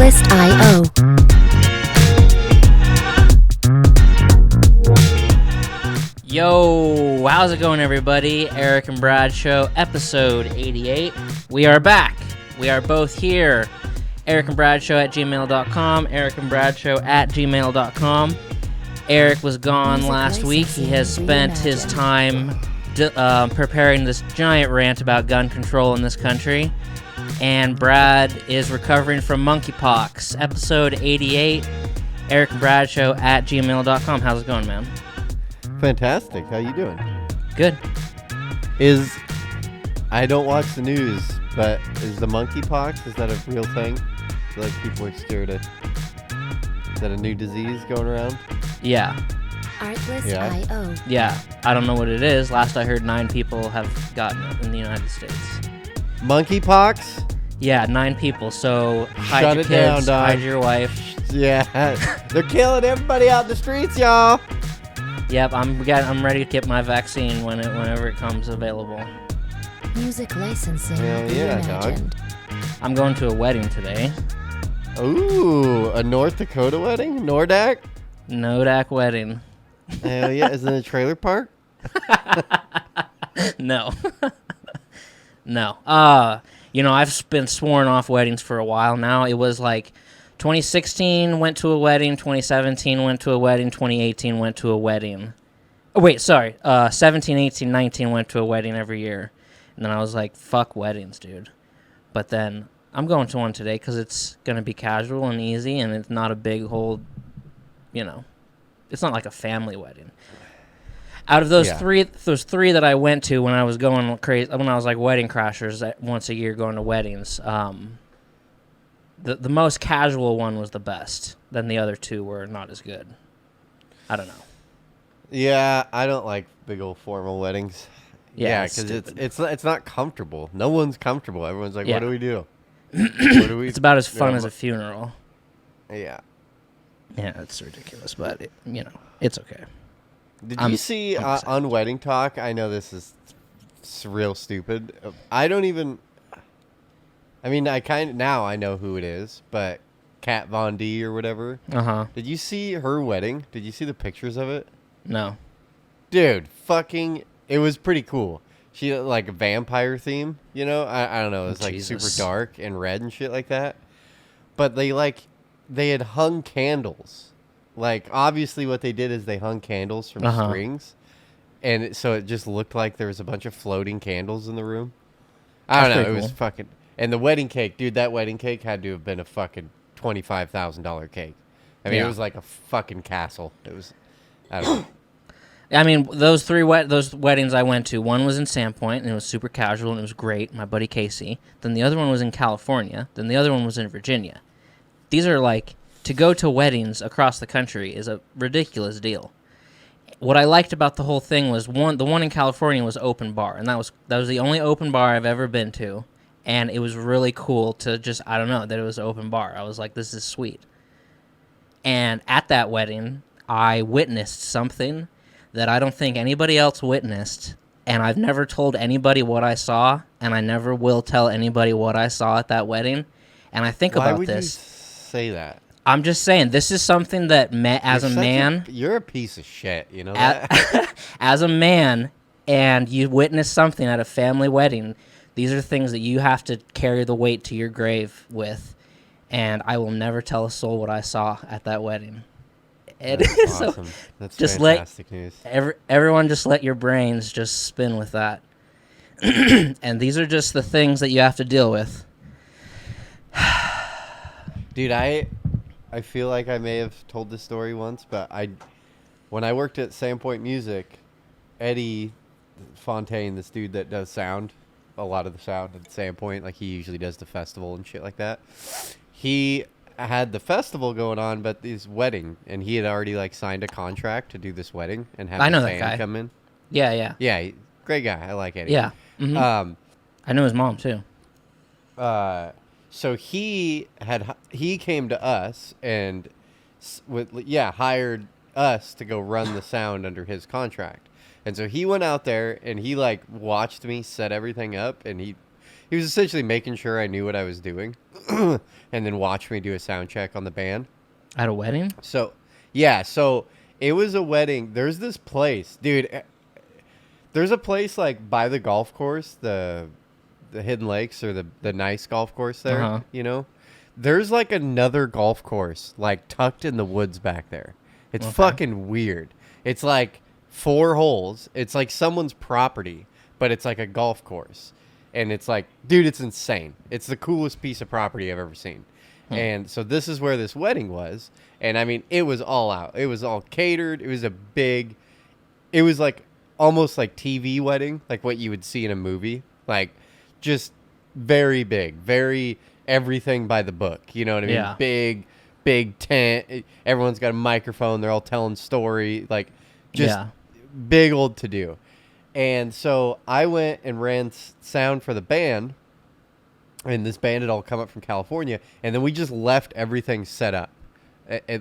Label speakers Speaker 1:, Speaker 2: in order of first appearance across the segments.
Speaker 1: Artlist.io.
Speaker 2: Yo, how's it going, everybody? Eric and Brad Show, episode 88. We are back. We are both here. Eric and Brad Show at gmail.com. Eric and Brad Show at gmail.com. Eric was gone last week. He has spent his time preparing this giant rant about gun control in this country. And Brad is recovering from monkeypox. Episode 88. Eric and Brad Show at gmail.com. How's it going, man?
Speaker 3: Fantastic. How you doing?
Speaker 2: Good.
Speaker 3: I don't watch the news, but is the monkeypox, is that a real thing? I feel like people are scared of. Is that a new disease going around?
Speaker 2: Yeah.
Speaker 1: Artlist.io.
Speaker 2: Yeah. I don't know what it is. Last I heard, 9 people have gotten it in the United States.
Speaker 3: Monkeypox?
Speaker 2: Yeah, 9 people. So hide
Speaker 3: Shut
Speaker 2: your
Speaker 3: it
Speaker 2: kids,
Speaker 3: down, dog.
Speaker 2: hide your wife.
Speaker 3: Yeah. They're killing everybody out in the streets, y'all.
Speaker 2: Yep, I'm ready to get my vaccine whenever it comes available.
Speaker 1: Music licensing
Speaker 3: Hell yeah,
Speaker 1: reimagined.
Speaker 2: I'm going to a wedding today.
Speaker 3: Ooh, a North Dakota wedding? Nordak?
Speaker 2: Nodak wedding.
Speaker 3: Hell yeah. Is it in a trailer park?
Speaker 2: No. No. I've been sworn off weddings for a while now. It was like 2016 went to a wedding, 2017 went to a wedding, 2018 went to a wedding. Oh, wait, sorry. 17, 18, 19 went to a wedding every year. And then I was like, fuck weddings, dude. But then I'm going to one today because it's going to be casual and easy, and it's not a big whole, it's not like a family wedding. Out of those three that I went to when I was going crazy, when I was like wedding crashers once a year going to weddings, the most casual one was the best. Then the other 2 were not as good. I don't know.
Speaker 3: Yeah, I don't like big old formal weddings. Yeah, because it's not comfortable. No one's comfortable. Everyone's like, what do we do? What do we?
Speaker 2: It's about as fun as a funeral.
Speaker 3: Yeah.
Speaker 2: Yeah, it's ridiculous, but it's okay.
Speaker 3: Did you see on Wedding Talk? I know this is real stupid. I know who it is, but Kat Von D or whatever.
Speaker 2: Uh-huh.
Speaker 3: Did you see her wedding? Did you see the pictures of it?
Speaker 2: No.
Speaker 3: Dude, it was pretty cool. She had like a vampire theme, I don't know. It was like super dark and red and shit like that. But they had hung candles. Like, obviously what they did is they hung candles from strings. And so it just looked like there was a bunch of floating candles in the room. I don't know. It was fucking... And the wedding cake, dude, that wedding cake had to have been a fucking $25,000 cake. I mean, It was like a fucking castle. It was... I don't know.
Speaker 2: I mean, those weddings I went to, one was in Sandpoint, and it was super casual, and it was great, my buddy Casey. Then the other one was in California. Then the other one was in Virginia. These are like... To go to weddings across the country is a ridiculous deal. What I liked about the whole thing was the one in California was open bar, and that was the only open bar I've ever been to, and it was really cool to just, I don't know, that it was open bar. I was like, this is sweet. And at that wedding, I witnessed something that I don't think anybody else witnessed, and I've never told anybody what I saw, and I never will tell anybody what I saw at that wedding. And I think about this. Why would you
Speaker 3: say that?
Speaker 2: I'm just saying, this is something that, as a man...
Speaker 3: You're a piece of shit, you know that?
Speaker 2: As a man, and you witness something at a family wedding, these are things that you have to carry the weight to your grave with, and I will never tell a soul what I saw at that wedding.
Speaker 3: That's awesome. That's
Speaker 2: just
Speaker 3: fantastic news.
Speaker 2: Everyone just let your brains just spin with that. And these are just the things that you have to deal with.
Speaker 3: Dude, I feel like I may have told this story once, but when I worked at Sandpoint Music, Eddie Fontaine, this dude that does sound, a lot of the sound at Sandpoint, like he usually does the festival and shit like that. He had the festival going on, but his wedding, and he had already like signed a contract to do this wedding and have the band come in.
Speaker 2: Yeah.
Speaker 3: Yeah, great guy. I like Eddie.
Speaker 2: Yeah. Mm-hmm. I know his mom too.
Speaker 3: So he came to us and hired us to go run the sound under his contract. And so he went out there and he like watched me set everything up, and he was essentially making sure I knew what I was doing, and then watch me do a sound check on the band.
Speaker 2: At a wedding?
Speaker 3: So, yeah, so it was a wedding. There's this place, dude. There's a place like by the golf course, the Hidden Lakes or the nice golf course there.
Speaker 2: Uh-huh.
Speaker 3: You know, there's like another golf course like tucked in the woods back there. It's fucking weird. It's like 4 holes. It's like someone's property, but it's like a golf course, and it's like, dude, it's insane. It's the coolest piece of property I've ever seen. And so this is where this wedding was. And I mean, it was all out. It was all catered. It was it was like almost like TV wedding, like what you would see in a movie. Like just very big, very everything by the book. You know what I mean?
Speaker 2: Yeah.
Speaker 3: Big tent. Everyone's got a microphone. They're all telling story. Like just big old to do. And so I went and ran sound for the band. And this band had all come up from California, and then we just left everything set up,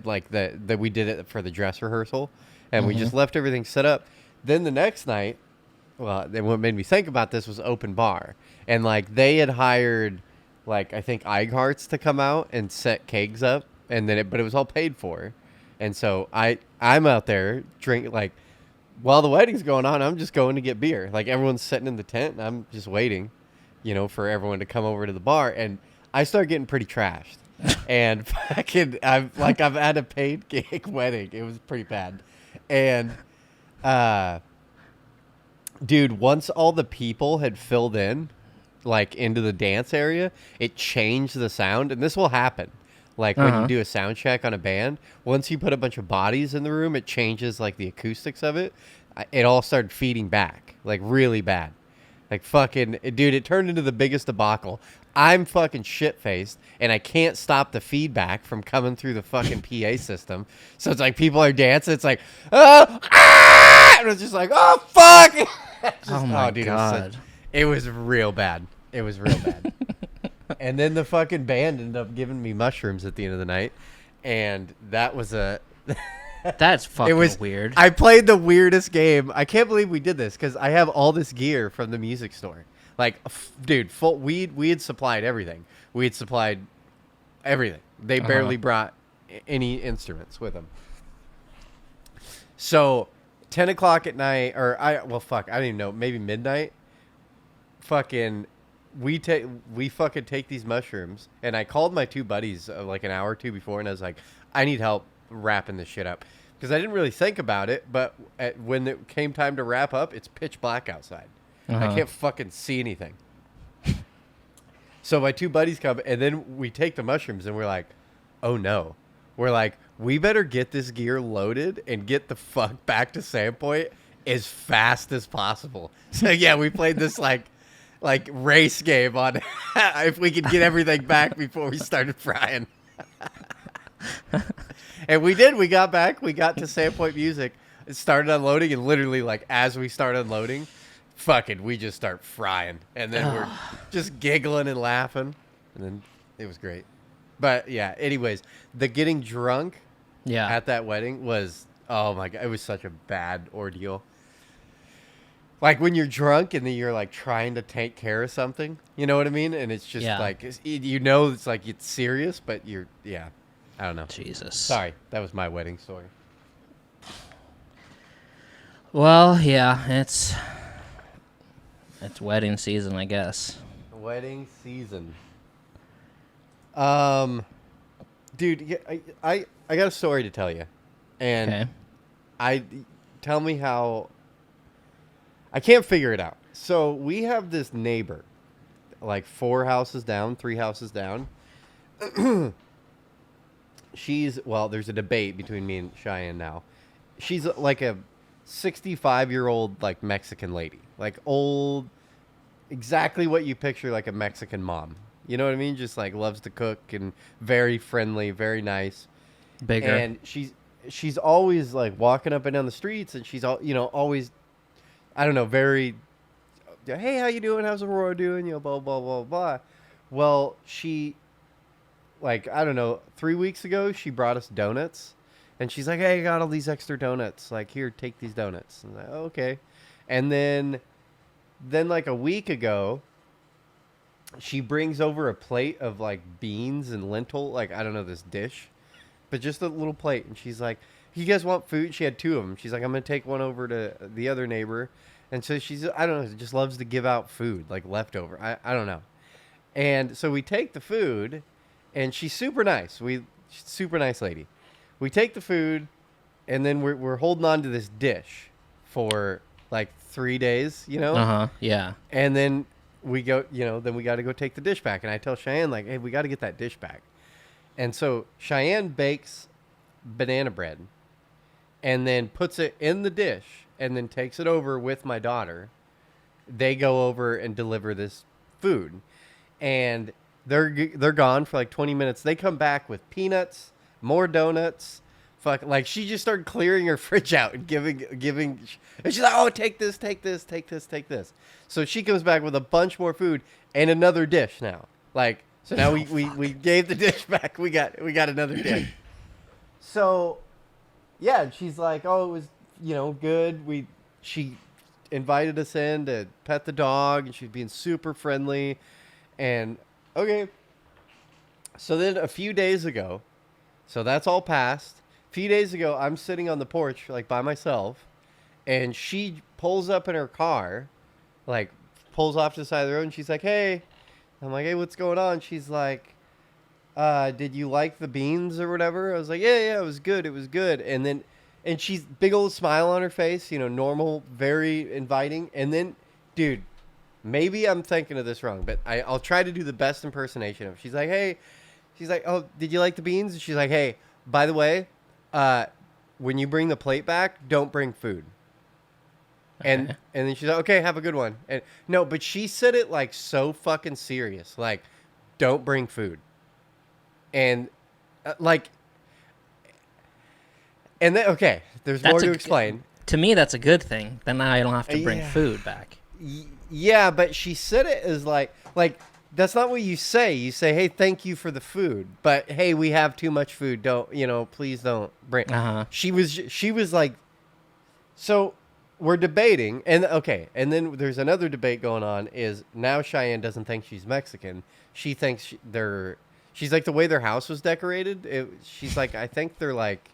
Speaker 3: like that we did it for the dress rehearsal, and we just left everything set up. Then the next night, well, then what made me think about this was open bar, and like they had hired, like I think Eichhardt's to come out and set kegs up, and then but it was all paid for, and so I'm out there drinking like while the wedding's going on, I'm just going to get beer. Like everyone's sitting in the tent, and I'm just waiting. You know, for everyone to come over to the bar, and I start getting pretty trashed. And fucking, I've had a paid gig wedding. It was pretty bad. And, dude, once all the people had filled in, like into the dance area, it changed the sound. And this will happen, like when you do a sound check on a band. Once you put a bunch of bodies in the room, it changes like the acoustics of it. It all started feeding back, like really bad. Like fucking, dude, it turned into the biggest debacle. I'm fucking shit-faced, and I can't stop the feedback from coming through the fucking PA system. So it's like people are dancing. It's like, oh, ah! And it's just like, oh, fuck.
Speaker 2: Oh, my God.
Speaker 3: It was real bad. It was real bad. And then the fucking band ended up giving me mushrooms at the end of the night, and that was a...
Speaker 2: That's fucking weird.
Speaker 3: I played the weirdest game. I can't believe we did this because I have all this gear from the music store. Like, dude, we had supplied everything. We had supplied everything. They barely brought any instruments with them. So, 10 o'clock at night, I don't even know, maybe midnight. Fucking, we fucking take these mushrooms, and I called my 2 buddies like an hour or 2 before, and I was like, I need help wrapping this shit up. Because I didn't really think about it, but when it came time to wrap up, it's pitch black outside. I can't fucking see anything. So my 2 buddies come, and then we take the mushrooms, and we're like, oh no. We're like, we better get this gear loaded and get the fuck back to Sandpoint as fast as possible. So yeah, we played this like race game on if we could get everything back before we started frying. And we did. We got back. We got to Sandpoint Music. It started unloading, and literally, like, as we start unloading, fucking, we just start frying. And then we're just giggling and laughing. And then it was great. But, yeah, anyways, the getting drunk at that wedding was, oh, my God, it was such a bad ordeal. Like, when you're drunk and then you're, like, trying to take care of something. You know what I mean? And it's just, like, you know it's, like, it's serious, but you're, I don't know.
Speaker 2: Jesus.
Speaker 3: Sorry, that was my wedding story.
Speaker 2: Well, yeah, it's wedding season, I guess.
Speaker 3: Wedding season. Dude, I got a story to tell you, and tell me how. I can't figure it out. So we have this neighbor, like 3 houses down. There's a debate between me and Cheyenne now. She's like a 65-year-old like Mexican lady, like old, exactly what you picture like a Mexican mom. You know what I mean? Just like loves to cook and very friendly, very nice.
Speaker 2: Bigger.
Speaker 3: And she's always like walking up and down the streets, and she's always, I don't know, very, hey, how you doing? How's Aurora doing? Blah blah blah blah. Well, she. Like, I don't know, 3 weeks ago, she brought us donuts. And she's like, hey, I got all these extra donuts. Like, here, take these donuts. And I'm like, oh, okay. And then like a week ago, she brings over a plate of like beans and lentil, like I don't know this dish, but just a little plate, and she's like, "You guys want food?" She had 2 of them. She's like, "I'm gonna take one over to the other neighbor," and so she's I don't know, just loves to give out food like leftover. I don't know, and so we take the food, and she's super nice. She's a super nice lady. We take the food, and then we're holding on to this dish for like 3 days, you know.
Speaker 2: Yeah.
Speaker 3: And then we go, then we got to go take the dish back. And I tell Cheyenne, like, hey, we got to get that dish back. And so Cheyenne bakes banana bread and then puts it in the dish and then takes it over with my daughter. They go over and deliver this food. And they're gone for like 20 minutes. They come back with peanuts, more donuts. Like she just started clearing her fridge out and giving, and she's like, "Oh, take this. So she comes back with a bunch more food and another dish now. Like, so now we gave the dish back. We got another dish. So, yeah, and she's like, "Oh, it was, good." She invited us in to pet the dog, and she's being super friendly. And okay, so then a few days ago, so that's all passed. A few days ago, I'm sitting on the porch, like, by myself, and she pulls up in her car, like, pulls off to the side of the road, and she's like, "Hey." I'm like, "Hey, what's going on?" She's like, "Did you like the beans or whatever?" I was like, yeah, it was good. And she's big old smile on her face, normal, very inviting. And then, dude, maybe I'm thinking of this wrong, but I'll try to do the best impersonation of it. She's like, "Hey," she's like, "Oh, did you like the beans?" And she's like, "Hey, by the way, when you bring the plate back, don't bring food." And then she's like, "Okay, have a good one." And no, but she said it like so fucking serious, like, "Don't bring food." And and then, okay, there's more to explain.
Speaker 2: To me, that's a good thing. Then now I don't have to bring food back.
Speaker 3: Yeah, but she said it as like that's not what you say. You say, "Hey, thank you for the food," but hey, we have too much food. Don't, please don't bring. She was like, so we're debating, and and then there's another debate going on. Is now Cheyenne doesn't think she's Mexican. She thinks she's like, the way their house was decorated. She's like, I think they're like,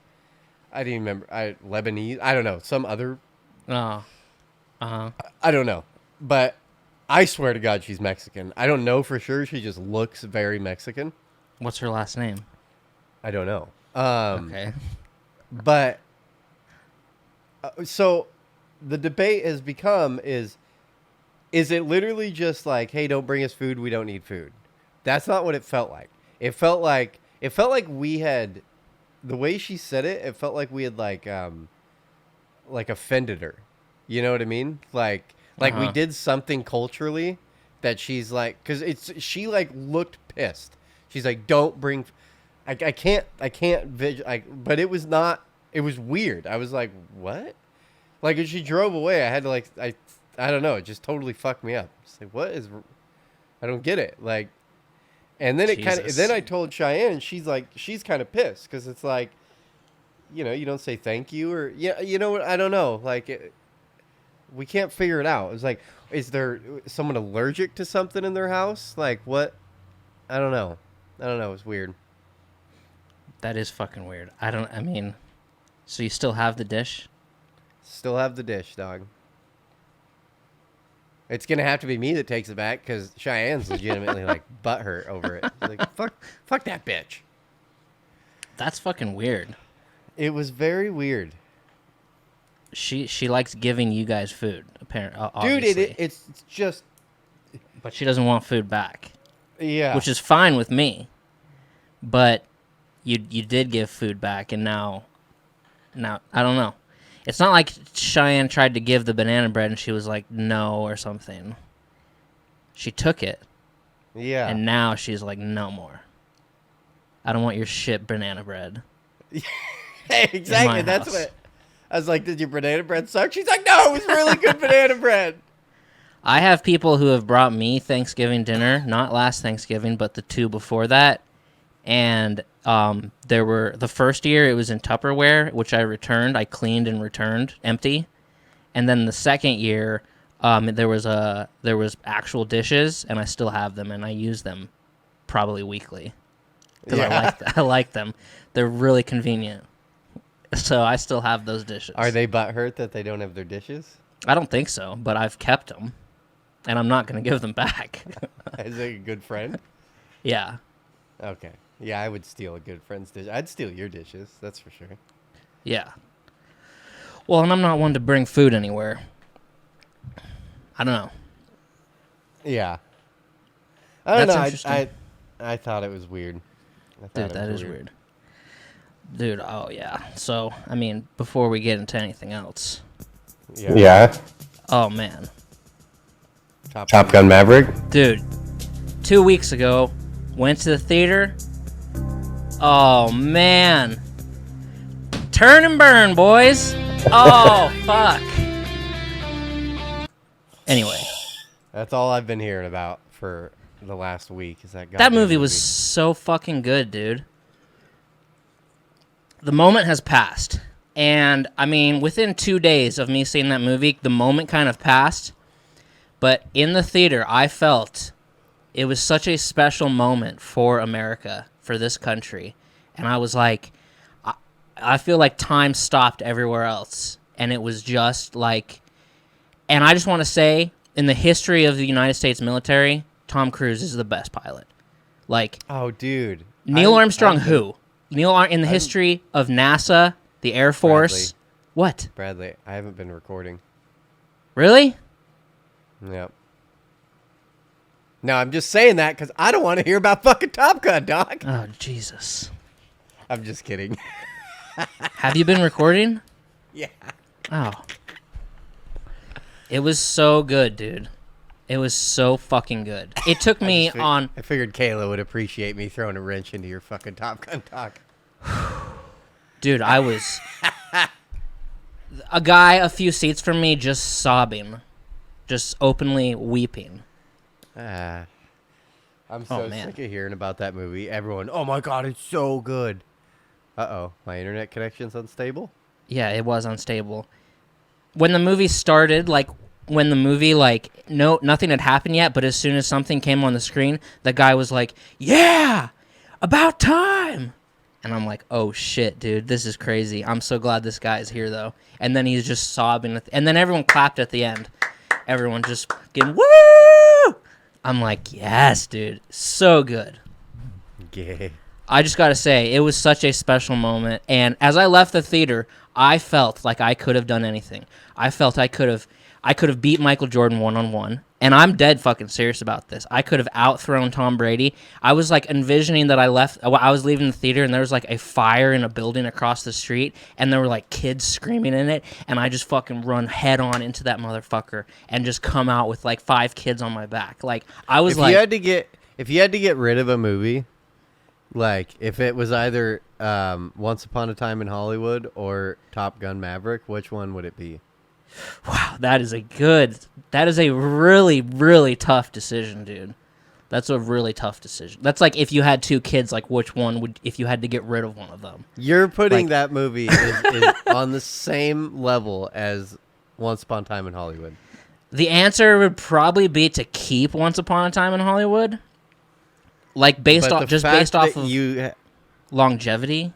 Speaker 3: I didn't remember, Lebanese. I don't know, some other. I don't know, but I swear to God, she's Mexican. I don't know for sure. She just looks very Mexican.
Speaker 2: What's her last name?
Speaker 3: I don't know.
Speaker 2: Okay.
Speaker 3: But so the debate has become is it literally just like, "Hey, don't bring us food. We don't need food." That's not what it felt like. It felt like we had, the way she said it, it felt like we had like offended her. You know what I mean? Like we did something culturally that she's like, because she like looked pissed. She's like, "Don't bring," I can't, but it was not, it was weird. I was like, what? Like, as she drove away, I had to like, I don't know, it just totally fucked me up. Just like, what is, I don't get it. Like, and then then I told Cheyenne, and she's like, she's kind of pissed because it's like, you don't say thank you, or you know what? I don't know. Like, we can't figure it out. It's like, is there someone allergic to something in their house? Like, what? I don't know. It's weird.
Speaker 2: That is fucking weird. So you still have the dish?
Speaker 3: Still have the dish, dog. It's gonna have to be me that takes it back because Cheyenne's legitimately like butthurt over it. She's like, fuck that bitch.
Speaker 2: That's fucking weird.
Speaker 3: It was very weird.
Speaker 2: She likes giving you guys food, apparently.
Speaker 3: Dude, it's just.
Speaker 2: But she doesn't want food back.
Speaker 3: Yeah.
Speaker 2: Which is fine with me. But you did give food back, and now I don't know. It's not like Cheyenne tried to give the banana bread and she was like, no, or something. She took it.
Speaker 3: Yeah.
Speaker 2: And now she's like, no more. I don't want your shit banana bread.
Speaker 3: Hey, exactly. That's what. I was like, did your banana bread suck? She's like, no, it was really good banana bread.
Speaker 2: I have people who have brought me Thanksgiving dinner, not last Thanksgiving, but the 2 before that. And there were, the first year it was in Tupperware, which I returned. I cleaned and returned empty. And then the second year, There was actual dishes, and I still have them, and I use them probably weekly because I like them. They're really convenient, so I still have those dishes.
Speaker 3: Are they butthurt that they don't have their dishes?
Speaker 2: I don't think so, but I've kept them, and I'm not going to give them back.
Speaker 3: Is it a good friend?
Speaker 2: Yeah.
Speaker 3: Okay. Yeah, I would steal a good friend's dish. I'd steal your dishes, that's for sure.
Speaker 2: Yeah. Well, and I'm not one to bring food anywhere. I don't know.
Speaker 3: Yeah. I don't
Speaker 2: That's
Speaker 3: know.
Speaker 2: interesting.
Speaker 3: I thought it was weird.
Speaker 2: Dude, that is weird. Dude, oh yeah. So, I mean, before we get into anything else.
Speaker 3: Yeah.
Speaker 2: Oh, man.
Speaker 3: Top Gun Maverick?
Speaker 2: Dude, 2 weeks ago, went to the theater. Oh, man. Turn and burn, boys. Oh, fuck. Anyway.
Speaker 3: That's all I've been hearing about for the last week. Is that
Speaker 2: That movie was so fucking good, dude. The moment has passed. And, I mean, within 2 days of me seeing that movie, the moment kind of passed. But in the theater, I felt it was such a special moment for America, for this country. And I was like, I feel like time stopped everywhere else. And it was just like, and I just want to say, in the history of the United States military, Tom Cruise is the best pilot. Like,
Speaker 3: oh, dude.
Speaker 2: Neil Armstrong, who? In the history of NASA, the Air Force.
Speaker 3: Bradley.
Speaker 2: What?
Speaker 3: Bradley, I haven't been recording.
Speaker 2: Really?
Speaker 3: Yep. No, I'm just saying that because I don't want to hear about fucking Top Gun, dog.
Speaker 2: Oh, Jesus.
Speaker 3: I'm just kidding.
Speaker 2: Have you been recording?
Speaker 3: Yeah.
Speaker 2: Oh. It was so good, dude. It was so fucking good. It took me on...
Speaker 3: I figured Kayla would appreciate me throwing a wrench into your fucking Top Gun talk.
Speaker 2: Dude, I was... a guy a few seats from me just sobbing. Just openly weeping.
Speaker 3: I'm so
Speaker 2: man.
Speaker 3: sick of hearing about that movie. Everyone, oh my god, it's so good. Uh-oh, my internet connection's unstable?
Speaker 2: Yeah, it was unstable. When the movie started, nothing had happened yet, but as soon as something came on the screen, the guy was like, yeah, about time. And I'm like, oh shit, dude, this is crazy. I'm so glad this guy is here, though. And then he's just sobbing. And then everyone clapped at the end. Everyone just getting, woo! I'm like, yes, dude, so good.
Speaker 3: Gay.
Speaker 2: I just got to say, it was such a special moment. And as I left the theater, I felt like I could have done anything. I felt I could have beat Michael Jordan one-on-one. And I'm dead fucking serious about this. I could have outthrown Tom Brady. I was like envisioning that I was leaving the theater and there was like a fire in a building across the street and there were like kids screaming in it. And I just fucking run head on into that motherfucker and just come out with like 5 kids on my back. Like I was
Speaker 3: if you had to get rid of a movie, like if it was either Once Upon a Time in Hollywood or Top Gun Maverick, which one would it be?
Speaker 2: Wow, that is a really, really tough decision, dude. That's a really tough decision. That's like if you had 2 kids, like which one if you had to get rid of one of them?
Speaker 3: You're putting that movie is on the same level as Once Upon a Time in Hollywood.
Speaker 2: The answer would probably be to keep Once Upon a Time in Hollywood. Like based off of longevity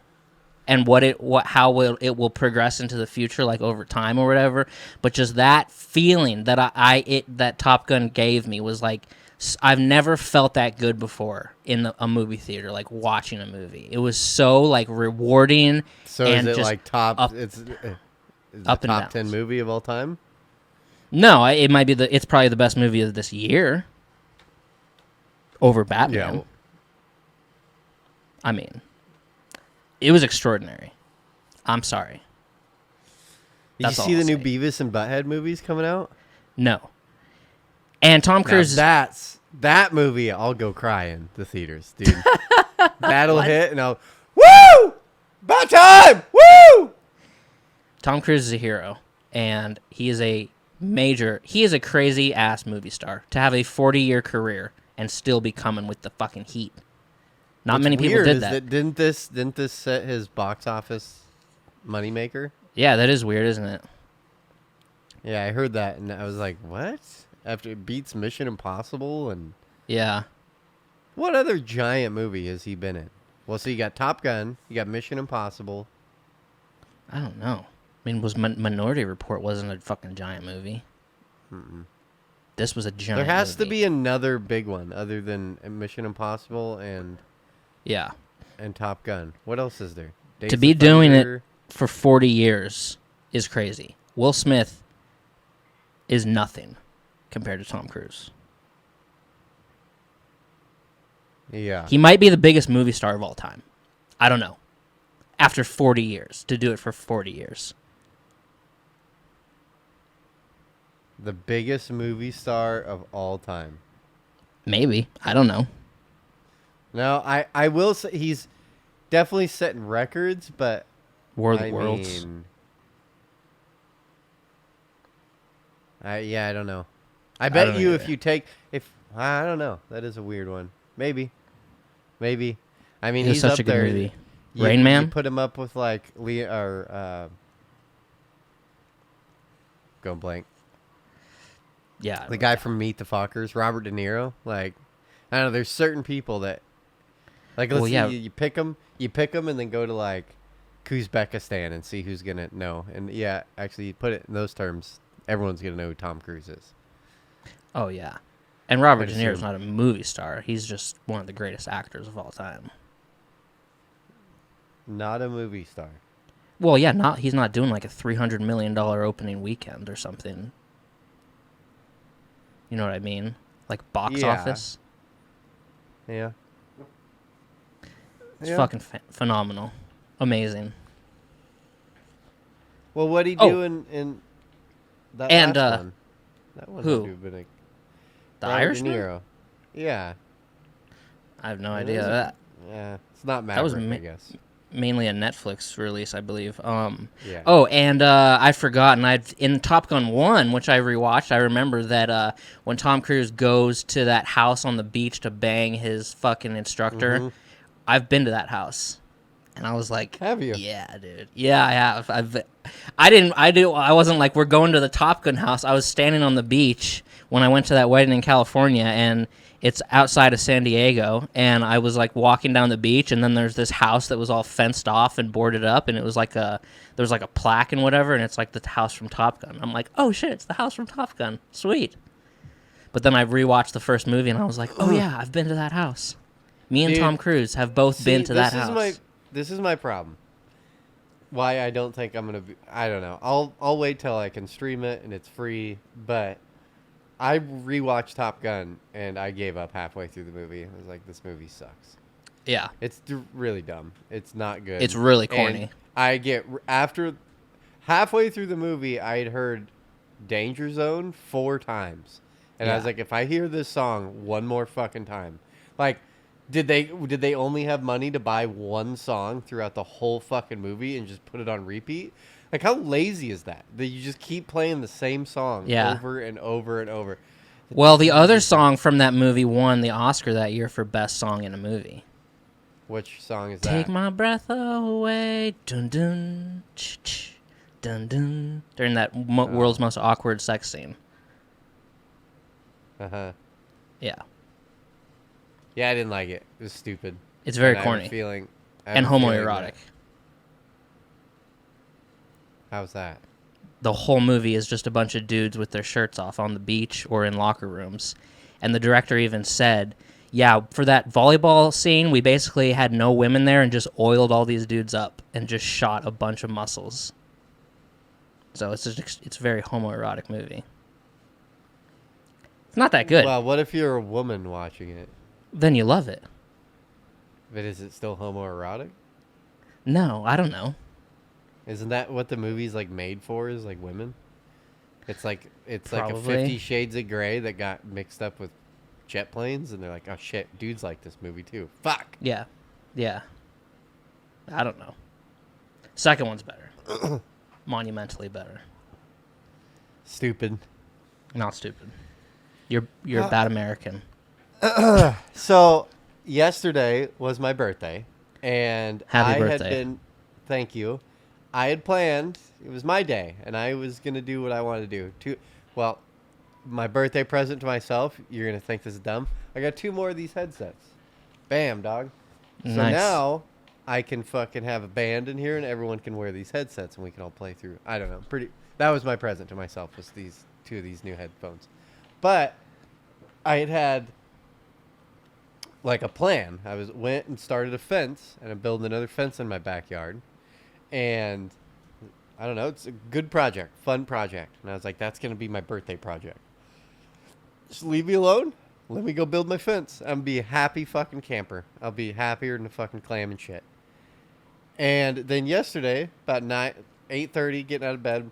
Speaker 2: and how it will progress into the future, like over time or whatever. But just that feeling that that Top Gun gave me was like, I've never felt that good before in a movie theater, like watching a movie. It was so like rewarding.
Speaker 3: So
Speaker 2: and
Speaker 3: is it
Speaker 2: just
Speaker 3: like top?
Speaker 2: up,
Speaker 3: It's
Speaker 2: up and
Speaker 3: top
Speaker 2: downs.
Speaker 3: 10 movie of all time.
Speaker 2: No, it might be it's probably the best movie of this year. Over Batman.
Speaker 3: Yeah.
Speaker 2: I mean, it was extraordinary. I'm sorry.
Speaker 3: Did you see the new Beavis and Butthead movies coming out?
Speaker 2: No. And Tom Cruise.
Speaker 3: That movie, I'll go cry in the theaters, dude. That'll hit, and I'll, woo! About time! Woo!
Speaker 2: Tom Cruise is a hero, and he is a crazy ass movie star to have a 40-year career and still be coming with the fucking heat. Not many people did that.
Speaker 3: Didn't this set his box office moneymaker?
Speaker 2: Yeah, that is weird, isn't it?
Speaker 3: Yeah, I heard that, and I was like, what? After it beats Mission Impossible, and
Speaker 2: Yeah.
Speaker 3: what other giant movie has he been in? Well, so you got Top Gun, you got Mission Impossible.
Speaker 2: I don't know. I mean, was Minority Report wasn't a fucking giant movie.
Speaker 3: Mm-mm.
Speaker 2: This was a giant
Speaker 3: There has to
Speaker 2: movie.
Speaker 3: be another big one other than Mission Impossible and Top Gun. What else is there? Days
Speaker 2: To be
Speaker 3: of
Speaker 2: doing
Speaker 3: Thunder?
Speaker 2: it for 40 years is crazy. Will Smith is nothing compared to Tom Cruise.
Speaker 3: Yeah.
Speaker 2: He might be the biggest movie star of all time. I don't know. After 40 years, to do it for 40 years.
Speaker 3: The biggest movie star of all time.
Speaker 2: Maybe. I don't know.
Speaker 3: No, I will say he's definitely setting records, but
Speaker 2: War of the Worlds.
Speaker 3: mean, I don't know. I bet
Speaker 2: don't
Speaker 3: you
Speaker 2: either.
Speaker 3: if you take I don't know. That is a weird one. Maybe. I mean,
Speaker 2: It was
Speaker 3: he's
Speaker 2: such
Speaker 3: up
Speaker 2: a good
Speaker 3: there.
Speaker 2: movie.
Speaker 3: You,
Speaker 2: Rain
Speaker 3: you
Speaker 2: Man?
Speaker 3: put him up with like go blank.
Speaker 2: Yeah.
Speaker 3: The guy from Meet the Fockers, Robert De Niro. Like, I don't know. There's certain people that, like, let's
Speaker 2: Well,
Speaker 3: see,
Speaker 2: yeah.
Speaker 3: you pick them, and then go to like Uzbekistan and see who's gonna know. And yeah, actually, you put it in those terms, everyone's gonna know who Tom Cruise is.
Speaker 2: Oh, yeah. And Robert
Speaker 3: I'd
Speaker 2: De Niro's
Speaker 3: assume.
Speaker 2: not a movie star. He's just one of the greatest actors of all time.
Speaker 3: Not a movie star.
Speaker 2: Well, yeah, he's not doing like a $300 million opening weekend or something. You know what I mean? Like box
Speaker 3: Yeah.
Speaker 2: office.
Speaker 3: Yeah.
Speaker 2: It's
Speaker 3: Yeah.
Speaker 2: fucking phenomenal. Amazing.
Speaker 3: Well, what would he
Speaker 2: Oh.
Speaker 3: do in that
Speaker 2: And,
Speaker 3: last one? That one
Speaker 2: who?
Speaker 3: had to have been
Speaker 2: The
Speaker 3: Robert
Speaker 2: Irishman?
Speaker 3: De Niro. Yeah.
Speaker 2: I have no
Speaker 3: It
Speaker 2: idea.
Speaker 3: is
Speaker 2: That
Speaker 3: Yeah. It's not
Speaker 2: That was
Speaker 3: Maverick, I guess.
Speaker 2: mainly a Netflix release, I believe.
Speaker 3: Yeah.
Speaker 2: Oh, and I'd forgotten. In Top Gun 1, which I rewatched, I remember that when Tom Cruise goes to that house on the beach to bang his fucking instructor,
Speaker 3: Mhm.
Speaker 2: I've been to that house. And I was like,
Speaker 3: Have you?
Speaker 2: Yeah, dude. Yeah, I have. I wasn't like, we're going to the Top Gun house. I was standing on the beach when I went to that wedding in California, and it's outside of San Diego, and I was like walking down the beach, and then there's this house that was all fenced off and boarded up, and it was like there was like a plaque and whatever, and it's like the house from Top Gun. I'm like, oh shit, it's the house from Top Gun. Sweet. But then I rewatched the first movie, and I was like, oh yeah, I've been to that house. Me and
Speaker 3: Dude,
Speaker 2: Tom Cruise have both been to that house.
Speaker 3: This is my problem. Why I don't think I'm gonna be. I don't know. I'll wait till I can stream it and it's free. But I rewatched Top Gun and I gave up halfway through the movie. I was like, this movie sucks.
Speaker 2: Yeah.
Speaker 3: It's really dumb. It's not good.
Speaker 2: It's really
Speaker 3: And
Speaker 2: corny.
Speaker 3: I get after halfway through the movie, I had heard Danger Zone 4 times, and I was
Speaker 2: Yeah.
Speaker 3: like, if I hear this song one more fucking time, like. Did they only have money to buy one song throughout the whole fucking movie and just put it on repeat? Like, how lazy is that? That you just keep playing the same song over and over and over.
Speaker 2: Well, the other song from that movie won the Oscar that year for Best Song in a Movie.
Speaker 3: Which song is
Speaker 2: Take
Speaker 3: that?
Speaker 2: my breath away, dun dun, ch dun dun. During that world's most awkward sex scene.
Speaker 3: Uh-huh.
Speaker 2: Yeah,
Speaker 3: Yeah, I didn't like it. It was stupid.
Speaker 2: it's very
Speaker 3: And I have a
Speaker 2: corny
Speaker 3: feeling,
Speaker 2: and homoerotic.
Speaker 3: How's that?
Speaker 2: The whole movie is just a bunch of dudes with their shirts off on the beach or in locker rooms, and the director even said, "Yeah, for that volleyball scene, we basically had no women there and just oiled all these dudes up and just shot a bunch of muscles." So it's a very homoerotic movie. It's not that good.
Speaker 3: Well, what if you're a woman watching it?
Speaker 2: Then you love it.
Speaker 3: But is it still homoerotic?
Speaker 2: No, I don't know.
Speaker 3: Isn't that what the movie's like made for? Is like women? It's like a
Speaker 2: Probably.
Speaker 3: 50 Shades of Grey that got mixed up with jet planes, and they're like, oh shit, dudes like this movie too. Fuck.
Speaker 2: Yeah. I don't know. Second one's better. Monumentally better.
Speaker 3: Stupid.
Speaker 2: Not stupid. You're a bad American.
Speaker 3: So yesterday was my birthday, and
Speaker 2: Happy
Speaker 3: I
Speaker 2: birthday.
Speaker 3: had been. Thank you. I had planned. It was my day, and I was gonna do what I wanted to do. Well, my birthday present to myself. You're gonna think this is dumb. I got 2 more of these headsets. Bam, dog. So
Speaker 2: Nice.
Speaker 3: now I can fucking have a band in here, and everyone can wear these headsets, and we can all play through. I don't know. That was my present to myself. Was these 2 of these new headphones, but I had like a plan. Went and started a fence, and I'm building another fence in my backyard, and I don't know. It's a good project, fun project, and I was like, that's gonna be my birthday project. Just leave me alone. Let me go build my fence. I'm be a happy fucking camper. I'll be happier than a fucking clam and shit. And then yesterday, about 8:30, getting out of bed,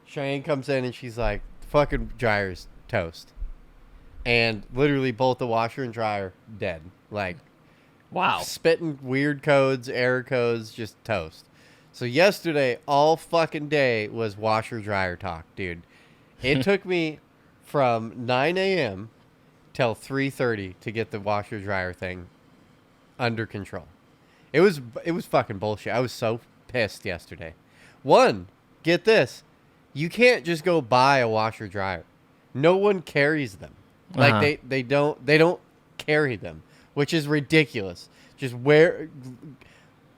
Speaker 3: Cheyenne comes in and she's like, fucking dryer's toast. And literally both the washer and dryer dead. Like,
Speaker 2: Wow.
Speaker 3: spitting weird codes, error codes, just toast. So yesterday, all fucking day was washer dryer talk, dude. It took me from 9 a.m. till 3:30 to get the washer dryer thing under control. It was fucking bullshit. I was so pissed yesterday. One, get this. You can't just go buy a washer dryer. No one carries them. Like they don't carry them, which is ridiculous. Just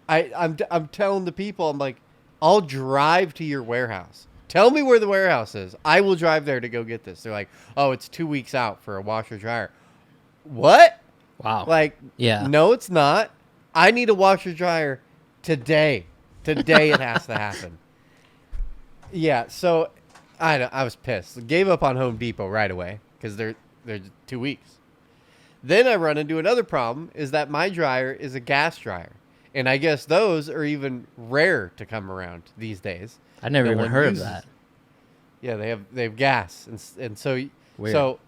Speaker 3: I'm telling the people, I'm like, I'll drive to your warehouse. Tell me where the warehouse is. I will drive there to go get this. They're like, oh, it's 2 weeks out for a washer dryer. What?
Speaker 2: Wow.
Speaker 3: Like,
Speaker 2: yeah.
Speaker 3: No, it's not. I need a washer dryer today. Today it has to happen. Yeah, so I was pissed. Gave up on Home Depot right away because they're 2 weeks. Then I run into another problem is that my dryer is a gas dryer. And I guess those are even rare to come around these days.
Speaker 2: I never even heard of that.
Speaker 3: Yeah, they have gas, and so
Speaker 2: Weird.
Speaker 3: So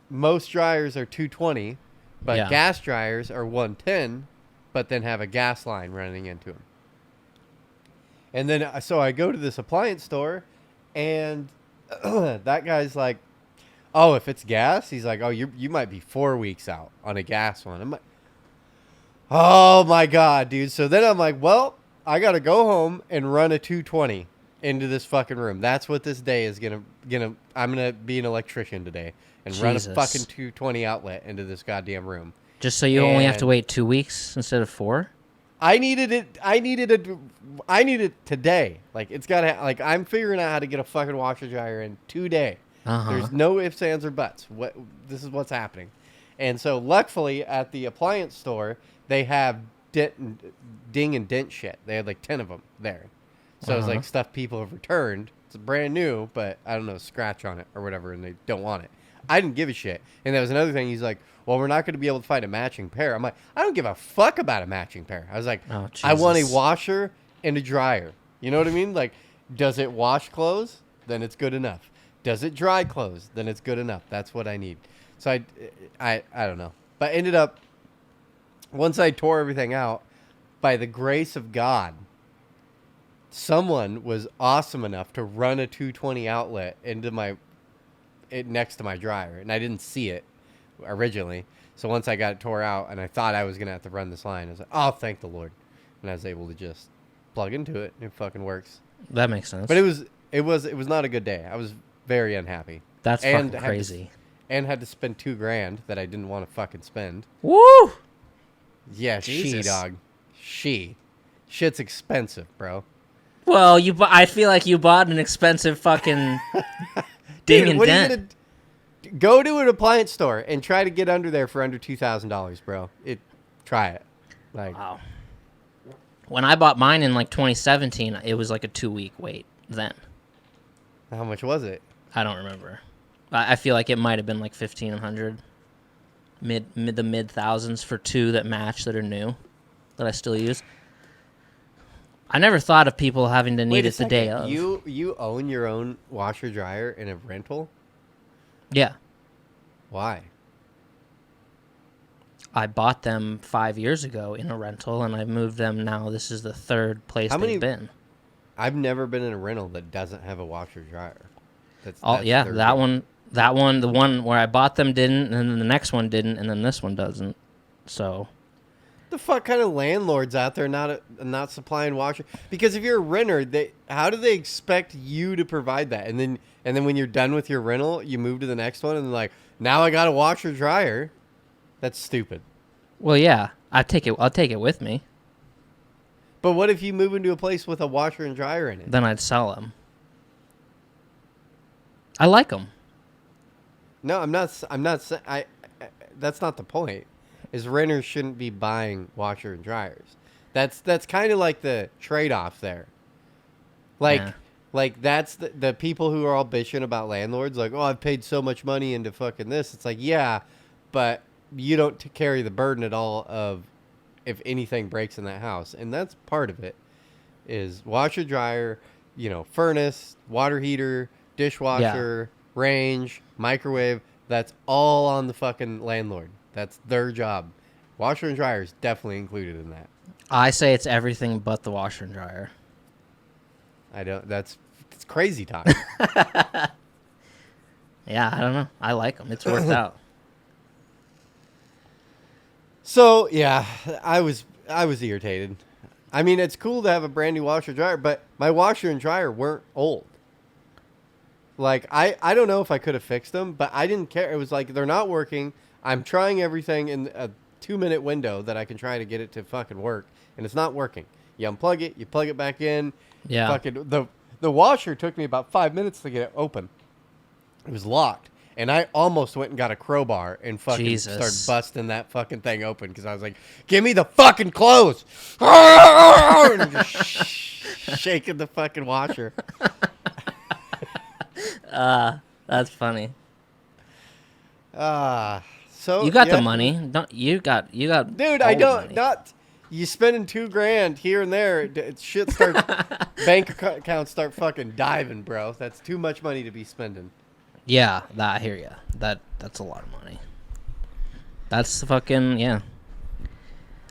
Speaker 3: most dryers are 220, but
Speaker 2: Yeah.
Speaker 3: gas dryers are 110, but then have a gas line running into them. And then so I go to this appliance store, and that guy's like, "Oh, if it's gas," he's like, "Oh, you might be 4 weeks out on a gas one." I'm like, "Oh my god, dude!" So then I'm like, "Well, I gotta go home and run a 220 into this fucking room. That's what this day is gonna. I'm gonna be an electrician today and run a
Speaker 2: Jesus.
Speaker 3: fucking 220 outlet into this goddamn room."
Speaker 2: Just so you only have to
Speaker 3: And-
Speaker 2: wait 2 weeks instead of 4?
Speaker 3: I needed it today. Like it's gotta. Like I'm figuring out how to get a fucking washer dryer in today. There's no ifs, ands, or buts. This is what's happening. And so, luckily, at the appliance store, they have ding and dent shit. They had like 10 of them there. So it's like stuff people have returned. It's brand new, but I don't know, scratch on it or whatever, and they don't want it. I didn't give a shit. And that was another thing. He's like, well, we're not going to be able to find a matching pair. I'm like, I don't give a fuck about a matching pair. I was like,
Speaker 2: Oh,
Speaker 3: I want a
Speaker 2: Jesus.
Speaker 3: washer and a dryer. You know what I mean? Like, does it wash clothes? Then it's good enough. Does it dry clothes? Then it's good enough. That's what I need. So I don't know. But ended up, once I tore everything out, by the grace of God, someone was awesome enough to run a 220 outlet into next to my dryer, and I didn't see it originally. So once I got it tore out, and I thought I was gonna have to run this line, I was like, "Oh, thank the Lord!" And I was able to just plug into it. It fucking works.
Speaker 2: That makes sense.
Speaker 3: But it was not a good day. I was very unhappy.
Speaker 2: That's
Speaker 3: and
Speaker 2: fucking crazy.
Speaker 3: Had to spend $2,000 that I didn't want to fucking spend.
Speaker 2: Woo!
Speaker 3: Yeah,
Speaker 2: Jesus.
Speaker 3: dog. Shit's expensive, bro.
Speaker 2: Well, I feel like you bought an expensive fucking ding
Speaker 3: Dude,
Speaker 2: and
Speaker 3: what
Speaker 2: dent.
Speaker 3: are you gonna go to an appliance store and try to get under there for under $2,000, bro? Try it. Like,
Speaker 2: Wow. When I bought mine in like 2017, it was like a 2-week wait then.
Speaker 3: how much was it?
Speaker 2: I don't remember. I feel like it might have been like 1,500, the mid thousands for 2 that match that are new, that I still use. I never thought of people having to need
Speaker 3: Wait a
Speaker 2: it the day of.
Speaker 3: second. You own your own washer dryer in a rental?
Speaker 2: Yeah,
Speaker 3: Why?
Speaker 2: I bought them 5 years ago in a rental, and I moved them now. This is the 3rd place
Speaker 3: How many-
Speaker 2: they've been.
Speaker 3: I've never been in a rental that doesn't have a washer dryer. That's
Speaker 2: Yeah,
Speaker 3: their
Speaker 2: that
Speaker 3: thing.
Speaker 2: one, the one where I bought them didn't, and then the next one didn't, and then this one doesn't. So,
Speaker 3: The fuck kind of landlords out there not supplying washer? Because if you're a renter, how do they expect you to provide that? And then when you're done with your rental, you move to the next one, and like, now I got a washer dryer. That's stupid.
Speaker 2: Well, yeah, I'll take it with me.
Speaker 3: But what if you move into a place with a washer and dryer in it?
Speaker 2: Then I'd sell them. I like them.
Speaker 3: No, I'm not. That's not the point. Is renters shouldn't be buying washer and dryers. That's kind of like the trade-off there. Like that's the people who are all bitching about landlords. Like, oh, I've paid so much money into fucking this. It's like, yeah, but you don't carry the burden at all of if anything breaks in that house, and that's part of it. Is washer, dryer, furnace, water heater, dishwasher, range, microwave. That's all on the fucking landlord. That's their job. Washer and dryer is definitely included in that.
Speaker 2: I say it's everything but the washer and dryer.
Speaker 3: It's crazy talk.
Speaker 2: Yeah, I don't know. I like them. It's worked out.
Speaker 3: So yeah, I was irritated. I mean, it's cool to have a brand new washer dryer, but my washer and dryer weren't old. Like, I don't know if I could have fixed them, but I didn't care. It was like, they're not working. I'm trying everything in a 2-minute window that I can try to get it to fucking work, and it's not working. You unplug it, you plug it back in.
Speaker 2: Yeah.
Speaker 3: Fucking the washer took me about 5 minutes to get it open. It was locked, and I almost went and got a crowbar and fucking started busting that fucking thing open because I was like, "Give me the fucking clothes!" And just shaking the fucking washer.
Speaker 2: That's funny.
Speaker 3: So
Speaker 2: you got the money. Don't you got
Speaker 3: Dude, I don't
Speaker 2: money.
Speaker 3: not you spending $2,000 here and there, shit starts bank accounts start fucking diving, bro. That's too much money to be spending.
Speaker 2: Yeah, I hear ya. That's a lot of money. That's fucking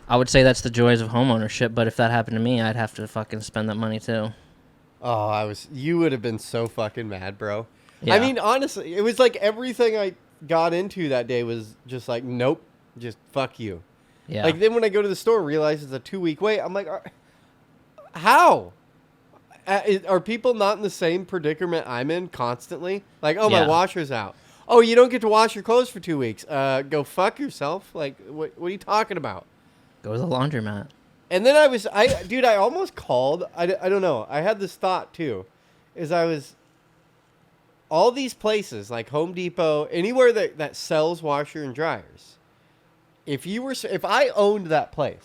Speaker 2: I would say that's the joys of homeownership, but if that happened to me, I'd have to fucking spend that money too.
Speaker 3: Oh, you would have been so fucking mad, bro.
Speaker 2: Yeah.
Speaker 3: I mean, honestly, it was like everything I got into that day was just like, nope, just fuck you.
Speaker 2: Yeah.
Speaker 3: Like, then when I go to the store and realize it's a 2-week wait, I'm like, how? Are people not in the same predicament I'm in constantly? Like, oh, my washer's out. Oh, you don't get to wash your clothes for 2 weeks. Go fuck yourself. Like, what are you talking about?
Speaker 2: Go to the laundromat.
Speaker 3: And then I almost called. I don't know. I had this thought too, all these places like Home Depot, anywhere that sells washer and dryers. If I owned that place,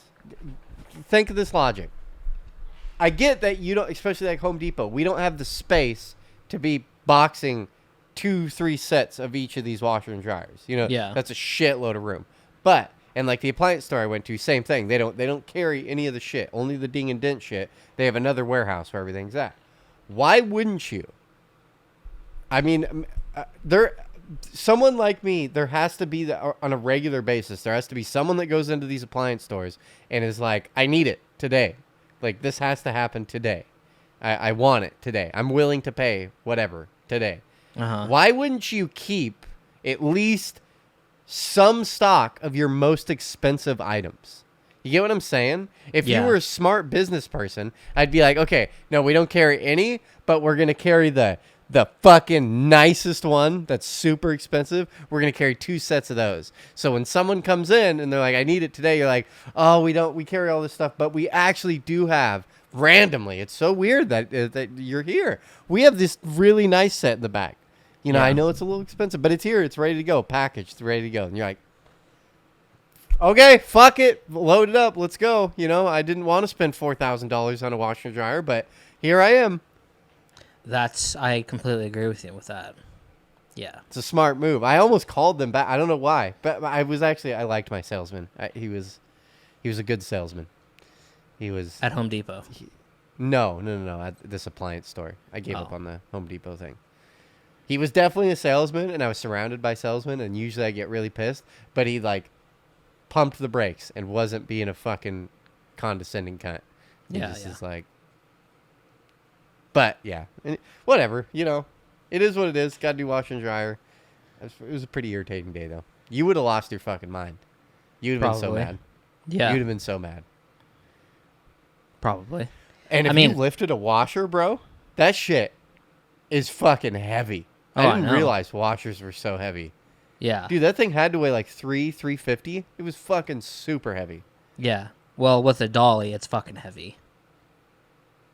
Speaker 3: think of this logic. I get that you don't, especially like Home Depot, we don't have the space to be boxing 2-3 sets of each of these washer and dryers. That's a shitload of room. But and like the appliance store I went to, same thing. They don't carry any of the shit, only the ding and dent shit. They have another warehouse where everything's at. Why wouldn't you? I mean, someone like me, there has to be on a regular basis. There has to be someone that goes into these appliance stores and is like, I need it today. Like, this has to happen today. I want it today. I'm willing to pay whatever today.
Speaker 2: Uh-huh.
Speaker 3: Why wouldn't you keep at least some stock of your most expensive items? You get what I'm saying? If you were a smart business person, I'd be like, okay, no, we don't carry any, but we're going to carry the fucking nicest one that's super expensive. We're going to carry 2 sets of those. So when someone comes in and they're like, I need it today, you're like, oh, we carry all this stuff, but we actually do have randomly. It's so weird that you're here. We have this really nice set in the back. I know it's a little expensive, but it's here. It's ready to go. Packaged, ready to go. And you're like, okay, fuck it. Load it up. Let's go. I didn't want to spend $4,000 on a washer and dryer, but here I am.
Speaker 2: I completely agree with you with that. Yeah.
Speaker 3: It's a smart move. I almost called them back. I don't know why, but I liked my salesman. He was a good salesman. He was
Speaker 2: at Home Depot.
Speaker 3: No, at this appliance store. I gave up on the Home Depot thing. He was definitely a salesman, and I was surrounded by salesmen, and usually I get really pissed, but he pumped the brakes and wasn't being a fucking condescending cunt. He is like, but yeah, whatever, it is what it is. Got to do washer and dryer. It was a pretty irritating day though. You would have lost your fucking mind. You'd have been so mad.
Speaker 2: Yeah.
Speaker 3: You'd have been so mad.
Speaker 2: Probably.
Speaker 3: And if you lifted a washer, bro, that shit is fucking heavy. I didn't realize washers were so heavy.
Speaker 2: Yeah.
Speaker 3: Dude, that thing had to weigh like 350. It was fucking super heavy.
Speaker 2: Yeah. Well, with a dolly, it's fucking heavy.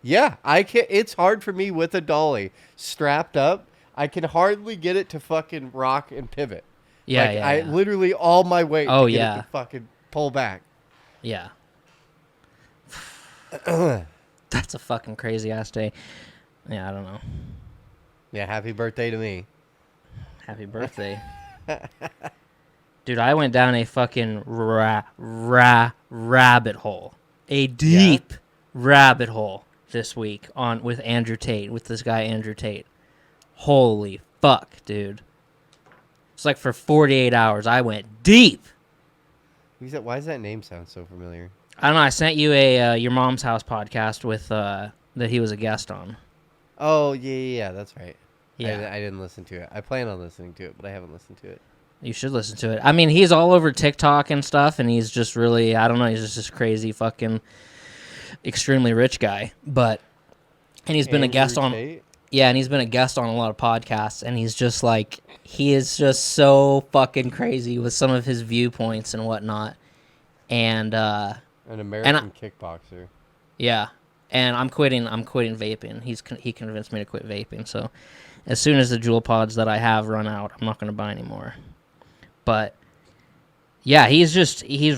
Speaker 3: Yeah, I can't. It's hard for me with a dolly strapped up. I can hardly get it to fucking rock and pivot.
Speaker 2: Yeah,
Speaker 3: like, I literally all my weight to get it to fucking pull back.
Speaker 2: Yeah. That's a fucking crazy ass day. Yeah, I don't know.
Speaker 3: Yeah, happy birthday to me.
Speaker 2: Happy birthday. Dude, I went down a fucking rabbit hole. A deep rabbit hole this week with Andrew Tate, with this guy Andrew Tate. Holy fuck, dude. It's like for 48 hours I went deep.
Speaker 3: Why does that name sound so familiar?
Speaker 2: I don't know. I sent you a Your Mom's House podcast with that he was a guest on.
Speaker 3: Oh, yeah, that's right.
Speaker 2: Yeah.
Speaker 3: I didn't listen to it. I plan on listening to it, but I haven't listened to it.
Speaker 2: You should listen to it. I mean, he's all over TikTok and stuff, and he's just really, I don't know, he's just this crazy fucking extremely rich guy. And he's been a guest on...
Speaker 3: Tate?
Speaker 2: Yeah, and he's been a guest on a lot of podcasts, and he's just like, he is just so fucking crazy with some of his viewpoints and whatnot. And,
Speaker 3: an American kickboxer.
Speaker 2: Yeah. And I'm quitting vaping. He convinced me to quit vaping, so as soon as the Juul pods that I have run out, I'm not going to buy anymore. But yeah, he's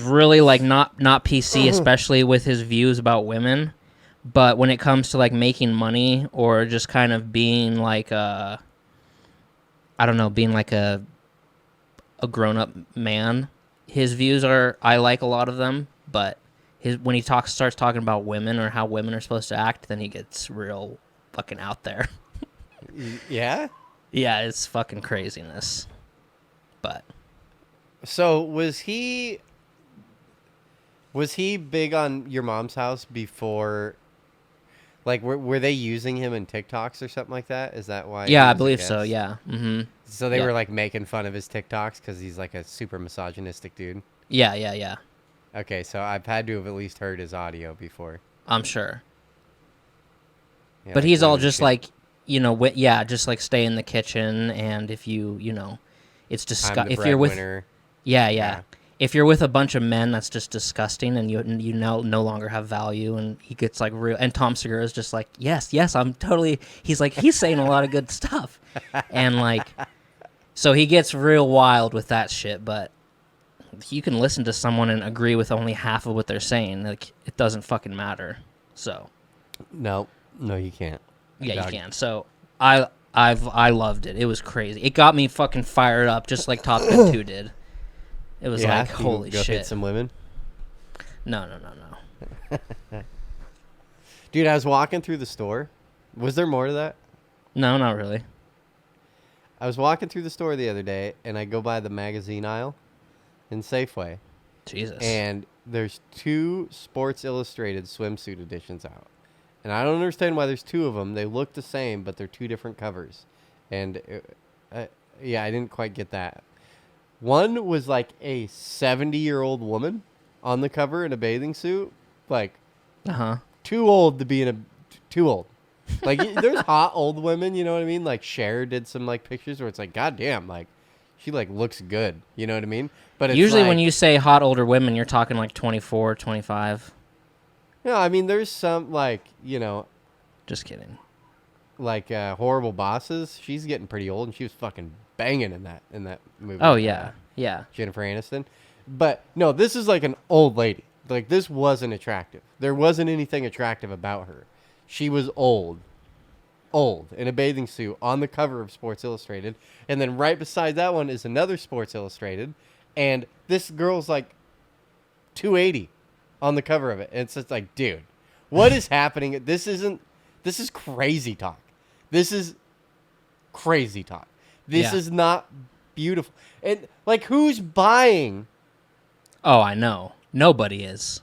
Speaker 2: really like not PC, especially with his views about women. But when it comes to like making money or just kind of being like a grown-up man, his views I like a lot of them, but when he starts talking about women or how women are supposed to act, then he gets real fucking out there.
Speaker 3: Yeah?
Speaker 2: Yeah, it's fucking craziness. But
Speaker 3: so was he big on Your Mom's House before? Like, were they using him in TikToks or something like that? Is that why?
Speaker 2: Yeah, I believe so. Yeah. Mm-hmm.
Speaker 3: So they were like making fun of his TikToks because he's like a super misogynistic dude.
Speaker 2: Yeah.
Speaker 3: Okay, so I've had to have at least heard his audio before.
Speaker 2: I'm sure.
Speaker 3: Yeah,
Speaker 2: but
Speaker 3: like
Speaker 2: he's all just like, just like stay in the kitchen, and if it's disgusting. If you're with, yeah. If you're with a bunch of men, that's just disgusting, and you no longer have value. And he gets like real. And Tom Segura is just like, yes, I'm totally. He's like, he's saying a lot of good stuff, and like, so he gets real wild with that shit. But you can listen to someone and agree with only half of what they're saying. Like, it doesn't fucking matter. So,
Speaker 3: no, you can't.
Speaker 2: Yeah, you can. So I loved it. It was crazy. It got me fucking fired up, just like Top Gun 2 did. It was like, holy
Speaker 3: shit.
Speaker 2: shit.
Speaker 3: Hit some women?
Speaker 2: No.
Speaker 3: Dude, I was walking through the store. Was there more to that?
Speaker 2: No, not really.
Speaker 3: I was walking through the store the other day, and I go by the magazine aisle in Safeway.
Speaker 2: Jesus.
Speaker 3: And there's 2 Sports Illustrated swimsuit editions out. And I don't understand why there's 2 of them. They look the same, but they're 2 different covers. And, I didn't quite get that. One was like a 70-year-old woman on the cover in a bathing suit. Like, too old to be too old. Like, there's hot old women, you know what I mean? Like, Cher did some, like, pictures where it's like, goddamn, like, she, like, looks good. You know what I mean? But it's
Speaker 2: usually
Speaker 3: like,
Speaker 2: when you say hot older women, you're talking like 24, 25.
Speaker 3: No, I mean, there's some, like,
Speaker 2: Just kidding.
Speaker 3: Like, Horrible Bosses. She's getting pretty old, and she was fucking banging in that movie.
Speaker 2: Oh, yeah. Yeah.
Speaker 3: Jennifer Aniston. But, no, this is like an old lady. Like, this wasn't attractive. There wasn't anything attractive about her. She was old, in a bathing suit on the cover of Sports Illustrated. And then right beside that one is another Sports Illustrated. And this girl's like 280 on the cover of it. And it's just like, dude, what is happening? This is crazy talk. This is crazy talk. This is not beautiful. And, like, who's buying?
Speaker 2: Oh, I know. Nobody is.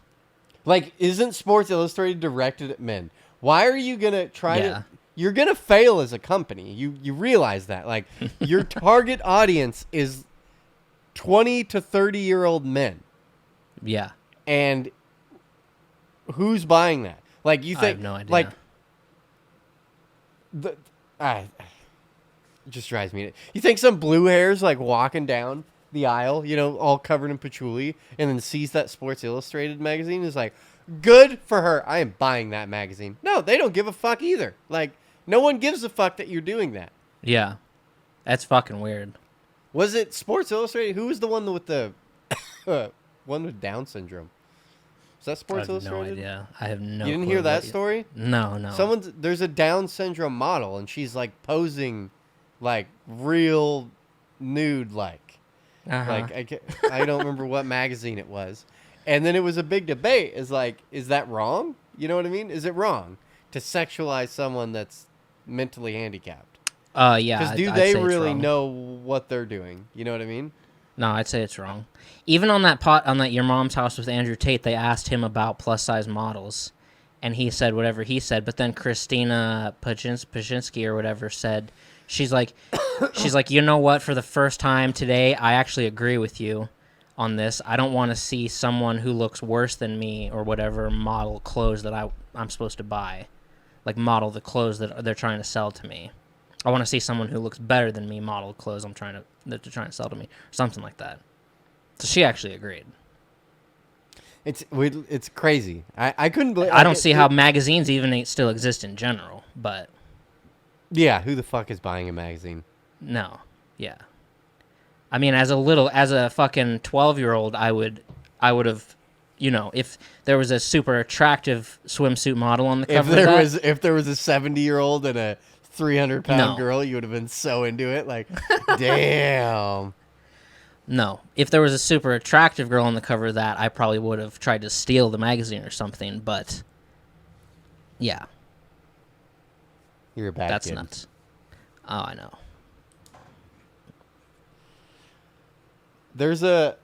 Speaker 3: Like, isn't Sports Illustrated directed at men? Why are you going to try to... You're going to fail as a company. You realize that. Like, your target audience is 20 to 30-year-old men.
Speaker 2: Yeah.
Speaker 3: And who's buying that? Like, you think,
Speaker 2: I have no idea.
Speaker 3: Like, it just drives me. You think some blue hair's like walking down the aisle, all covered in patchouli, and then sees that Sports Illustrated magazine and is like, good for her. I am buying that magazine. No, they don't give a fuck either. Like, no one gives a fuck that you're doing that.
Speaker 2: Yeah. That's fucking weird.
Speaker 3: Was it Sports Illustrated? Who was the one with the one with Down syndrome? Is that Sports Illustrated?
Speaker 2: No idea. I have no.
Speaker 3: You didn't hear that story?
Speaker 2: No.
Speaker 3: There's a Down syndrome model, and she's like posing, like real nude, like I don't remember what magazine it was, and then it was a big debate. Is that wrong? You know what I mean? Is it wrong to sexualize someone that's mentally handicapped?
Speaker 2: Yeah.
Speaker 3: Because do they really know what they're doing? You know what I mean?
Speaker 2: No, I'd say it's wrong. Even on that Your Mom's House with Andrew Tate, they asked him about plus size models, and he said whatever he said. But then Christina Pajinski or whatever said, she's like, you know what? For the first time today, I actually agree with you on this. I don't want to see someone who looks worse than me or whatever model clothes that I'm supposed to buy, like model the clothes that they're trying to sell to me. I want to see someone who looks better than me model clothes that they're trying to sell to me, or something like that. So she actually agreed.
Speaker 3: It's crazy. I couldn't believe.
Speaker 2: I don't see how magazines even still exist in general, but
Speaker 3: yeah, who the fuck is buying a magazine?
Speaker 2: No, yeah. I mean, as a fucking 12-year-old, I would have, if there was a super attractive swimsuit model on the cover.
Speaker 3: If there was a 70-year-old and a 300-pound girl, you would have been so into it. Like, damn.
Speaker 2: No. If there was a super attractive girl on the cover of that, I probably would have tried to steal the magazine or something, but yeah.
Speaker 3: You're a bad kid.
Speaker 2: That's nuts. Oh, I know.
Speaker 3: There's a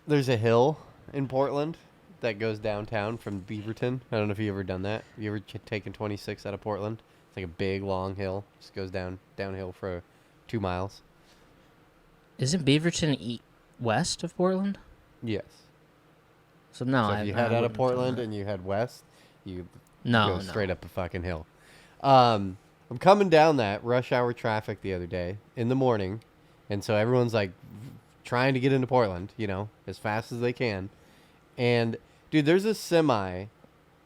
Speaker 3: hill in Portland that goes downtown from Beaverton. I don't know if you've ever done that. Have you ever taken 26 out of Portland? It's like a big, long hill. Just goes downhill for 2 miles.
Speaker 2: Isn't Beaverton west of Portland?
Speaker 3: Yes.
Speaker 2: So no,
Speaker 3: if you head out of Portland and you head west, you go straight up a fucking hill. I'm coming down that rush hour traffic the other day in the morning, and so everyone's like trying to get into Portland, as fast as they can. And dude, there's a semi,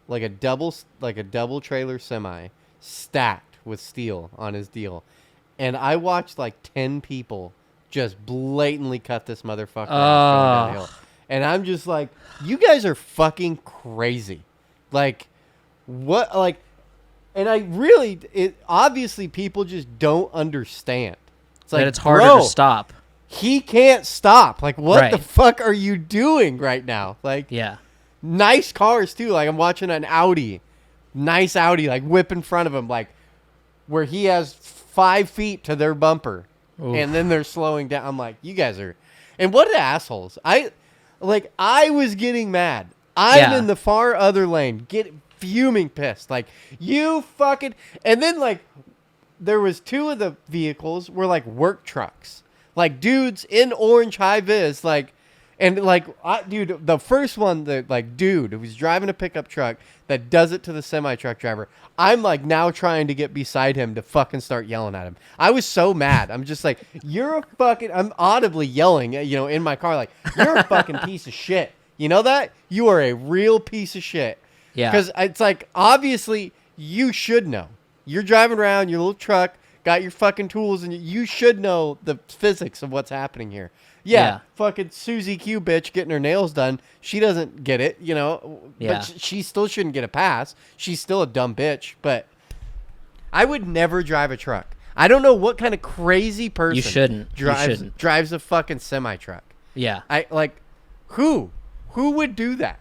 Speaker 3: like a double trailer semi, stacked with steel on his deal, and I watched like 10 people just blatantly cut this motherfucker off going downhill. And I'm just like, you guys are fucking crazy. Like, what? Like, and obviously people just don't understand. It's like,
Speaker 2: that it's harder to stop.
Speaker 3: He can't stop. Like, what the fuck are you doing right now? Like,
Speaker 2: yeah.
Speaker 3: Nice cars too. Like, I'm watching an Audi, nice Audi, like whip in front of him, like where he has 5 feet to their bumper. Oof. And then they're slowing down. I'm like, you guys are, and what assholes. I was getting mad. I'm in the far other lane, fuming pissed. Like, you fucking, and then like, there was 2 of the vehicles were like work trucks. Like, dudes in orange high-vis, like, and like, dude, the first one, dude who was driving a pickup truck that does it to the semi-truck driver, I'm like now trying to get beside him to fucking start yelling at him. I was so mad. I'm just like, you're a fucking, I'm audibly yelling, in my car, like, you're a fucking piece of shit. You know that? You are a real piece of shit. Yeah. Because it's like, obviously, you should know. You're driving around your little truck, got your fucking tools, and you should know the physics of what's happening here. Yeah, fucking Susie Q bitch getting her nails done. She doesn't get it, Yeah. But she still shouldn't get a pass. She's still a dumb bitch. But I would never drive a truck. I don't know what kind of crazy person drives a fucking semi truck.
Speaker 2: Yeah.
Speaker 3: Who would do that?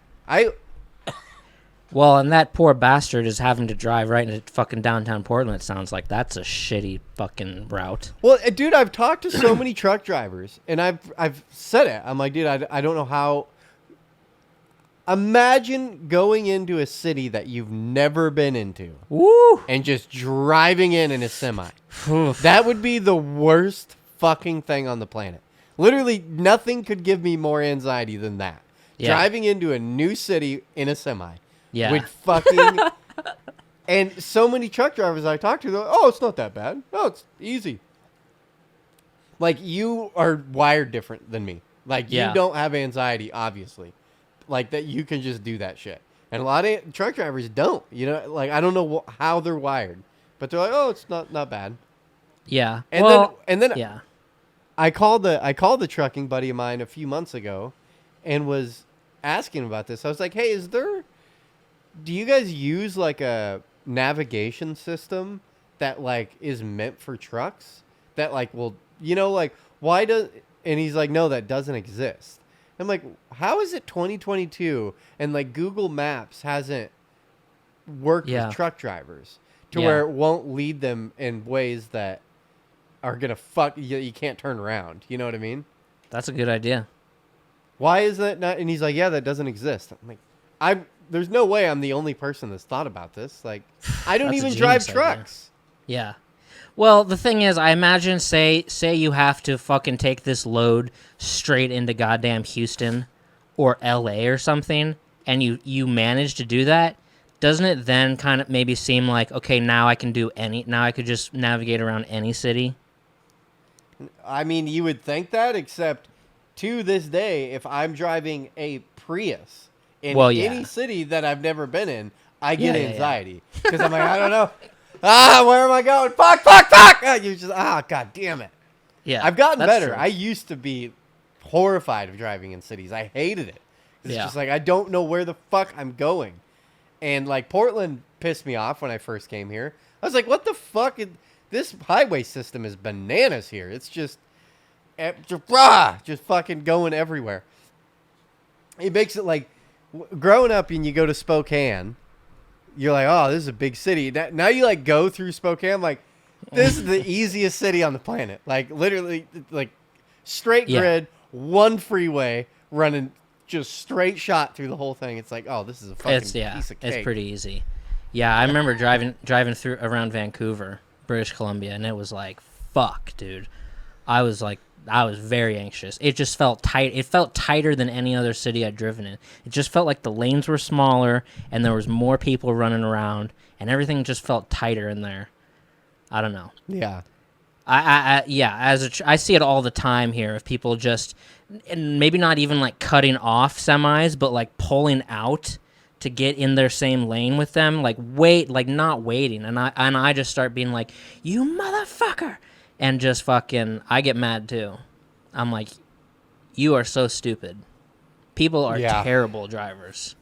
Speaker 2: Well, and that poor bastard is having to drive right into fucking downtown Portland. It sounds like that's a shitty fucking route.
Speaker 3: Well, dude, I've talked to so many truck drivers, and I've said it. I'm like, dude, I don't know how. Imagine going into a city that you've never been into,
Speaker 2: woo,
Speaker 3: and just driving in a semi. That would be the worst fucking thing on the planet. Literally, nothing could give me more anxiety than that. driving into a new city in a semi.
Speaker 2: Yeah.
Speaker 3: With fucking... And so many truck drivers I talk to, they're like, oh, it's not that bad. No, it's easy. Like, you are wired different than me. Like, you don't have anxiety, obviously. Like, that you can just do that shit. And a lot of truck drivers don't. You know, like, I don't know how they're wired. But they're like, oh, it's not bad.
Speaker 2: Yeah.
Speaker 3: And then
Speaker 2: yeah.
Speaker 3: I called the trucking buddy of mine a few months ago and was asking about this. I was like, hey, do you guys use like a navigation system that like is meant for trucks that like will, you know, like and he's like, no, that doesn't exist. I'm like, how is it 2022 and like Google Maps hasn't worked with truck drivers to where it won't lead them in ways that are going to fuck you can't turn around. You know what I mean?
Speaker 2: That's a good idea.
Speaker 3: Why is that not? And he's like, yeah, that doesn't exist. I'm like, there's no way I'm the only person that's thought about this. Like, I don't even drive trucks.
Speaker 2: Idea. Yeah. Well, the thing is, I imagine, say you have to fucking take this load straight into goddamn Houston or LA or something, and you manage to do that, doesn't it then kind of maybe seem like, okay, now I could just navigate around any city?
Speaker 3: I mean, you would think that, except to this day, if I'm driving a Prius in any city that I've never been in, I get anxiety. Because I'm like, I don't know. Where am I going? Fuck! You just, god damn it.
Speaker 2: Yeah.
Speaker 3: I've gotten better.
Speaker 2: True.
Speaker 3: I used to be horrified of driving in cities. I hated it. It's just like, I don't know where the fuck I'm going. And like, Portland pissed me off when I first came here. I was like, what the fuck? This highway system is bananas here. It's just fucking going everywhere. It makes it like, growing up and you go to Spokane, you're like, oh, this is a big city. Now you like go through Spokane, like, this is the easiest city on the planet. Like, literally, like, straight grid, one freeway running just straight shot through the whole thing. It's like, oh, this is a fucking piece of cake.
Speaker 2: It's pretty easy. Yeah, I remember driving through around Vancouver, British Columbia, and it was like, fuck, dude. I was very anxious. It just felt tight. It felt tighter than any other city I'd driven in. It just felt like the lanes were smaller and there was more people running around and everything just felt tighter in there. I don't know.
Speaker 3: Yeah.
Speaker 2: I see it all the time here of people just, and maybe not even like cutting off semis, but like pulling out to get in their same lane with them, like not waiting. And I just start being like, you motherfucker. And just fucking, I get mad too. I'm like, you are so stupid. People are terrible drivers.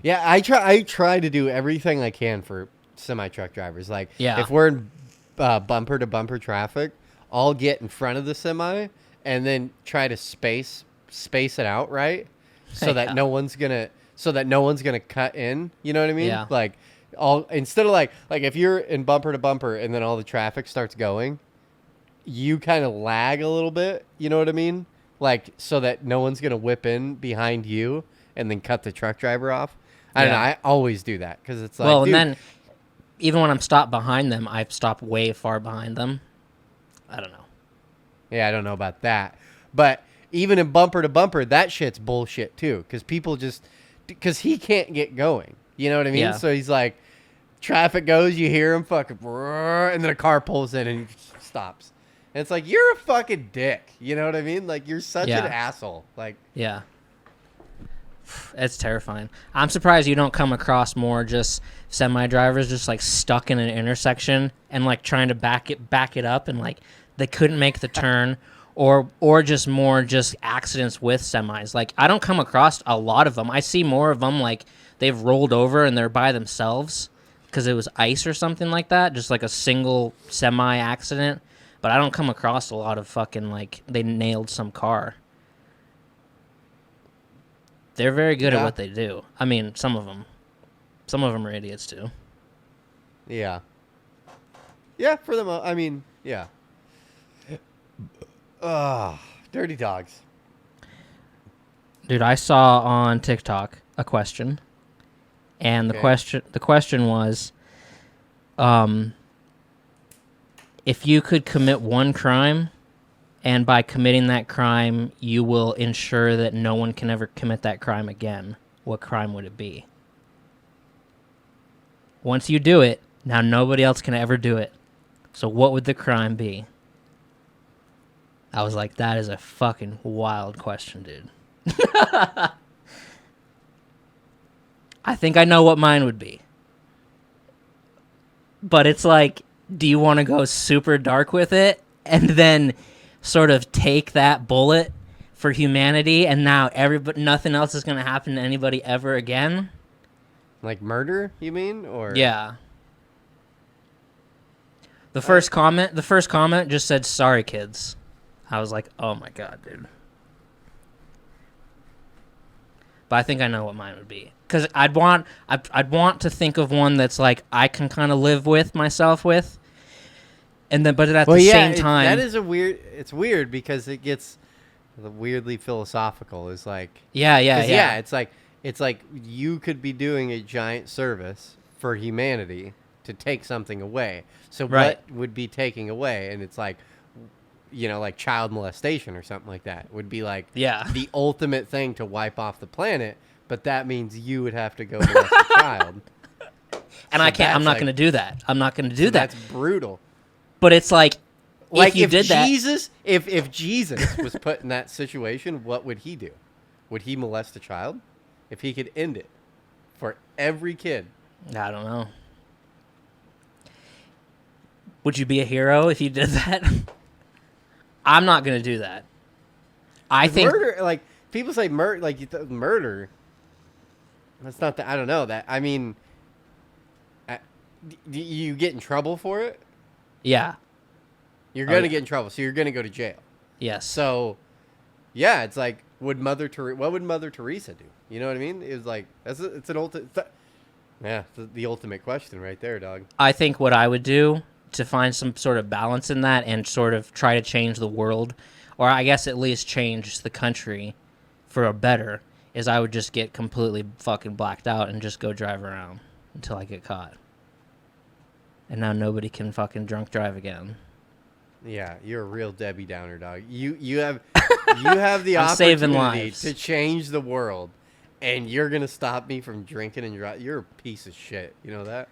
Speaker 3: Yeah, I try to do everything I can for semi-truck drivers. Like, if we're in bumper-to-bumper traffic, I'll get in front of the semi and then try to space it out, right? So that no one's gonna cut in. You know what I mean?
Speaker 2: Yeah.
Speaker 3: Like, instead of like if you're in bumper-to-bumper and then all the traffic starts going, you kind of lag a little bit, you know what I mean? Like, so that no one's going to whip in behind you and then cut the truck driver off. I don't know. I always do that because it's like,
Speaker 2: well, and then even when I'm stopped behind them, I stop way far behind them. I don't know.
Speaker 3: Yeah, I don't know about that. But even in bumper to bumper, that shit's bullshit too. Because he can't get going. You know what I mean?
Speaker 2: Yeah.
Speaker 3: So he's like, traffic goes, you hear him fucking, and then a car pulls in and he stops. And it's like, you're a fucking dick. You know what I mean? Like, you're such an asshole. Like,
Speaker 2: yeah. It's terrifying. I'm surprised you don't come across more just semi-drivers just like stuck in an intersection and like trying to back it up and like they couldn't make the turn or just more just accidents with semis. Like, I don't come across a lot of them. I see more of them like they've rolled over and they're by themselves because it was ice or something like that, just like a single semi accident. But I don't come across a lot of fucking, like, they nailed some car. They're very good at what they do. I mean, some of them. Some of them are idiots, too.
Speaker 3: Yeah. Yeah, for them, I mean, yeah. Dirty dogs.
Speaker 2: Dude, I saw on TikTok a question. And the question was, if you could commit one crime and by committing that crime, you will ensure that no one can ever commit that crime again, what crime would it be? Once you do it, now nobody else can ever do it. So what would the crime be? I was like, that is a fucking wild question, dude. I think I know what mine would be. But it's like, do you want to go super dark with it and then sort of take that bullet for humanity and now nothing else is going to happen to anybody ever again?
Speaker 3: Like murder, you mean? Or
Speaker 2: yeah. The first comment just said, "Sorry, kids." I was like, "Oh my god, dude." But I think I know what mine would be. Because I'd want to think of one that's like I can kind of live with myself with, and then but at the same time,
Speaker 3: that is it's weird because it gets weirdly philosophical. Is like
Speaker 2: yeah.
Speaker 3: It's like you could be doing a giant service for humanity to take something away. So what would be taking away? And it's like, like child molestation or something like that would be like the ultimate thing to wipe off the planet. But that means you would have to go molest a child.
Speaker 2: And so I'm not going to do that. I'm not going to do that.
Speaker 3: That's brutal.
Speaker 2: But it's like if
Speaker 3: Jesus was put in that situation, what would he do? Would he molest a child? If he could end it for every kid.
Speaker 2: I don't know. Would you be a hero if you did that? I'm not going to do that. I think
Speaker 3: murder, like people say murder. That's not I don't know that. I mean, do you get in trouble for it?
Speaker 2: Yeah.
Speaker 3: You're going to get in trouble, so you're going to go to jail.
Speaker 2: Yes.
Speaker 3: So, yeah, it's like, what would Mother Teresa do? You know what I mean? It's like, it's the ultimate question right there, dog.
Speaker 2: I think what I would do to find some sort of balance in that and sort of try to change the world, or I guess at least change the country for a better, is I would just get completely fucking blacked out and just go drive around until I get caught. And now nobody can fucking drunk drive again.
Speaker 3: Yeah, you're a real Debbie Downer, dog. You have the opportunity to change the world, and you're gonna stop me from drinking and driving. You're a piece of shit. You know that?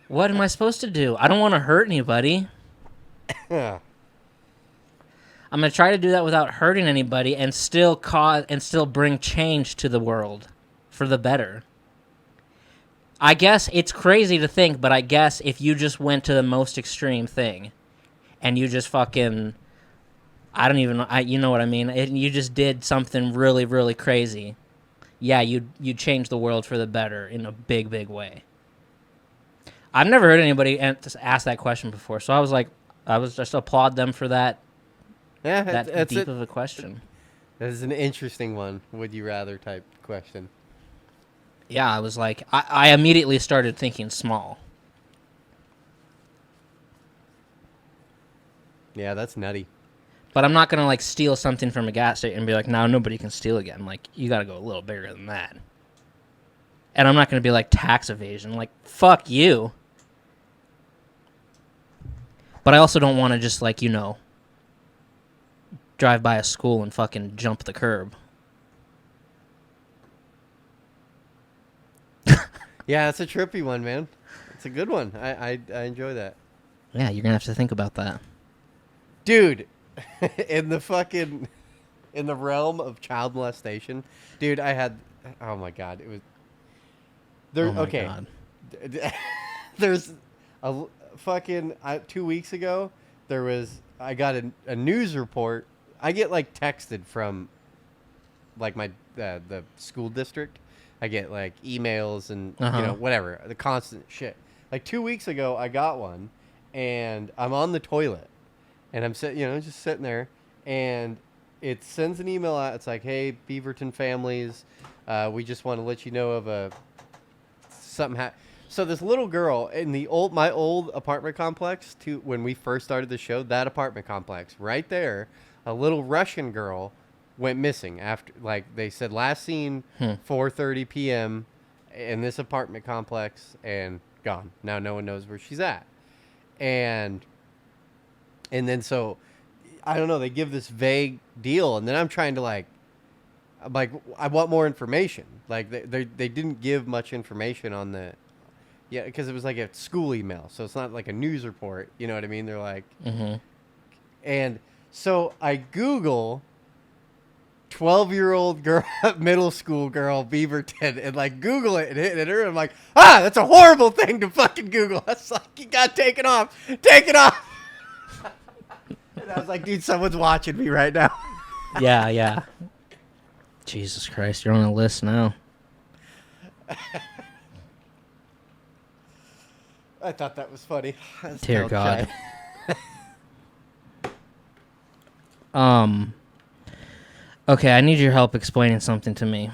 Speaker 2: What am I supposed to do? I don't want to hurt anybody. I'm gonna try to do that without hurting anybody, and still bring change to the world for the better. I guess it's crazy to think, but I guess if you just went to the most extreme thing, and you just fucking, you know what I mean? You just did something really, really crazy. Yeah, you'd change the world for the better in a big, big way. I've never heard anybody ask that question before, so I was just applaud them for that.
Speaker 3: Yeah,
Speaker 2: that's deep of a question.
Speaker 3: That is an interesting one. Would you rather type question?
Speaker 2: Yeah, I was like, I immediately started thinking small.
Speaker 3: Yeah, that's nutty.
Speaker 2: But I'm not going to, steal something from a gas station and be like, no, nobody can steal again. You got to go a little bigger than that. And I'm not going to be tax evasion. Fuck you. But I also don't want to just, drive by a school and fucking jump the curb.
Speaker 3: Yeah, that's a trippy one, man. It's a good one. I enjoy that.
Speaker 2: Yeah, you're going to have to think about that.
Speaker 3: Dude, in the realm of child molestation, dude, oh my God, it was, God. There's a fucking, 2 weeks ago, I got a news report. I get texted from my, the school district. I get emails and, whatever, the constant shit. 2 weeks ago, I got one and I'm on the toilet. And I'm just sitting there, and it sends an email out. It's like, hey, Beaverton families, we just want to let you know of something. So this little girl in my old apartment complex, when we first started the show, that apartment complex right there, a little Russian girl went missing after, they said last seen 4:30 p.m. in this apartment complex and gone. Now no one knows where she's at, and then so I don't know. They give this vague deal, and then I'm trying to I'm like, I want more information. Like they didn't give much information on the, because it was like a school email, so it's not like a news report. You know what I mean? They're like, and so I Google 12-year-old girl, middle school girl, Beaverton, and like Google it and hit enter. I'm like, that's a horrible thing to fucking Google. That's like, you got taken off. Take it off. And I was like, dude, someone's watching me right now.
Speaker 2: Yeah. Jesus Christ, you're on a list now.
Speaker 3: I thought that was funny.
Speaker 2: Dear God. Okay, I need your help explaining something to me.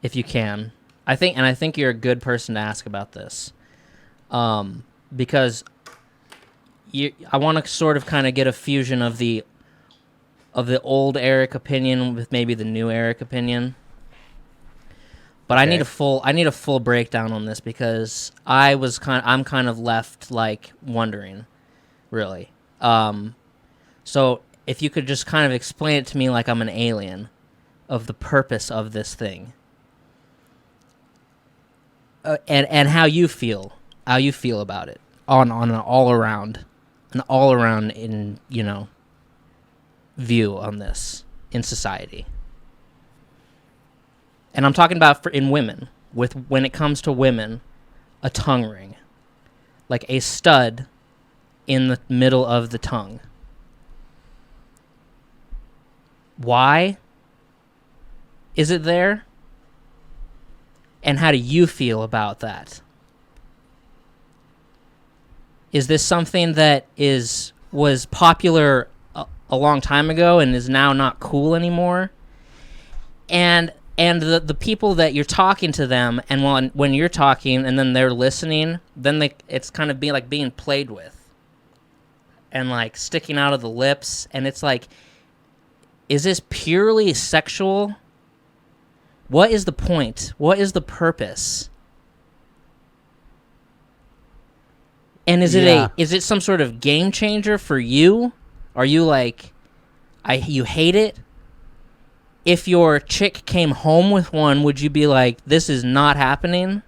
Speaker 2: If you can. I think you're a good person to ask about this. Because I want to sort of kind of get a fusion of the old Erick opinion with maybe the new Erick opinion. But okay. I need a full breakdown on this because I'm kind of left like wondering, really. So if you could just kind of explain it to me like I'm an alien of the purpose of this thing. And how you feel about it on an all around in, view on this in society. And I'm talking about in women, when it comes to women, a tongue ring, like a stud in the middle of the tongue. Why is it there? And how do you feel about that? Is this something that was popular a long time ago and is now not cool anymore? And the people that you're talking to them, and when you're talking and then they're listening, then it's kind of being played with and like sticking out of the lips, and it's like, is this purely sexual? What is the point? What is the purpose? And is it some sort of game changer for you? Are you like, you hate it? If your chick came home with one, would you be like, this is not happening?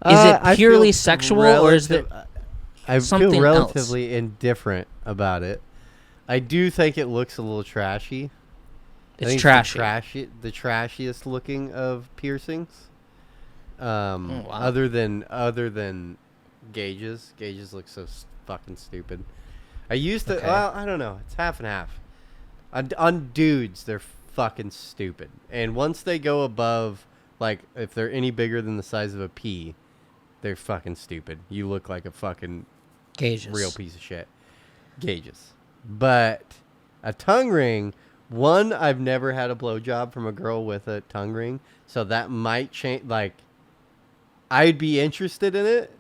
Speaker 2: Is it purely sexual, or is it something else? I feel
Speaker 3: relatively indifferent about it. I do think it looks a little trashy.
Speaker 2: It's trashy.
Speaker 3: The trashiest looking of piercings.
Speaker 2: Wow.
Speaker 3: Other than gauges. Gauges look so fucking stupid. I used to. Okay. Well, I don't know. It's half and half. On dudes, they're fucking stupid. And once they go above, like, if they're any bigger than the size of a pea, they're fucking stupid. You look like a fucking real piece of shit. Gauges. But a tongue ring. One, I've never had a blowjob from a girl with a tongue ring, so that might change. Like, I'd be interested in it,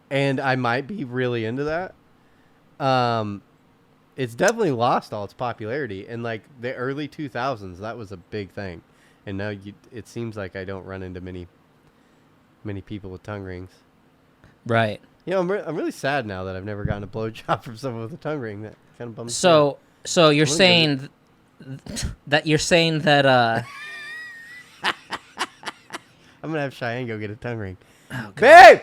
Speaker 3: and I might be really into that. It's definitely lost all its popularity. In like the early 2000s, that was a big thing, and now it seems like I don't run into many people with tongue rings.
Speaker 2: Right.
Speaker 3: You know, I'm really sad now that I've never gotten a blowjob from someone with a tongue ring. That kind of bums me out.
Speaker 2: So you're saying that
Speaker 3: I'm gonna have Cheyenne go get a tongue ring.
Speaker 2: Oh,
Speaker 3: babe.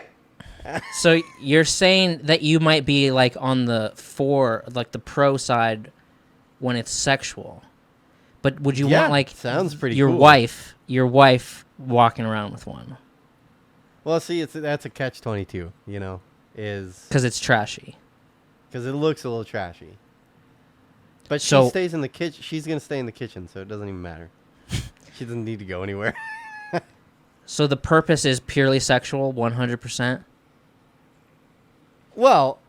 Speaker 2: So you're saying that you might be like on the the pro side when it's sexual, but would you want like
Speaker 3: sounds pretty
Speaker 2: your
Speaker 3: cool.
Speaker 2: your wife walking around with one?
Speaker 3: Well, see, that's a catch-22. You know, is
Speaker 2: because it's trashy.
Speaker 3: Because it looks a little trashy. But she stays in the kitchen. She's gonna stay in the kitchen, so it doesn't even matter. She doesn't need to go anywhere.
Speaker 2: So the purpose is purely sexual, 100%?
Speaker 3: Well,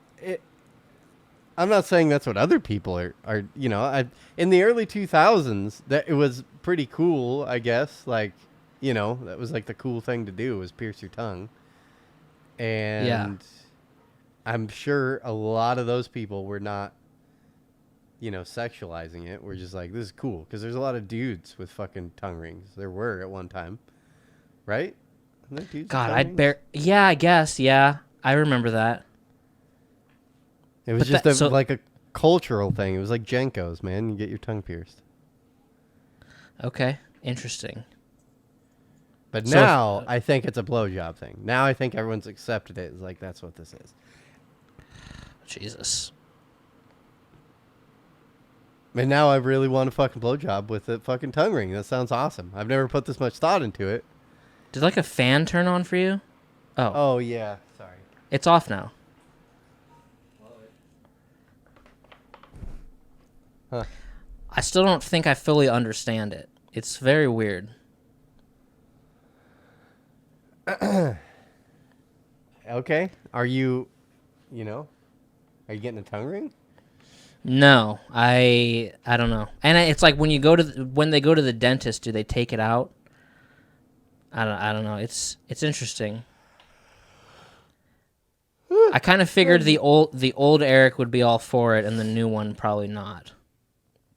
Speaker 3: I'm not saying that's what other people are you know, in the early 2000s, that it was pretty cool, I guess. Like, you know, that was like the cool thing to do was pierce your tongue. And yeah. I'm sure a lot of those people were not, you know, sexualizing it. We're just like, this is cool. Because there's a lot of dudes with fucking tongue rings. There were at one time. Right?
Speaker 2: God, yeah, I guess. Yeah, I remember that.
Speaker 3: It was just like a cultural thing. It was like Jenko's, man. You get your tongue pierced.
Speaker 2: Okay, interesting.
Speaker 3: But now I think it's a blowjob thing. Now I think everyone's accepted it. It's like, that's what this is.
Speaker 2: Jesus.
Speaker 3: And now I really want a fucking blowjob with a fucking tongue ring. That sounds awesome. I've never put this much thought into it.
Speaker 2: Did like a fan turn on for you? Oh.
Speaker 3: Oh, yeah. Sorry.
Speaker 2: It's off now.
Speaker 3: Huh.
Speaker 2: I still don't think I fully understand it. It's very weird.
Speaker 3: Okay. Are you getting a tongue ring?
Speaker 2: No, I don't know. And it's like when they go to the dentist, do they take it out? I don't know. It's interesting. I kind of figured the old Eric would be all for it, and the new one probably not.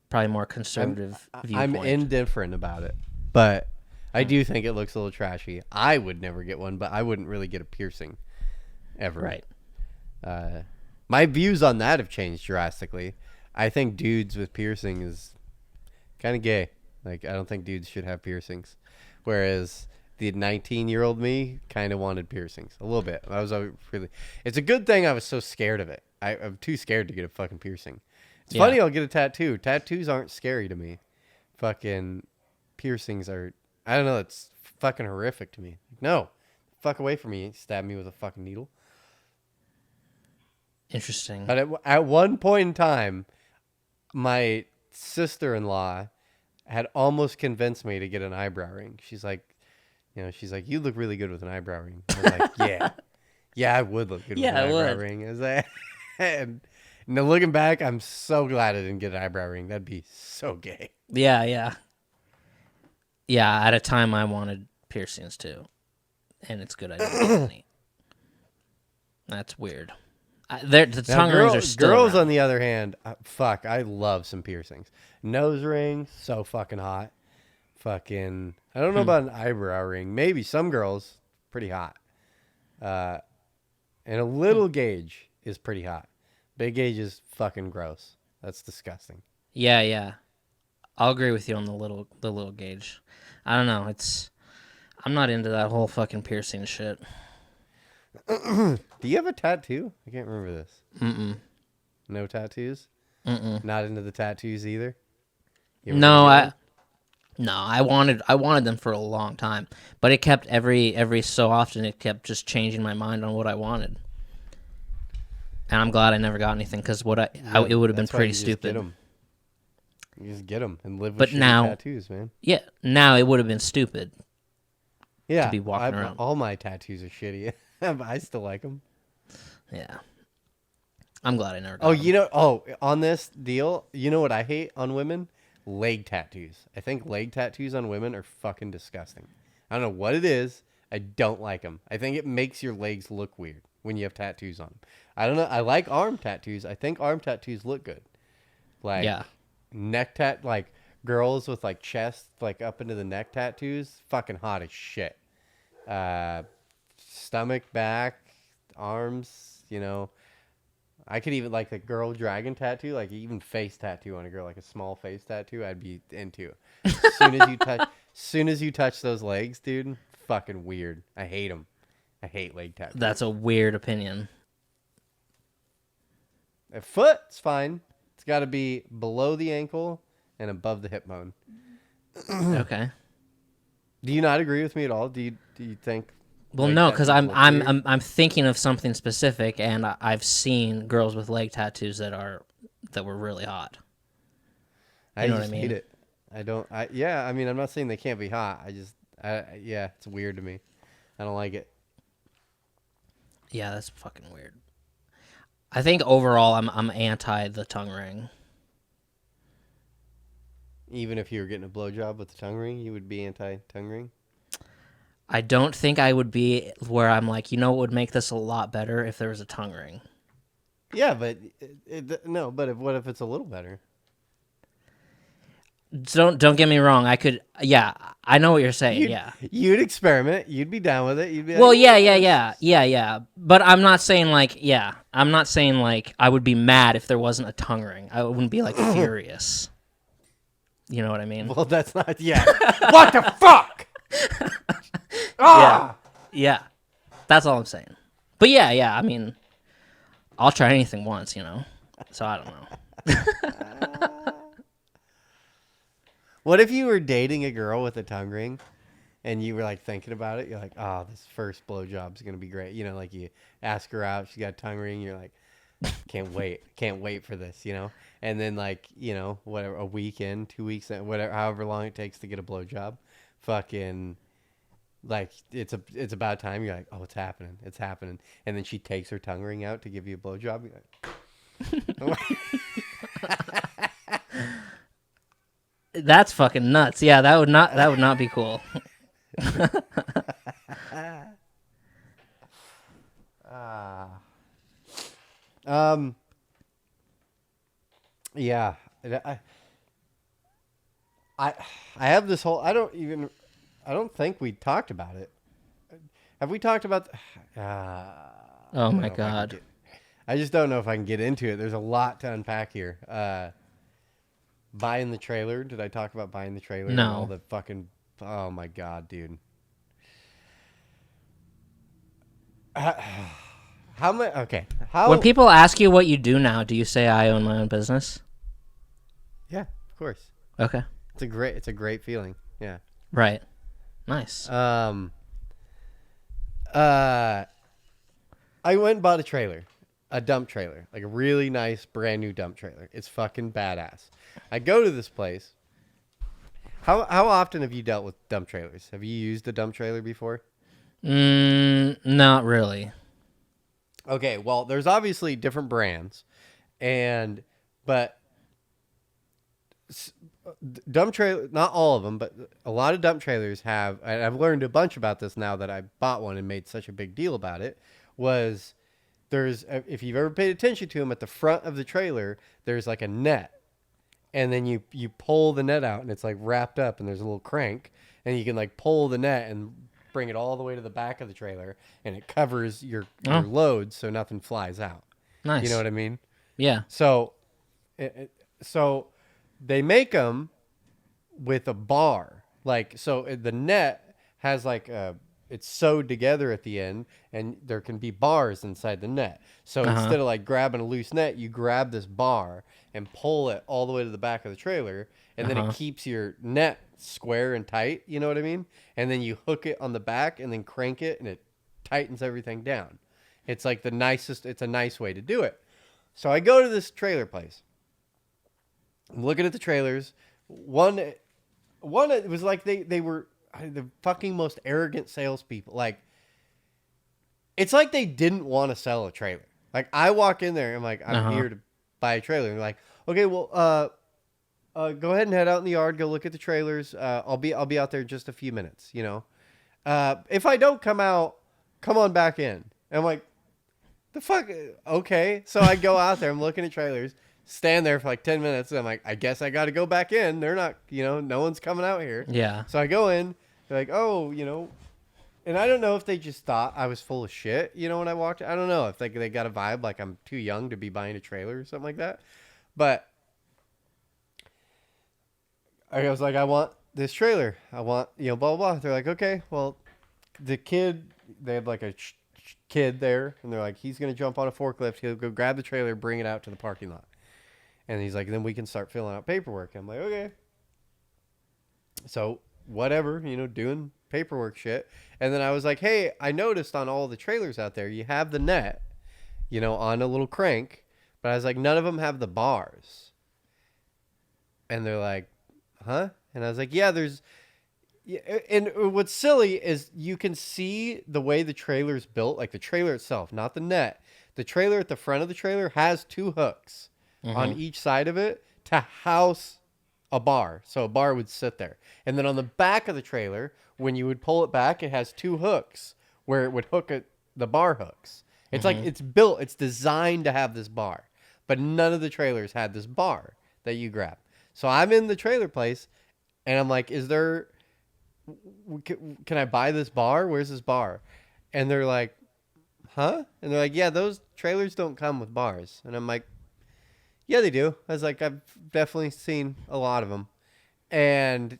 Speaker 2: Probably more conservative viewpoint.
Speaker 3: I'm indifferent about it, but I do think it looks a little trashy. I would never get one, but I wouldn't really get a piercing ever.
Speaker 2: Right.
Speaker 3: My views on that have changed drastically. I think dudes with piercing is kind of gay. Like, I don't think dudes should have piercings. Whereas the 19-year-old me kind of wanted piercings a little bit. It's a good thing I was so scared of it. I'm too scared to get a fucking piercing. It's funny I'll get a tattoo. Tattoos aren't scary to me. Fucking piercings are, I don't know, it's fucking horrific to me. No, fuck away from me. Stab me with a fucking needle.
Speaker 2: Interesting.
Speaker 3: But at one point in time, my sister-in-law had almost convinced me to get an eyebrow ring. She's like, you look really good with an eyebrow ring. I was like, yeah, I would look good with an eyebrow ring. I was like, and now looking back, I'm so glad I didn't get an eyebrow ring. That'd be so gay.
Speaker 2: Yeah. At a time, I wanted piercings too, and it's good I didn't get any. That's weird. The tongue rings are still
Speaker 3: girls,
Speaker 2: around.
Speaker 3: on the other hand, I love some piercings. Nose ring, so fucking hot. Fucking, I don't know about an eyebrow ring. Maybe some girls, pretty hot. And a little gauge is pretty hot. Big gauge is fucking gross. That's disgusting.
Speaker 2: Yeah. I'll agree with you on the little gauge. I don't know. I'm not into that whole fucking piercing shit.
Speaker 3: Do you have a tattoo? I can't remember this.
Speaker 2: Mm-mm.
Speaker 3: No tattoos?
Speaker 2: Mm-mm.
Speaker 3: Not into the tattoos either?
Speaker 2: No, I wanted them for a long time, but it kept every so often it kept just changing my mind on what I wanted. And I'm glad I never got anything because it would have been pretty stupid.
Speaker 3: You just get them and live with shitty tattoos, man.
Speaker 2: Yeah, now it would have been stupid.
Speaker 3: Yeah,
Speaker 2: to be walking around.
Speaker 3: All my tattoos are shitty. But I still like them.
Speaker 2: Yeah. I'm glad I never got them.
Speaker 3: On this deal, you know what I hate on women? Leg tattoos. I think leg tattoos on women are fucking disgusting. I don't know what it is. I don't like them. I think it makes your legs look weird when you have tattoos on them. I don't know. I like arm tattoos. I think arm tattoos look good. Like neck like girls with like chest like up into the neck tattoos, fucking hot as shit. Stomach, back, arms, I could even like the girl dragon tattoo, like even face tattoo on a girl, like a small face tattoo, I'd be into. As soon as you touch those legs, dude, fucking weird. I hate them. I hate leg tattoos.
Speaker 2: That's a weird opinion.
Speaker 3: A foot's fine. It's got to be below the ankle and above the hip bone.
Speaker 2: Okay.
Speaker 3: Do you not agree with me at all? Do you think?
Speaker 2: Well, no, because I'm thinking of something specific, and I've seen girls with leg tattoos that were really hot.
Speaker 3: I just hate it. I'm not saying they can't be hot. It's weird to me. I don't like it.
Speaker 2: Yeah, that's fucking weird. I think overall, I'm anti the tongue ring.
Speaker 3: Even if you were getting a blowjob with the tongue ring, you would be anti tongue ring.
Speaker 2: I don't think I would be where I'm like, what would make this a lot better if there was a tongue ring.
Speaker 3: Yeah, but what if it's a little better?
Speaker 2: Don't get me wrong. I could. Yeah, I know what you're saying.
Speaker 3: You'd experiment. You'd be down with it. You'd be
Speaker 2: Well,
Speaker 3: like,
Speaker 2: yeah. But I'm not saying like, I'm not saying like I would be mad if there wasn't a tongue ring. I wouldn't be like furious. You know what I mean?
Speaker 3: Well, that's not. Yeah. What the fuck?
Speaker 2: Yeah. That's all I'm saying. But yeah. I mean, I'll try anything once, So I don't know.
Speaker 3: What if you were dating a girl with a tongue ring, and you were like thinking about it? You're like, oh, this first blowjob's gonna be great. Like you ask her out, she got a tongue ring. You're like, can't wait for this. And then like whatever, a weekend, 2 weeks, whatever, however long it takes to get a blowjob, fucking. Like it's about time. You're like, oh, it's happening, and then she takes her tongue ring out to give you a blowjob. You're like,
Speaker 2: That's fucking nuts. Yeah, that would not be cool.
Speaker 3: Yeah. I have this whole. I don't think we talked about it. Have we talked about?
Speaker 2: Oh my god.
Speaker 3: I just don't know if I can get into it. There's a lot to unpack here. Buying the trailer. Did I talk about buying the trailer?
Speaker 2: No.
Speaker 3: And all the fucking. Oh my god, dude. How much? Okay.
Speaker 2: When people ask you what you do now, do you say I own my own business?
Speaker 3: Yeah, of course.
Speaker 2: Okay.
Speaker 3: It's a great feeling. Yeah.
Speaker 2: Right. Nice.
Speaker 3: I went and bought a trailer. A dump trailer, like a really nice brand new dump trailer. It's fucking badass. I go to this place. How often have you dealt with dump trailers? Have you used a dump trailer before?
Speaker 2: Not really.
Speaker 3: Okay, well, there's obviously different brands, but dump trailer, not all of them, but a lot of dump trailers have. And I've learned a bunch about this now that I bought one and made such a big deal about it. If you've ever paid attention to them, at the front of the trailer, there's like a net, and then you pull the net out, and it's like wrapped up, and there's a little crank, and you can like pull the net and bring it all the way to the back of the trailer, and it covers your load so nothing flies out.
Speaker 2: Nice.
Speaker 3: You know what I mean?
Speaker 2: Yeah.
Speaker 3: So they make them with a bar, like so the net has like it's sewed together at the end, and there can be bars inside the net. So instead of like grabbing a loose net, you grab this bar and pull it all the way to the back of the trailer, and then it keeps your net square and tight. You know what I mean? And then you hook it on the back and then crank it, and it tightens everything down. It's like it's a nice way to do it. So I go to this trailer place. I'm looking at the trailers. One, it was like they were the fucking most arrogant salespeople. Like, it's like they didn't want to sell a trailer. Like, I walk in there, and I'm like, I'm here to buy a trailer. And they're like, okay, well, go ahead and head out in the yard, go look at the trailers. I'll be out there in just a few minutes. If I don't come out, come on back in. And I'm like, the fuck? Okay. So I go out there, I'm looking at trailers, stand there for like 10 minutes. And I'm like, I guess I got to go back in. They're not, no one's coming out here.
Speaker 2: Yeah.
Speaker 3: So I go in, they're like, oh, and I don't know if they just thought I was full of shit, when I walked. I don't know if they got a vibe like I'm too young to be buying a trailer or something like that. But I was like, I want this trailer. I want, blah, blah, blah. They're like, okay, well, they have like a kid there, and they're like, he's going to jump on a forklift. He'll go grab the trailer, bring it out to the parking lot. And he's like, then we can start filling out paperwork. I'm like, okay. So whatever, doing paperwork shit. And then I was like, hey, I noticed on all the trailers out there, you have the net, on a little crank, but I was like, none of them have the bars. And they're like, huh? And I was like, yeah, and what's silly is you can see the way the trailer's built, like the trailer itself, not the net. The trailer at the front of the trailer has two hooks on each side of it to house a bar. So a bar would sit there. And then on the back of the trailer, when you would pull it back, it has two hooks where it would hook the bar hooks. It's like it's designed to have this bar. But none of the trailers had this bar that you grab. So I'm in the trailer place, and I'm like, can I buy this bar? Where's this bar? And they're like, huh? And they're like, yeah, those trailers don't come with bars. And I'm like, yeah, they do. I was like, I've definitely seen a lot of them. And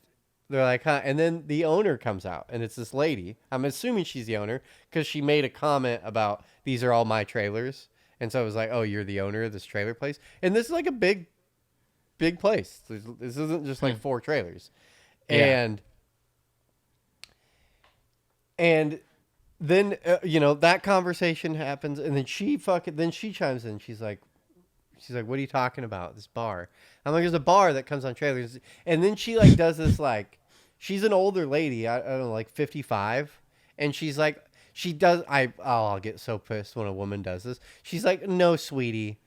Speaker 3: they're like, huh? And then the owner comes out, and it's this lady. I'm assuming she's the owner because she made a comment about, these are all my trailers. And so I was like, oh, you're the owner of this trailer place? And this is like a big place. This isn't just like 4 trailers.
Speaker 2: Yeah.
Speaker 3: And then, that conversation happens, and then she chimes in. She's like, what are you talking about? This bar. I'm like, there's a bar that comes on trailers. And then she like does this, like, she's an older lady. I don't know, like 55. And she's like, I'll get so pissed when a woman does this. She's like, no, sweetie,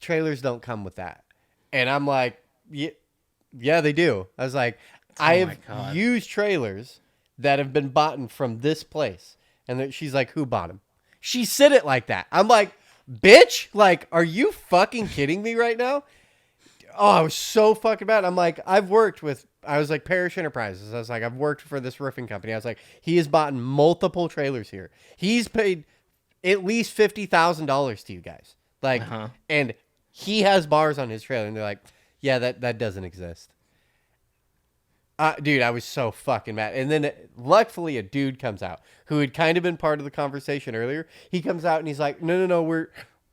Speaker 3: trailers don't come with that. And I'm like, yeah, they do. I was like, I have used trailers that have been bought from this place. And she's like, who bought them? She said it like that. I'm like, bitch, like, are you fucking kidding me right now? Oh, I was so fucking bad. I'm like, I was like, Parish Enterprises. I was like, I've worked for this roofing company. I was like, he has bought multiple trailers here. He's paid at least $50,000 to you guys. Like, and he has bars on his trailer. And they're like, yeah, that doesn't exist. Dude, I was so fucking mad. And then luckily a dude comes out who had kind of been part of the conversation earlier. He comes out and he's like, no,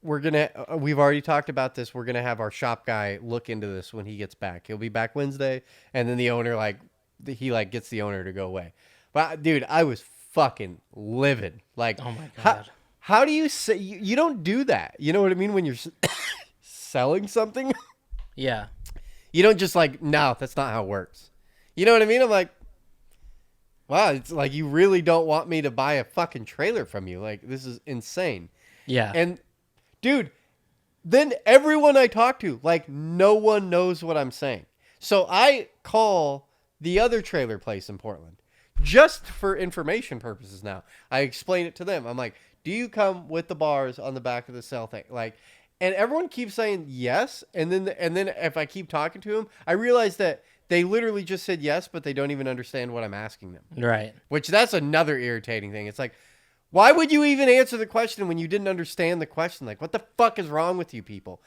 Speaker 3: we've already talked about this. We're going to have our shop guy look into this when he gets back. He'll be back Wednesday. And then the owner, he gets the owner to go away. But dude, I was fucking livid. Like,
Speaker 2: oh my God.
Speaker 3: How do you say, you don't do that? You know what I mean? When you're selling something?
Speaker 2: Yeah.
Speaker 3: You don't just like, no, that's not how it works. You know what I mean? I'm like, wow, it's like you really don't want me to buy a fucking trailer from you. Like, this is insane.
Speaker 2: Yeah.
Speaker 3: And, dude, then everyone I talk to, like, no one knows what I'm saying. So I call the other trailer place in Portland just for information purposes now. I explain it to them. I'm like, do you come with the bars on the back of the cell thing? Like, and everyone keeps saying yes. And then if I keep talking to them, I realize that they literally just said yes, but they don't even understand what I'm asking them.
Speaker 2: Right.
Speaker 3: Which that's another irritating thing. It's like, why would you even answer the question when you didn't understand the question? Like, what the fuck is wrong with you people?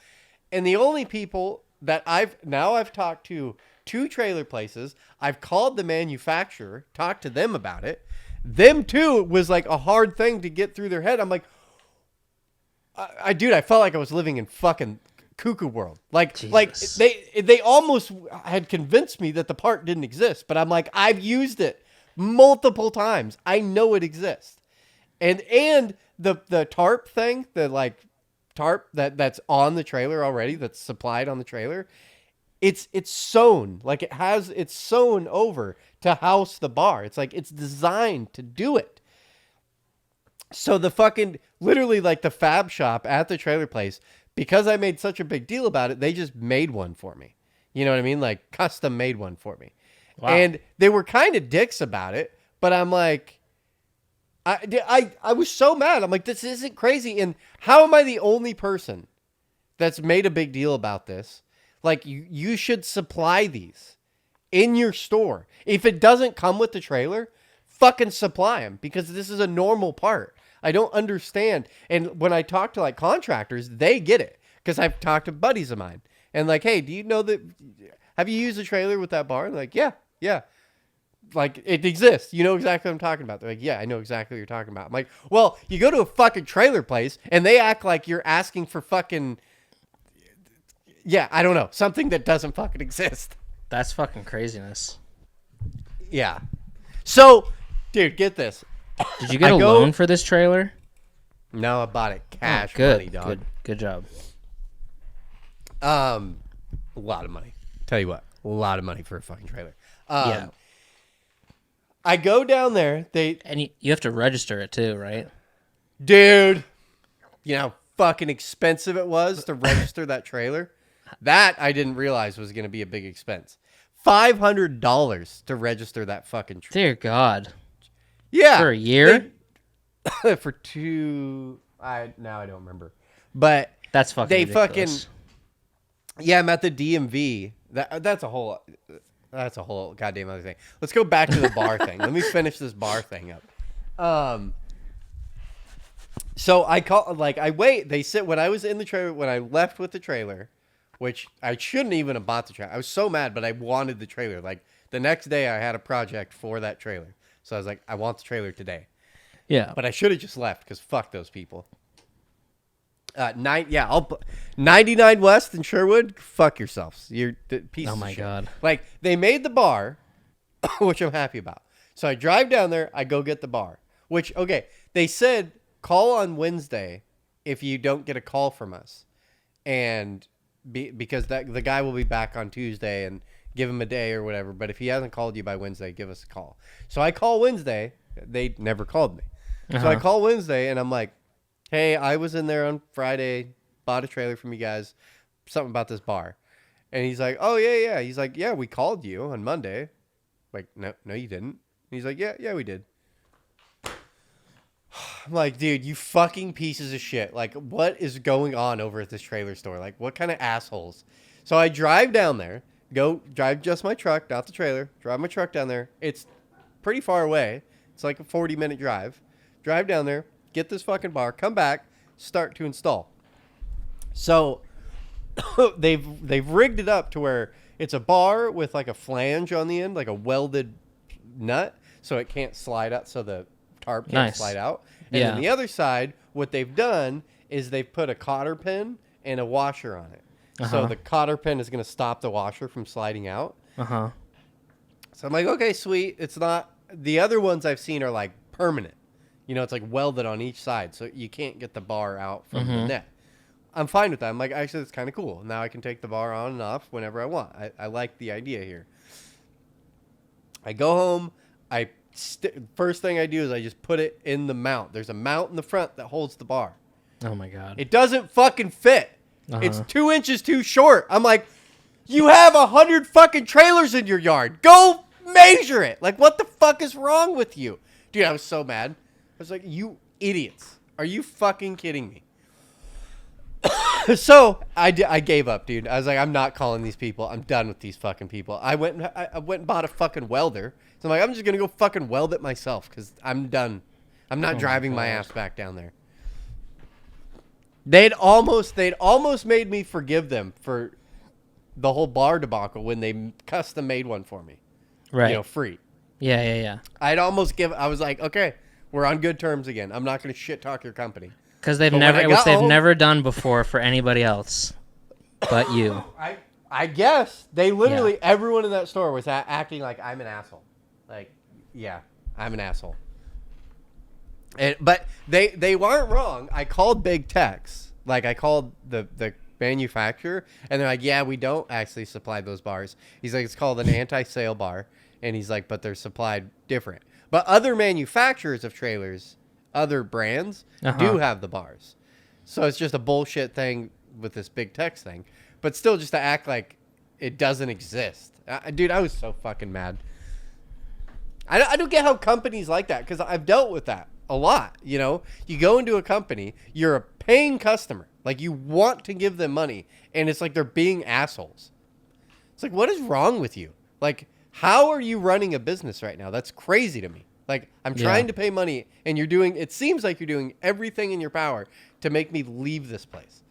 Speaker 3: And the only people that I've talked to 2 trailer places, I've called the manufacturer, talked to them about it. Them too was like a hard thing to get through their head. I'm like, I felt like I was living in fucking cuckoo world. Like,
Speaker 2: Jesus.
Speaker 3: like they almost had convinced me that the part didn't exist, but I'm like, I've used it multiple times. I know it exists. And the tarp thing, the like tarp that's on the trailer already, that's supplied on the trailer, it's sewn. Like, it's sewn over to house the bar. It's like, it's designed to do it. So the fucking, literally, like, the fab shop at the trailer place, because I made such a big deal about it, they just made one for me. You know what I mean? Like, custom made one for me. Wow. And they were kind of dicks about it, but I'm like, I was so mad. I'm like, this isn't crazy. And how am I the only person that's made a big deal about this? Like, you should supply these in your store. If it doesn't come with the trailer, fucking supply them, because this is a normal part. I don't understand. And when I talk to like contractors, they get it, because I've talked to buddies of mine and like, hey, do you know that? Have you used a trailer with that bar? And like, yeah. Like, it exists. You know exactly what I'm talking about. They're like, yeah, I know exactly what you're talking about. I'm like, well, you go to a fucking trailer place and they act like you're asking for fucking, yeah, I don't know, something that doesn't fucking exist.
Speaker 2: That's fucking craziness.
Speaker 3: Yeah. So, dude, get this.
Speaker 2: Did you get a loan for this trailer?
Speaker 3: No, I bought it cash money, dog.
Speaker 2: Good job.
Speaker 3: A lot of money. Tell you what, a lot of money for a fucking trailer. Yeah. I go down there.
Speaker 2: And you have to register it too, right?
Speaker 3: Dude, you know how fucking expensive it was to register that trailer? That I didn't realize was going to be a big expense. $500 to register that fucking trailer.
Speaker 2: Dear God.
Speaker 3: Yeah.
Speaker 2: For a year?
Speaker 3: For 2... Now I don't remember. But
Speaker 2: that's fucking ridiculous.
Speaker 3: Yeah, I'm at the DMV That's a whole goddamn other thing. Let's go back to the bar thing. Let me finish this bar thing up. So I wait. They sit when I was in the trailer, when I left with the trailer, which I shouldn't even have bought the trailer. I was so mad, but I wanted the trailer. Like the next day I had a project for that trailer. So I was like, I want the trailer today.
Speaker 2: Yeah.
Speaker 3: But I should have just left because fuck those people. 99 West in Sherwood. Fuck yourselves. You're piece
Speaker 2: Oh
Speaker 3: of
Speaker 2: my
Speaker 3: shit.
Speaker 2: God.
Speaker 3: Like they made the bar, which I'm happy about. So I drive down there. I go get the bar. Which they said call on Wednesday if you don't get a call from us, and because the guy will be back on Tuesday and give him a day or whatever. But if he hasn't called you by Wednesday, give us a call. So I call Wednesday. They never called me. So I call Wednesday and I'm like, hey, I was in there on Friday, bought a trailer from you guys, something about this bar. And he's like, oh, yeah. He's like, yeah, we called you on Monday. Like, no, you didn't. And he's like, yeah, we did. I'm like, dude, you fucking pieces of shit. Like, what is going on over at this trailer store? Like, what kind of assholes? So I drive down there, drive just my truck, not the trailer, drive my truck down there. It's pretty far away. It's like a 40-minute drive. Drive down there, get this fucking bar, come back, start to install. So they've rigged it up to where it's a bar with like a flange on the end, like a welded nut, so it can't slide out, so the tarp can't slide out. And then the other side, what they've done is they've put a cotter pin and a washer on it. So the cotter pin is going to stop the washer from sliding out. So I'm like, okay, sweet. It's not, the other ones I've seen are like permanent. You know, it's like welded on each side, so you can't get the bar out from the net. I'm fine with that. I'm like, actually, it's kind of cool. Now I can take the bar on and off whenever I want. I like the idea here. I go home. First thing I do is I just put it in the mount. There's a mount in the front that holds the bar.
Speaker 2: Oh, my God.
Speaker 3: It doesn't fucking fit. It's 2 inches too short. I'm like, you have 100 fucking trailers in your yard. Go measure it. Like, what the fuck is wrong with you? Dude, I was so mad. I was like, you idiots. Are you fucking kidding me? So I gave up, dude. I was like, I'm not calling these people. I'm done with these fucking people. I went and bought a fucking welder. So I'm like, I'm just going to go fucking weld it myself because I'm done. I'm not driving my ass back down there. They'd almost made me forgive them for the whole bar debacle when they custom made one for me.
Speaker 2: Right.
Speaker 3: You know, free.
Speaker 2: Yeah.
Speaker 3: I was like, okay, we're on good terms again. I'm not going to shit talk your company.
Speaker 2: Because they've never done before for anybody else but you.
Speaker 3: I guess they literally everyone in that store was acting like I'm an asshole. Like, yeah, I'm an asshole. But they weren't wrong. I called Big Tex. Like, I called the manufacturer, and they're like, yeah, we don't actually supply those bars. He's like, it's called an anti-sale bar, and he's like, but they're supplied different. But other manufacturers of trailers, other brands, do have the bars. So it's just a bullshit thing with this Big Tex thing. But still, just to act like it doesn't exist. Dude, I was so fucking mad. I don't get how companies like that, because I've dealt with that a lot. You know, you go into a company, you're a paying customer. Like, you want to give them money, and it's like they're being assholes. It's like, what is wrong with you? Like, how are you running a business right now? That's crazy to me. Like, I'm trying to pay money, and it seems like you're doing everything in your power to make me leave this place.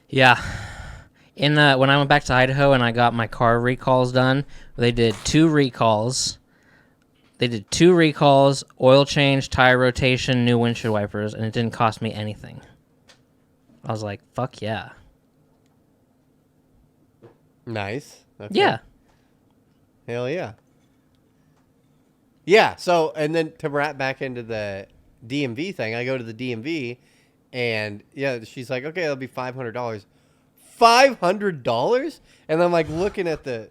Speaker 2: Yeah. When I went back to Idaho and I got my car recalls done, they did 2 recalls. Oil change, tire rotation, new windshield wipers, and it didn't cost me anything. I was like, fuck yeah.
Speaker 3: Nice. Okay.
Speaker 2: Yeah.
Speaker 3: Hell yeah. Yeah, so, and then to wrap back into the DMV thing, I go to the DMV, and, yeah, she's like, okay, that'll be $500. $500? And I'm, like, looking at the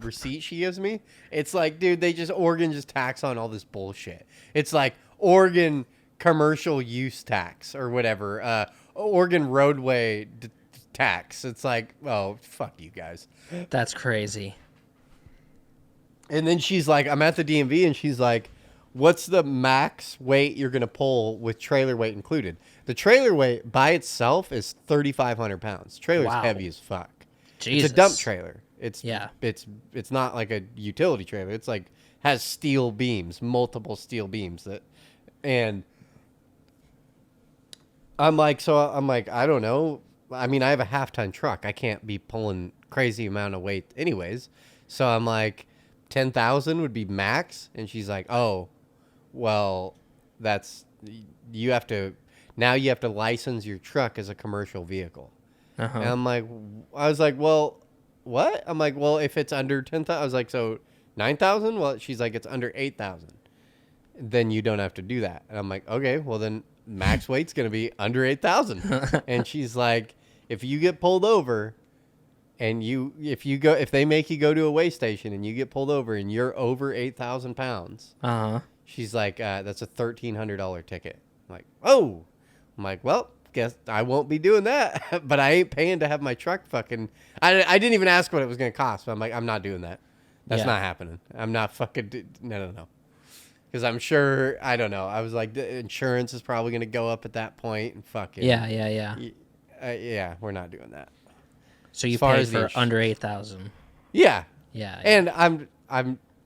Speaker 3: receipt she gives me. It's like, dude, Oregon just tax on all this bullshit. It's like Oregon commercial use tax or whatever. Oregon roadway tax. It's like, oh, fuck you guys.
Speaker 2: That's crazy.
Speaker 3: And then she's like, I'm at the DMV, and she's like, what's the max weight you're going to pull with trailer weight included? The trailer weight by itself is 3,500 pounds. Trailer's heavy as fuck.
Speaker 2: Jesus.
Speaker 3: It's a dump trailer. It's not like a utility trailer. It's like has steel beams, multiple steel beams and I'm like, I don't know. I mean, I have a half-ton truck. I can't be pulling crazy amount of weight anyways. So I'm like, 10,000 would be max. And she's like, oh, well, you have to license your truck as a commercial vehicle.
Speaker 2: Uh-huh.
Speaker 3: And I was like, well, what? I'm like, well, if it's under 10,000, I was like, so 9,000? Well, she's like, it's under 8,000. Then you don't have to do that. And I'm like, okay, well then max weight's going to be under 8,000. And she's like, if you get pulled over and if they make you go to a weigh station and you get pulled over and you're over 8,000 pounds, she's like, that's a $1,300 ticket. I'm like, oh, I'm like, well, guess I won't be doing that, but I ain't paying to have my truck fucking, I didn't even ask what it was going to cost, but I'm like, I'm not doing that. That's not happening. I'm not fucking, no. Because I'm sure, I don't know. I was like, the insurance is probably going to go up at that point and fucking.
Speaker 2: Yeah.
Speaker 3: Yeah, we're not doing that.
Speaker 2: So you paid for under 8,000.
Speaker 3: Yeah.
Speaker 2: Yeah.
Speaker 3: And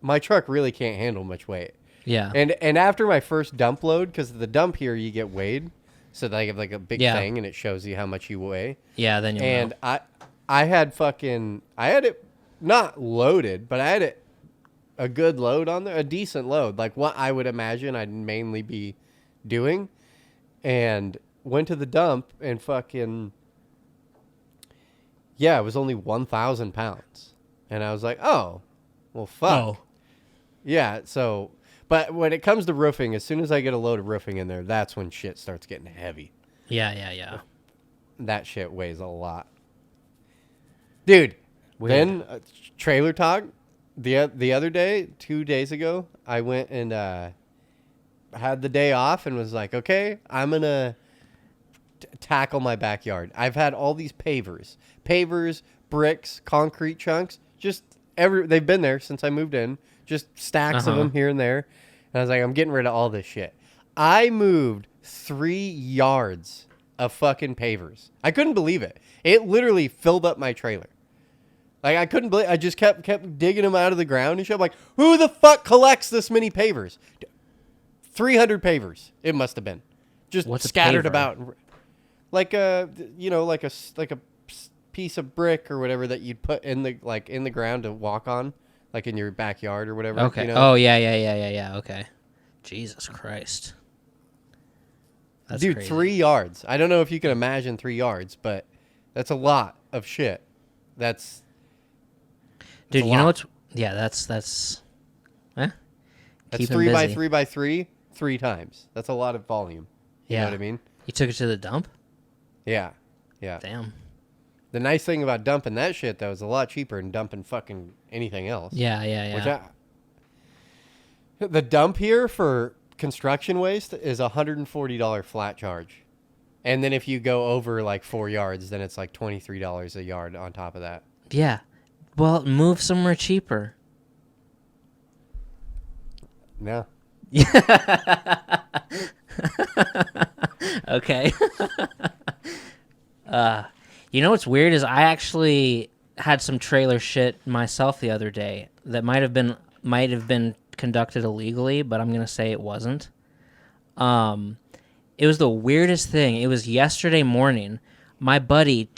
Speaker 3: my truck really can't handle much weight.
Speaker 2: Yeah.
Speaker 3: And after my first dump load, because the dump here you get weighed, so they have like a big thing and it shows you how much you weigh.
Speaker 2: Yeah, then you know.
Speaker 3: And I had it not loaded, but I had it a good load on there, a decent load, like what I would imagine I'd mainly be doing, and went to the dump and fucking, it was only 1,000 pounds. And I was like, oh, well, fuck.
Speaker 2: Oh.
Speaker 3: Yeah, so, but when it comes to roofing, as soon as I get a load of roofing in there, that's when shit starts getting heavy.
Speaker 2: Yeah.
Speaker 3: That shit weighs a lot. Dude, then trailer talk. The other day, 2 days ago, I went and had the day off and was like, okay, I'm going to tackle my backyard. I've had all these pavers, bricks, concrete chunks, they've been there since I moved in, just stacks of them here and there. And I was like, I'm getting rid of all this shit. I moved 3 yards of fucking pavers. I couldn't believe it. It literally filled up my trailer. Like, I couldn't believe, I just kept digging them out of the ground and shit. I'm like, who the fuck collects this many pavers? 300 pavers, it must have been. Just scattered about. Like a piece of brick or whatever that you'd put in the ground to walk on, like in your backyard or whatever.
Speaker 2: Okay.
Speaker 3: You know?
Speaker 2: Oh, yeah. Okay. Jesus Christ. That's
Speaker 3: Dude,
Speaker 2: crazy.
Speaker 3: 3 yards. I don't know if you can imagine 3 yards, but that's a lot of shit.
Speaker 2: Dude, you know what's... Yeah, that's...
Speaker 3: That's
Speaker 2: Keep
Speaker 3: 3 by
Speaker 2: busy.
Speaker 3: 3 by 3, 3 times. That's a lot of volume. You know what I mean?
Speaker 2: You took it to the dump?
Speaker 3: Yeah.
Speaker 2: Damn.
Speaker 3: The nice thing about dumping that shit, though, is a lot cheaper than dumping fucking anything else.
Speaker 2: Yeah.
Speaker 3: The dump here for construction waste is $140 flat charge. And then if you go over like 4 yards, then it's like $23 a yard on top of that.
Speaker 2: Yeah. Well, move somewhere cheaper.
Speaker 3: No.
Speaker 2: Okay. You know what's weird is I actually had some trailer shit myself the other day that might have been conducted illegally, but I'm gonna say it wasn't. It was the weirdest thing. It was yesterday morning. My buddy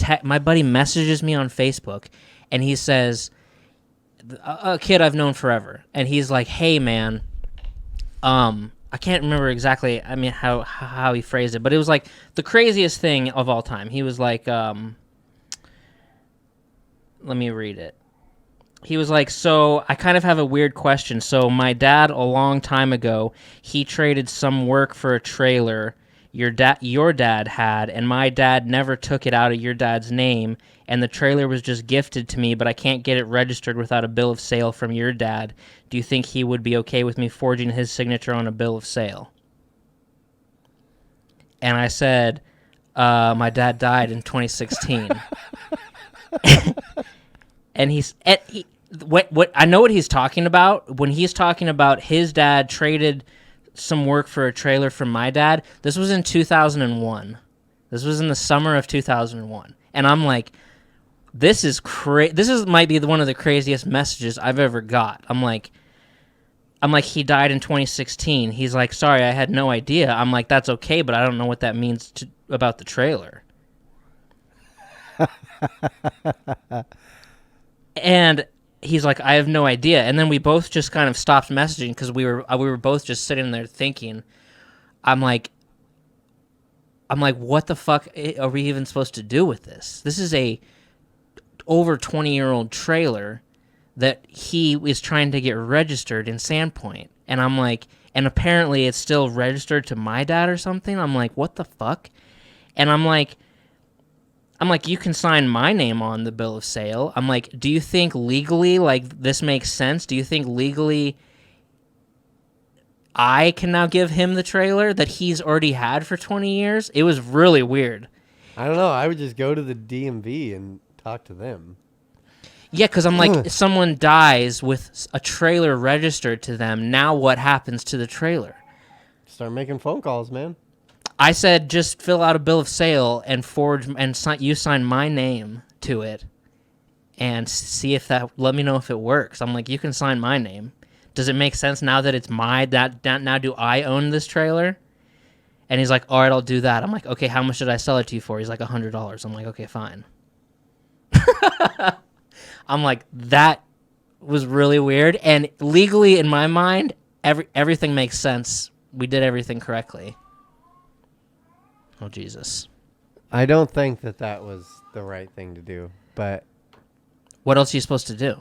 Speaker 2: messages me on Facebook, and he says, a kid I've known forever, and he's like, "Hey, man, I can't remember exactly. I mean, how he phrased it, but it was like the craziest thing of all time. He was like, let me read it. He was like, so I kind of have a weird question. So my dad, a long time ago, he traded some work for a trailer your dad had, and my dad never took it out of your dad's name, and the trailer was just gifted to me, but I can't get it registered without a bill of sale from your dad. Do you think he would be okay with me forging his signature on a bill of sale?" And I said, my dad died in 2016. And what I know what he's talking about. When he's talking about his dad traded some work for a trailer from my dad, this was in 2001. This was in the summer of 2001. And I'm like, this is might be one of the craziest messages I've ever got. I'm like, he died in 2016. He's like, sorry, I had no idea. I'm like, that's okay, but I don't know what that means about the trailer. And he's like, I have no idea. And then we both just kind of stopped messaging because we were both just sitting there thinking. I'm like, what the fuck are we even supposed to do with this? This is a over 20-year-old trailer that he is trying to get registered in Sandpoint. And I'm like, and apparently it's still registered to my dad or something. I'm like, what the fuck? And I'm like, you can sign my name on the bill of sale. I'm like, do you think legally, like, this makes sense? Do you think legally I can now give him the trailer that he's already had for 20 years? It was really weird.
Speaker 3: I don't know. I would just go to the DMV and talk to them.
Speaker 2: Yeah, because I'm like, if someone dies with a trailer registered to them, now what happens to the trailer?
Speaker 3: Start making phone calls, man.
Speaker 2: I said, just fill out a bill of sale and forge and you sign my name to it, and see if let me know if it works. I'm like, you can sign my name. Does it make sense now that it's now do I own this trailer? And he's like, all right, I'll do that. I'm like, okay, how much did I sell it to you for? He's like, $100. I'm like, okay, fine. I'm like, that was really weird. And legally, in my mind, everything makes sense. We did everything correctly. Oh, Jesus.
Speaker 3: I don't think that was the right thing to do, but...
Speaker 2: What else are you supposed to do?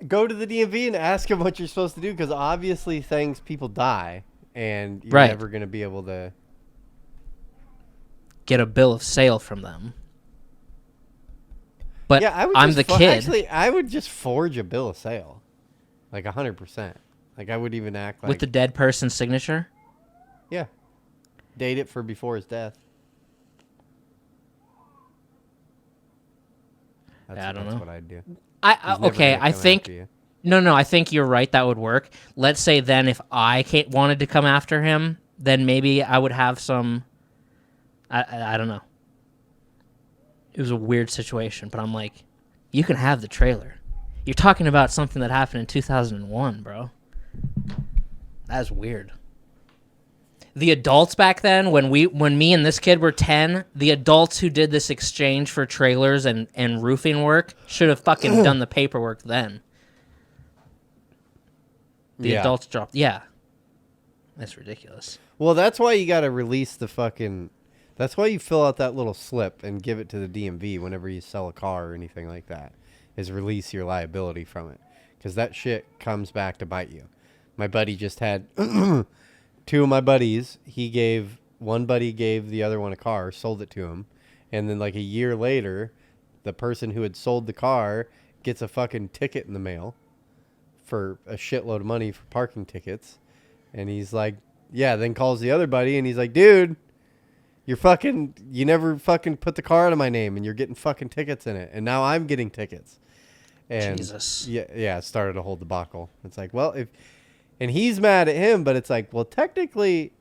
Speaker 3: Go to the DMV and ask them what you're supposed to do, because obviously people die, and you're never going to be able to...
Speaker 2: Get a bill of sale from them. But
Speaker 3: yeah,
Speaker 2: I'm the kid.
Speaker 3: Actually, I would just forge a bill of sale. Like 100%. Like, I would even act like...
Speaker 2: With the dead person's signature?
Speaker 3: Yeah. Date it for before his death.
Speaker 2: I don't know.
Speaker 3: That's what I'd do.
Speaker 2: I think... No, I think you're right. That would work. Let's say then if I wanted to come after him, then maybe I would have some... I don't know. It was a weird situation, but I'm like, you can have the trailer. You're talking about something that happened in 2001, bro. That's weird. The adults back then, when me and this kid were 10, the adults who did this exchange for trailers and roofing work should have fucking done the paperwork then. The adults dropped. Yeah. That's ridiculous.
Speaker 3: Well, that's why you got to release the fucking... That's why you fill out that little slip and give it to the DMV whenever you sell a car or anything like that, is release your liability from it. Because that shit comes back to bite you. My buddy just had... two of my buddies, one buddy gave the other one a car, sold it to him, and then like a year later, the person who had sold the car gets a fucking ticket in the mail for a shitload of money for parking tickets. And he's like, yeah, then calls the other buddy and he's like, dude, you never fucking put the car into my name and you're getting fucking tickets in it. And now I'm getting tickets. And
Speaker 2: Jesus.
Speaker 3: Yeah, it started a whole debacle. It's like, well, and he's mad at him, but it's like, well, technically,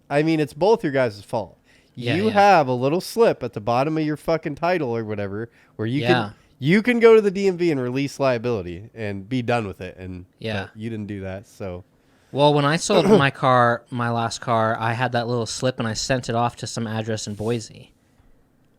Speaker 3: I mean, it's both your guys' fault. You have a little slip at the bottom of your fucking title or whatever where you can go to the DMV and release liability and be done with it. And you didn't do that, so.
Speaker 2: Well, when I sold my last car, I had that little slip and I sent it off to some address in Boise.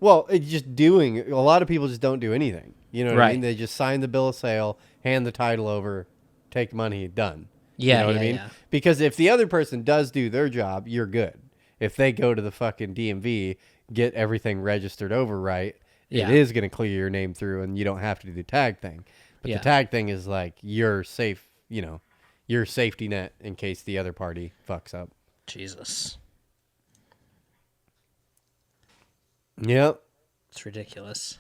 Speaker 3: Well, it's just a lot of people just don't do anything. You know what I mean? They just sign the bill of sale, hand the title over, take money, done.
Speaker 2: Yeah,
Speaker 3: you know what I mean? Yeah. Because if the other person does do their job, you're good. If they go to the fucking DMV, get everything registered over right, it is going to clear your name through and you don't have to do the tag thing. But the tag thing is like your safe, your safety net in case the other party fucks up.
Speaker 2: Jesus.
Speaker 3: Yep.
Speaker 2: It's ridiculous.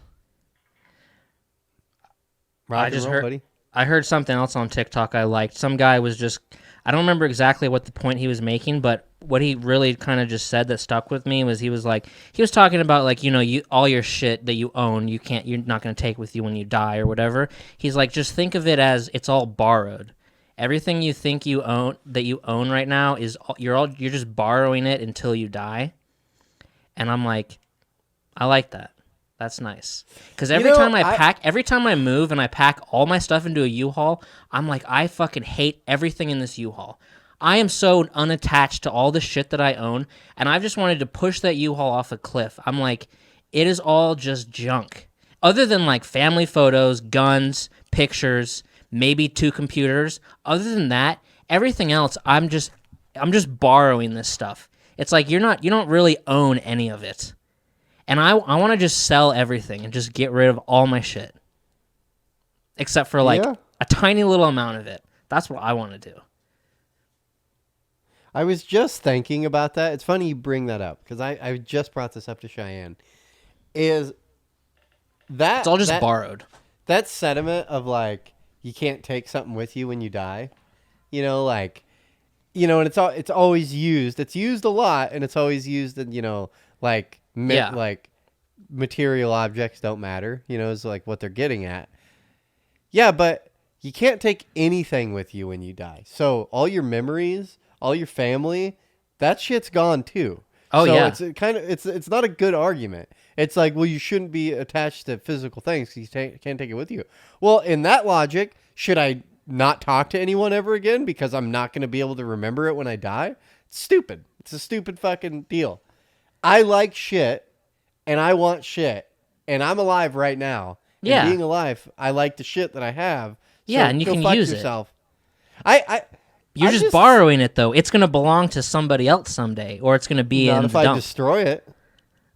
Speaker 3: I
Speaker 2: heard something else on TikTok I liked. Some guy was just, I don't remember exactly what the point he was making, but what he really kind of just said that stuck with me was he was talking about like, all your shit that you own, you're not going to take with you when you die or whatever. He's like, just think of it as it's all borrowed. Everything you think you own right now is you're just borrowing it until you die. And I'm like, I like that. That's nice. Because every time I move and I pack all my stuff into a U-Haul, I'm like, I fucking hate everything in this U-Haul. I am so unattached to all the shit that I own, and I've just wanted to push that U-Haul off a cliff. I'm like, it is all just junk. Other than like family photos, guns, pictures, maybe 2 computers. Other than that, everything else, I'm just borrowing this stuff. It's like you don't really own any of it. And I want to just sell everything and just get rid of all my shit. Except for like a tiny little amount of it. That's what I want to do.
Speaker 3: I was just thinking about that. It's funny you bring that up because I just brought this up to Cheyenne. Is that
Speaker 2: it's all just borrowed.
Speaker 3: That sentiment of like you can't take something with you when you die, and it's always used. It's used a lot, and it's always used in like material objects don't matter. Is like what they're getting at. Yeah, but you can't take anything with you when you die. So all your memories, all your family, that shit's gone too.
Speaker 2: Oh,
Speaker 3: so
Speaker 2: yeah.
Speaker 3: It's not a good argument. It's like, well, you shouldn't be attached to physical things because you can't take it with you. Well, in that logic, should I not talk to anyone ever again because I'm not going to be able to remember it when I die? It's stupid. It's a stupid fucking deal. I like shit, and I want shit, and I'm alive right now. And
Speaker 2: yeah.
Speaker 3: Being alive, I like the shit that I have. So
Speaker 2: yeah, and you can use
Speaker 3: yourself.
Speaker 2: You're just borrowing it, though. It's going to belong to somebody else someday, or it's going to be in the dump.
Speaker 3: Not if I destroy it.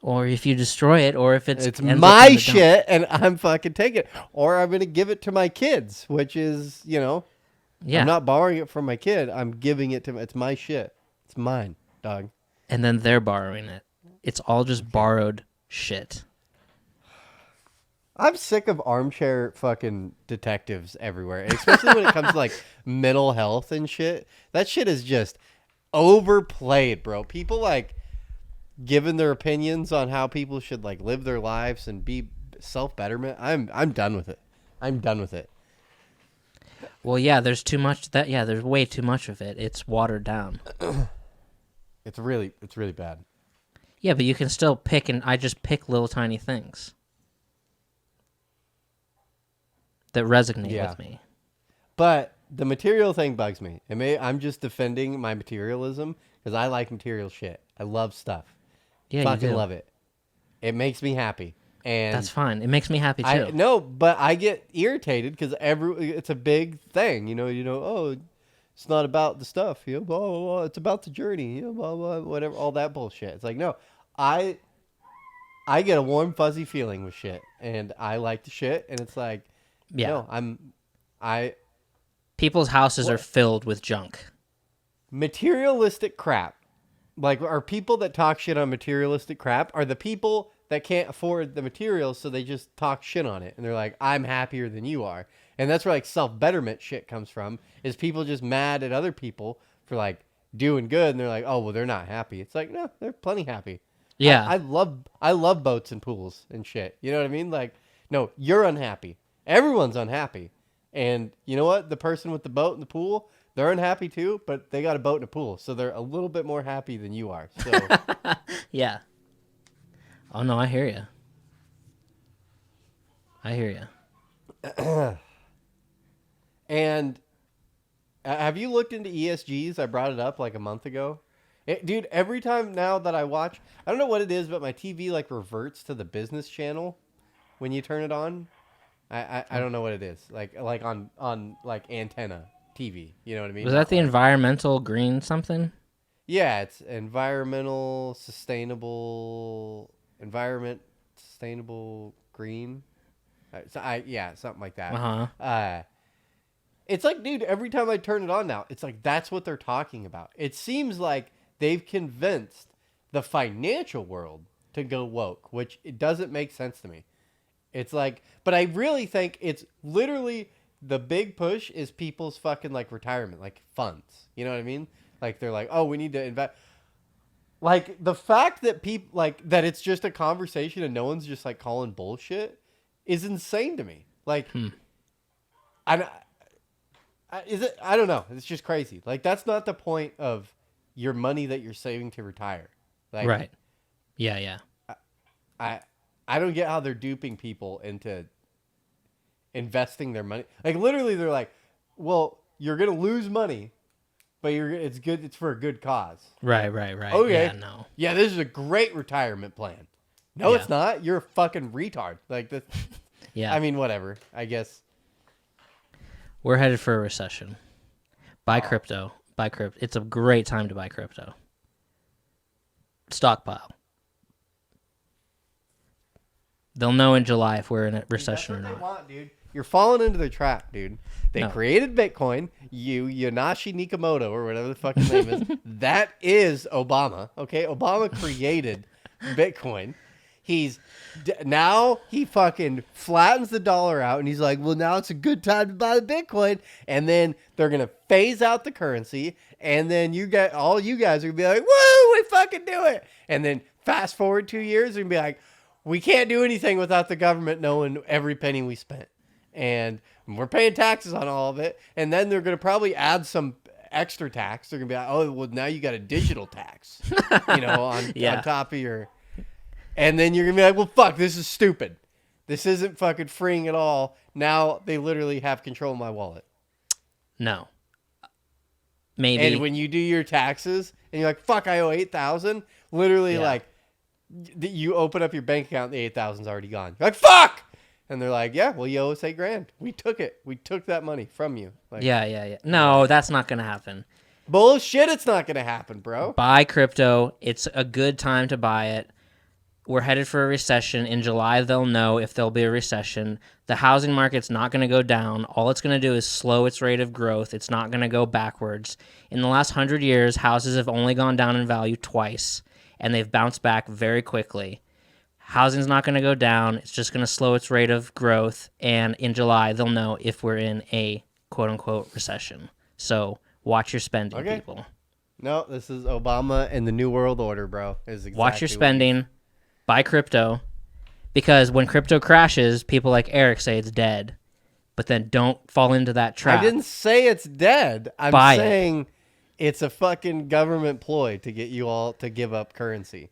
Speaker 2: Or if you destroy it, or if it's
Speaker 3: my shit, and I'm fucking taking it. Or I'm going to give it to my kids, which is, I'm not borrowing it from my kid. I'm giving it to it's my shit. It's mine, dog.
Speaker 2: And then they're borrowing it. It's all just borrowed shit.
Speaker 3: I'm sick of armchair fucking detectives everywhere, especially when it comes to like mental health and shit. That shit is just overplayed, bro. People like giving their opinions on how people should like live their lives and be self-betterment. I'm done with it. I'm done with it.
Speaker 2: Well, yeah, there's too much there's way too much of it. It's watered down.
Speaker 3: It's really bad.
Speaker 2: Yeah, but you can still pick, and I just pick little tiny things that resonate with me.
Speaker 3: But the material thing bugs me. I'm just defending my materialism because I like material shit. I love stuff.
Speaker 2: Yeah,
Speaker 3: fucking
Speaker 2: you do.
Speaker 3: love it. It makes me happy. And
Speaker 2: that's fine. It makes me happy too.
Speaker 3: But I get irritated because it's a big thing. Oh, it's not about the stuff. Blah, blah, blah. It's about the journey. Blah, blah, whatever. All that bullshit. It's like, no, I get a warm, fuzzy feeling with shit. And I like the shit. And it's like, no,
Speaker 2: people's houses are filled with junk.
Speaker 3: Materialistic crap. Like, are people that talk shit on materialistic crap are the people that can't afford the materials, so they just talk shit on it. And they're like, I'm happier than you are. And that's where, like, self-betterment shit comes from, is people just mad at other people for, like, doing good. And they're like, oh, well, they're not happy. It's like, no, they're plenty happy.
Speaker 2: Yeah.
Speaker 3: I love boats and pools and shit. You know what I mean? Like, no, you're unhappy. Everyone's unhappy. And you know what? The person with the boat and the pool, they're unhappy too, but they got a boat and a pool. So they're a little bit more happy than you are. So
Speaker 2: yeah. Oh, no, I hear you.
Speaker 3: And have you looked into ESGs? I brought it up like a month ago. Dude, every time now that I watch, I don't know what it is, but my TV like reverts to the business channel when you turn it on. I don't know what it is. Like on like antenna TV. You know what I mean?
Speaker 2: Was that the environmental green something?
Speaker 3: Yeah, it's sustainable green. Something like that.
Speaker 2: Uh-huh.
Speaker 3: It's like, dude, every time I turn it on now, it's like that's what they're talking about. It seems like they've convinced the financial world to go woke, which it doesn't make sense to me. It's like, but I really think it's literally the big push is people's fucking like retirement, like funds. You know what I mean? Like they're like, oh, we need to invest. Like the fact that people like that it's just a conversation and no one's just like calling bullshit is insane to me. Like, I don't know. It's just crazy. Like that's not the point of your money that you're saving to retire. Like,
Speaker 2: right. Yeah.
Speaker 3: I I don't get how they're duping people into investing their money. Like literally, they're like, "Well, you're gonna lose money, but it's good. It's for a good cause."
Speaker 2: Right.
Speaker 3: Okay.
Speaker 2: Yeah, no.
Speaker 3: Yeah, this is a great retirement plan. No,
Speaker 2: Yeah.
Speaker 3: it's not. You're a fucking retard. Like this.
Speaker 2: Yeah.
Speaker 3: I mean, whatever. I guess.
Speaker 2: We're headed for a recession. Buy crypto. It's a great time to buy crypto. Stockpile. They'll know in July if we're in a recession or
Speaker 3: That's what
Speaker 2: not.
Speaker 3: they want, dude. You're falling into the trap, dude. They
Speaker 2: No.
Speaker 3: created Bitcoin. Yonashi Nakamoto, or whatever the fuck his name is. That is Obama. Okay, Obama created Bitcoin. Now he fucking flattens the dollar out, and he's like, well, now it's a good time to buy the Bitcoin. And then they're gonna phase out the currency, and then all you guys are gonna be like, woo, we fucking do it. And then fast forward 2 years, and be like, we can't do anything without the government knowing every penny we spent, and we're paying taxes on all of it. And then they're gonna probably add some extra tax. They're gonna be like, oh, well, now you got a digital tax, on top of your. And then you're going to be like, well, fuck, this is stupid. This isn't fucking freeing at all. Now they literally have control of my wallet.
Speaker 2: No. Maybe.
Speaker 3: And when you do your taxes and you're like, fuck, I owe $8,000. Literally, you open up your bank account, the $8,000's already gone. You're like, fuck! And they're like, yeah, well, you owe us $8,000. We took it. We took that money from you. Like,
Speaker 2: yeah. No, that's not going to happen.
Speaker 3: Bullshit, it's not going to happen, bro.
Speaker 2: Buy crypto. It's a good time to buy it. We're headed for a recession. In July, they'll know if there'll be a recession. The housing market's not going to go down. All it's going to do is slow its rate of growth. It's not going to go backwards. In the last 100 years, houses have only gone down in value twice, and they've bounced back very quickly. Housing's not going to go down. It's just going to slow its rate of growth, and in July, they'll know if we're in a quote-unquote recession. So watch your spending, people.
Speaker 3: No, this is Obama and the New World Order, bro.
Speaker 2: Watch your spending. Buy crypto, because when crypto crashes, people like Erick say it's dead, but then don't fall into that trap.
Speaker 3: I didn't say it's dead. I'm saying it's a fucking government ploy to get you all to give up currency.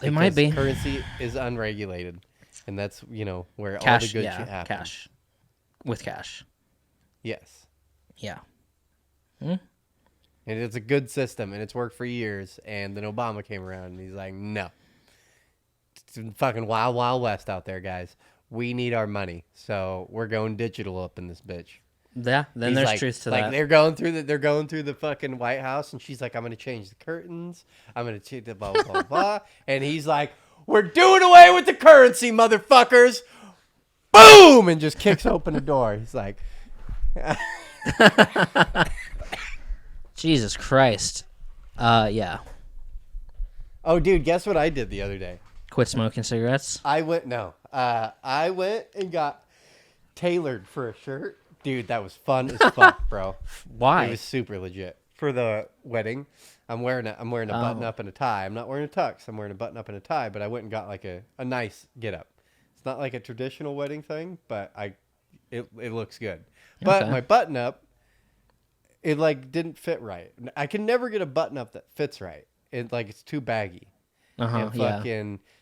Speaker 2: It might be.
Speaker 3: Currency is unregulated, and that's where
Speaker 2: Cash,
Speaker 3: all the good shit happens.
Speaker 2: Cash. With cash.
Speaker 3: Yes.
Speaker 2: Yeah.
Speaker 3: And it's a good system, and it's worked for years. And then Obama came around, and he's like, no. It's fucking wild, wild west out there, guys. We need our money, so we're going digital up in this bitch.
Speaker 2: Yeah, then there's truth to that.
Speaker 3: Like they're going through the fucking White House, and she's like, "I'm going to change the curtains. I'm going to change the blah blah blah blah." And he's like, "We're doing away with the currency, motherfuckers!" Boom, and just kicks open the door. He's like,
Speaker 2: Jesus Christ. Yeah.
Speaker 3: Oh, dude, guess what I did the other day?
Speaker 2: Quit smoking cigarettes?
Speaker 3: I went and got tailored for a shirt. Dude, that was fun as fuck, bro.
Speaker 2: Why?
Speaker 3: It was super legit. For the wedding, I'm wearing a button up and a tie. I'm not wearing a tux. I'm wearing a button up and a tie, but I went and got like a nice get up. It's not like a traditional wedding thing, but it looks good. But my button up, it like didn't fit right. I can never get a button up that fits right. It's too baggy.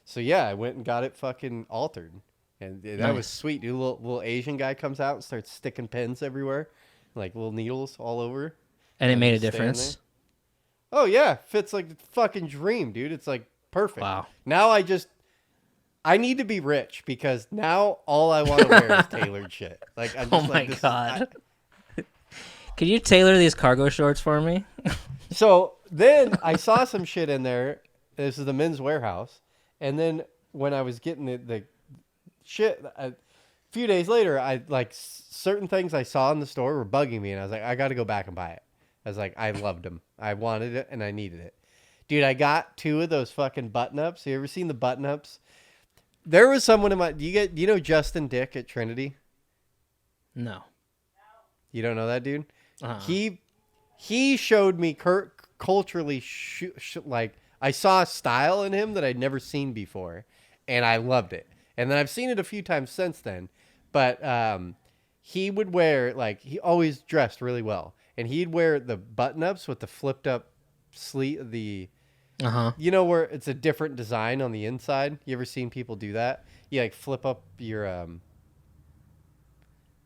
Speaker 3: So yeah, I went and got it fucking altered, and that was sweet, dude. Little Asian guy comes out and starts sticking pins everywhere, like little needles all over.
Speaker 2: And it made a difference.
Speaker 3: Oh yeah, fits like the fucking dream, dude. It's like perfect.
Speaker 2: Wow.
Speaker 3: Now I need to be rich, because now all I want to wear is tailored shit. Like I'm just like,
Speaker 2: God. Can you tailor these cargo shorts for me?
Speaker 3: So then I saw some shit in there. This is the Men's Warehouse. And then when I was getting the shit, a few days later, certain things I saw in the store were bugging me. And I was like, I got to go back and buy it. I was like, I loved them. I wanted it and I needed it. Dude, I got 2 of those fucking button-ups. You ever seen the button-ups? There was someone in my... Do you know Justin Dick at Trinity?
Speaker 2: No.
Speaker 3: You don't know that dude?
Speaker 2: Uh-huh.
Speaker 3: He showed me culturally, I saw a style in him that I'd never seen before, and I loved it. And then I've seen it a few times since then. But he would wear, he always dressed really well. And he'd wear the button-ups with the flipped-up sleeve, You know where it's a different design on the inside? You ever seen people do that? You like flip up your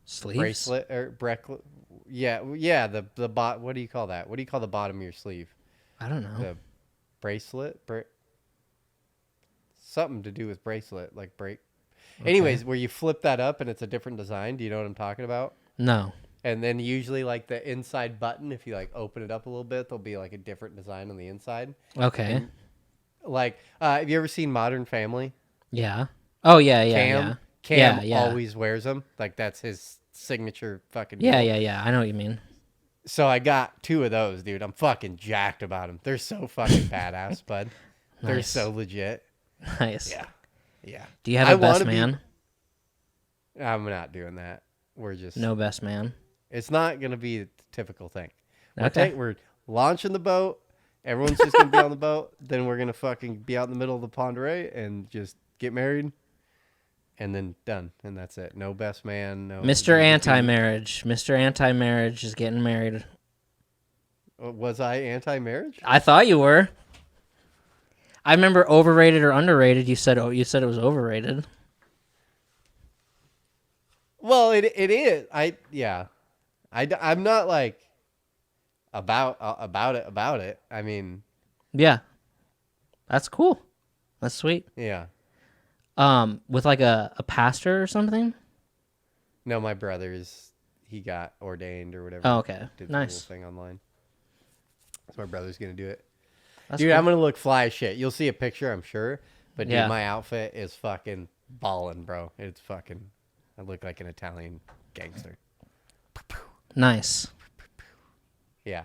Speaker 2: sleeves,
Speaker 3: bracelet or bracelet. Yeah. The what do you call that? What do you call the bottom of your sleeve?
Speaker 2: I don't know.
Speaker 3: The bracelet, something to do with bracelet, like break. Okay. Anyways, where you flip that up and it's a different design. Do you know what I'm talking about?
Speaker 2: No.
Speaker 3: And then usually like the inside button, if you like open it up a little bit, there'll be like a different design on the inside.
Speaker 2: Okay.
Speaker 3: And, like, have you ever seen Modern Family?
Speaker 2: Yeah. Oh yeah.
Speaker 3: Cam always wears them. Like that's his signature fucking deal.
Speaker 2: Yeah. I know what you mean.
Speaker 3: So I got 2 of those, dude. I'm fucking jacked about them. They're so fucking badass, bud. They're
Speaker 2: Nice.
Speaker 3: so legit.
Speaker 2: Nice.
Speaker 3: Yeah.
Speaker 2: Do you have a best man?
Speaker 3: I'm not doing that. We're just
Speaker 2: no best man.
Speaker 3: It's not gonna be the typical thing.
Speaker 2: Okay.
Speaker 3: We're launching the boat. Everyone's just gonna be on the boat. Then we're gonna fucking be out in the middle of the Ponderay and just get married. And then done. And that's it. No best man. No.
Speaker 2: Mr. Anti-marriage. Mr. Anti-marriage is getting married.
Speaker 3: Was I anti-marriage?
Speaker 2: I thought you were. I remember overrated or underrated. You said it was overrated.
Speaker 3: Well, it is. I'm not like about it. I mean,
Speaker 2: yeah, that's cool. That's sweet.
Speaker 3: Yeah.
Speaker 2: With like a pastor or something.
Speaker 3: No, my he got ordained or whatever.
Speaker 2: Oh, okay.
Speaker 3: Did the
Speaker 2: Nice.
Speaker 3: whole thing online. So my brother's gonna do it.
Speaker 2: That's
Speaker 3: Dude,
Speaker 2: cool.
Speaker 3: I'm gonna look fly as shit. You'll see a picture, I'm sure. But dude,
Speaker 2: Yeah.
Speaker 3: my outfit is fucking ballin', bro. It's fucking. I look like an Italian gangster.
Speaker 2: Nice.
Speaker 3: Yeah.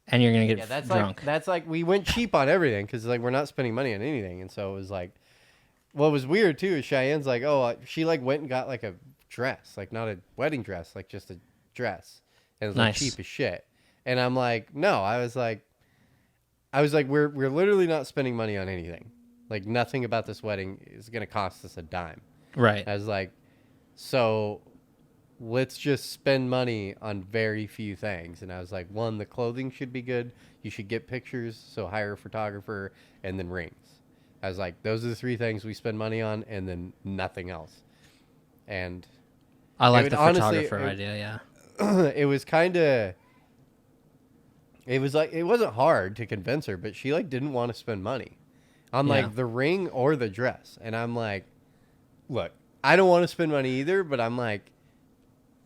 Speaker 2: And you're gonna get
Speaker 3: that's
Speaker 2: drunk.
Speaker 3: That's like we went cheap on everything because like we're not spending money on anything, and so it was like, what was weird too is Cheyenne's like, she like went and got like a dress, like not a wedding dress, like just a dress, and it was like
Speaker 2: Nice.
Speaker 3: cheap as shit. And I'm like, no, I was like, we're literally not spending money on anything. Like nothing about this wedding is gonna cost us a dime.
Speaker 2: Right.
Speaker 3: I was like, so let's just spend money on very few things. And I was like, 1, the clothing should be good. You should get pictures, so hire a photographer, and then rings. I was like, those are the 3 things we spend money on, and then nothing else. And
Speaker 2: I like the photographer idea, yeah.
Speaker 3: it was kind of, it was like, it wasn't hard to convince her, but she like didn't want to spend money on like the ring or the dress. And I'm like, look, I don't want to spend money either, but I'm like,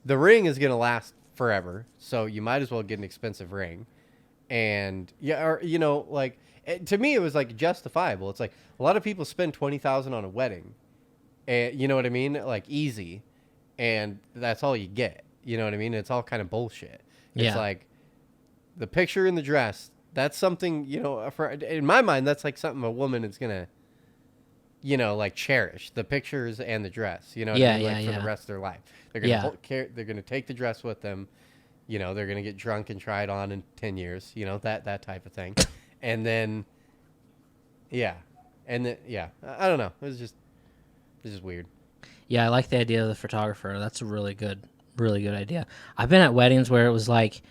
Speaker 3: the ring is going to last forever. So you might as well get an expensive ring. And or, like to me, it was like justifiable. It's like a lot of people spend $20,000 on a wedding, and you know what I mean? Like easy. And that's all you get. You know what I mean? It's all kind of bullshit. It's like the picture and the dress. That's something, in my mind, that's like something a woman is going to, like cherish the pictures and the dress, what I mean? Like for the rest of their life. They're going to they're going to take the dress with them. They're going to get drunk and try it on in 10 years, that type of thing. And then, I don't know. It's just weird.
Speaker 2: Yeah, I like the idea of the photographer. That's a really good idea. I've been at weddings where it was like,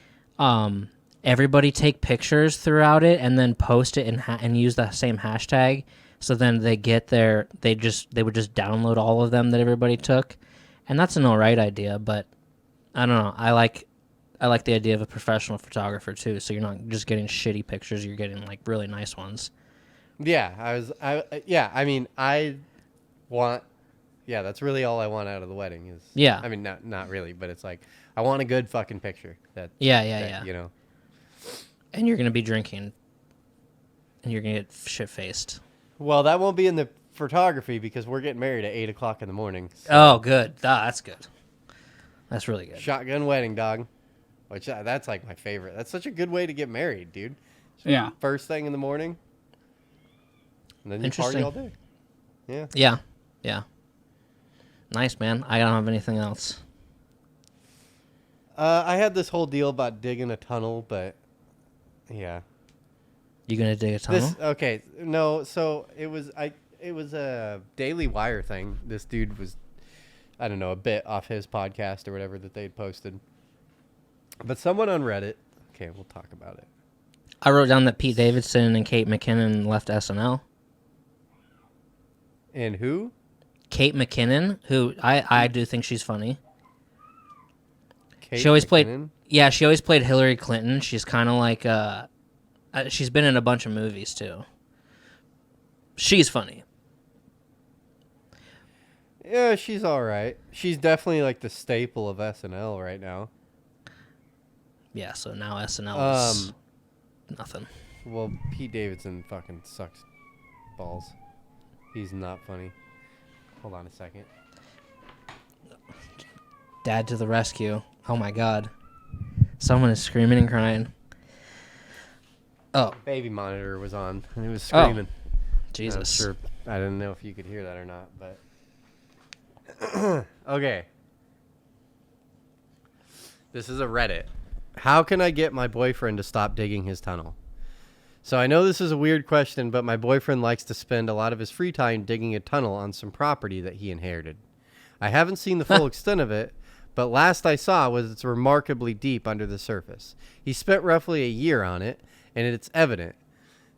Speaker 2: everybody take pictures throughout it and then post it and use the same hashtag. So then they would just download all of them that everybody took, and that's an alright idea. But I don't know. I like the idea of a professional photographer too. So you're not just getting shitty pictures; you're getting like really nice ones.
Speaker 3: Yeah, that's really all I want out of the wedding is.
Speaker 2: Yeah.
Speaker 3: I mean, not really, but it's like I want a good fucking picture.
Speaker 2: Yeah. And you're gonna be drinking, and you're gonna get shit faced.
Speaker 3: Well, that won't be in the photography because we're getting married at 8:00 in the morning. So.
Speaker 2: Oh, good. That's good. That's really good.
Speaker 3: Shotgun wedding, dog. Which that's like my favorite. That's such a good way to get married, dude.
Speaker 4: Yeah.
Speaker 3: First thing in the morning, and then you party all day. Yeah.
Speaker 2: Yeah. Nice, man. I don't have anything else.
Speaker 3: I had this whole deal about digging a tunnel, but yeah.
Speaker 2: You gonna dig a tunnel?
Speaker 3: No. So it was a Daily Wire thing. This dude was, I don't know, a bit off his podcast or whatever that they'd posted. But someone on Reddit. Okay, we'll talk about it.
Speaker 2: I wrote down that Pete Davidson and Kate McKinnon left SNL.
Speaker 3: And who?
Speaker 2: Kate McKinnon, who I do think she's funny.
Speaker 3: Kate
Speaker 2: She always
Speaker 3: McKinnon?
Speaker 2: played. Yeah, she always played Hillary Clinton. She's kind of like she's been in a bunch of movies too. She's funny.
Speaker 3: Yeah, she's all right. She's definitely like the staple of SNL right now.
Speaker 2: Yeah, so now SNL is nothing.
Speaker 3: Well, Pete Davidson fucking sucks balls. He's not funny. Hold on a second.
Speaker 2: Dad to the rescue. Oh my god. Someone is screaming and crying. Oh.
Speaker 3: Baby monitor was on and it was screaming.
Speaker 2: Jesus.
Speaker 3: I'm sure I didn't know if you could hear that or not, but okay. This is a Reddit. How can I get my boyfriend to stop digging his tunnel? So I know this is a weird question, but my boyfriend likes to spend a lot of his free time digging a tunnel on some property that he inherited. I haven't seen the full extent of it, but last I saw was it's remarkably deep under the surface. He spent roughly a year on it, and it's evident.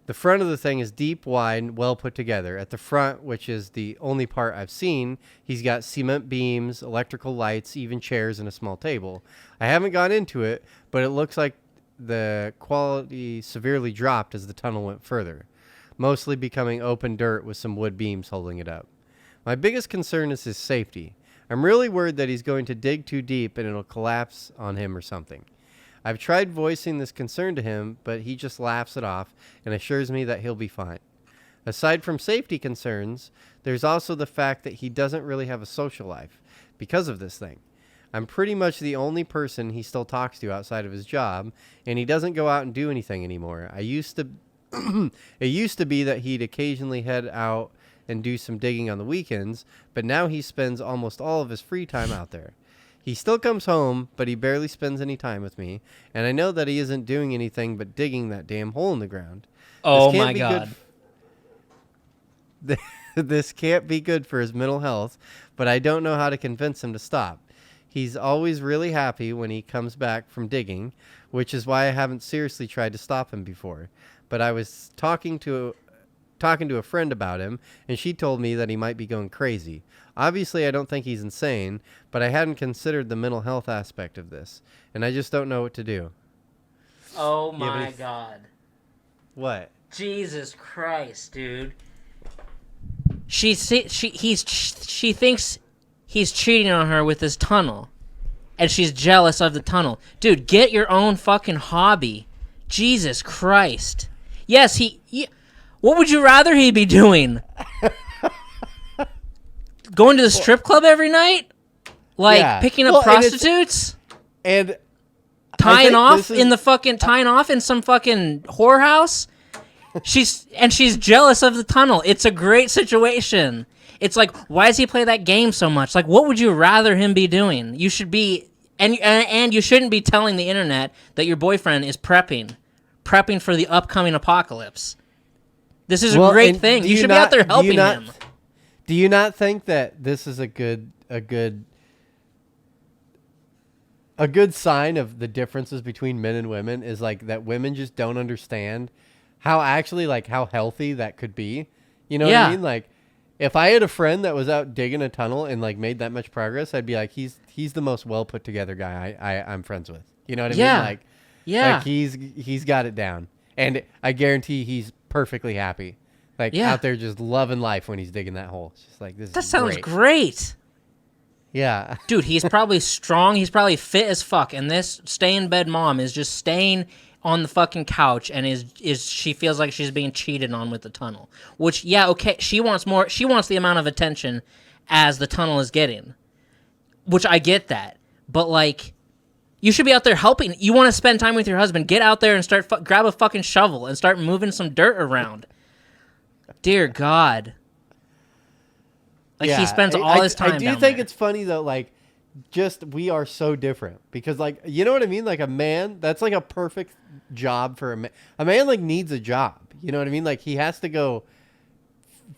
Speaker 3: The front of the thing is deep, wide, and well put together. At the front, which is the only part I've seen, he's got cement beams, electrical lights, even chairs, and a small table. I haven't gone into it, but it looks like the quality severely dropped as the tunnel went further, mostly becoming open dirt with some wood beams holding it up. My biggest concern is his safety. I'm really worried that he's going to dig too deep and it'll collapse on him or something. I've tried voicing this concern to him, but he just laughs it off and assures me that he'll be fine. Aside from safety concerns, there's also the fact that he doesn't really have a social life because of this thing. I'm pretty much the only person he still talks to outside of his job, and he doesn't go out and do anything anymore. It used to be that he'd occasionally head out and do some digging on the weekends, but now he spends almost all of his free time out there. He still comes home, but he barely spends any time with me, and I know that he isn't doing anything but digging that damn hole in the ground.
Speaker 2: Oh my god.
Speaker 3: This can't be good for his mental health, but I don't know how to convince him to stop. He's always really happy when he comes back from digging, which is why I haven't seriously tried to stop him before. But I was talking to a friend about him, and she told me that he might be going crazy. Obviously, I don't think he's insane, but I hadn't considered the mental health aspect of this, and I just don't know what to do.
Speaker 2: Oh my god.
Speaker 3: What?
Speaker 2: Jesus Christ, dude. She thinks he's cheating on her with his tunnel, and she's jealous of the tunnel. Dude, get your own fucking hobby. Jesus Christ. Yes, what would you rather he be doing? Going to the strip club every night? Like picking up prostitutes?
Speaker 3: And
Speaker 2: tying off in some fucking whorehouse? She's jealous of the tunnel. It's a great situation. It's like, why does he play that game so much? Like, what would you rather him be doing? You should be, and you shouldn't be telling the internet that your boyfriend is prepping for the upcoming apocalypse. This is a great thing. You should be out there helping him.
Speaker 3: Do you not think that this is a good sign of the differences between men and women is like that women just don't understand how healthy that could be? You know what I mean? Like, if I had a friend that was out digging a tunnel and like made that much progress, I'd be like, he's the most well put together guy I'm friends with. You know what I mean? Like he's got it down, and I guarantee he's perfectly happy. Like out there just loving life when he's digging that hole. It's just like this.
Speaker 2: That sounds great.
Speaker 3: Yeah,
Speaker 2: dude, he's probably strong. He's probably fit as fuck, and this stay in bed mom is just staying on the fucking couch and is she feels like she's being cheated on with the tunnel. Which, she wants more. She wants the amount of attention as the tunnel is getting. Which I get that. But, like, you should be out there helping. You want to spend time with your husband, get out there and grab a fucking shovel and start moving some dirt around. Dear God. Like, he spends all his time
Speaker 3: I do think it's funny, though, like, just we are so different. Because, like, you know what I mean? Like, a man, that's, like, a perfect job for a man. A man, like, needs a job. You know what I mean? Like, he has to go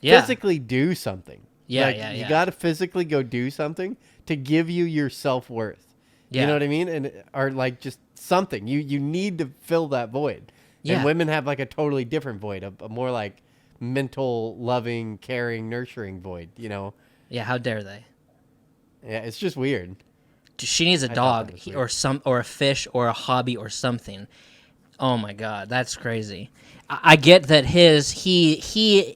Speaker 3: physically do something. You got to physically go do something to give you your self-worth. You know what I mean? Or, like, just something. You need to fill that void.
Speaker 2: Yeah.
Speaker 3: And women have like a totally different void, a more like mental, loving, caring, nurturing void, you know?
Speaker 2: Yeah, how dare they?
Speaker 3: Yeah, it's just weird.
Speaker 2: She needs a
Speaker 3: I thought
Speaker 2: dog
Speaker 3: that was
Speaker 2: or a fish or a hobby or something. Oh my god, that's crazy. I get that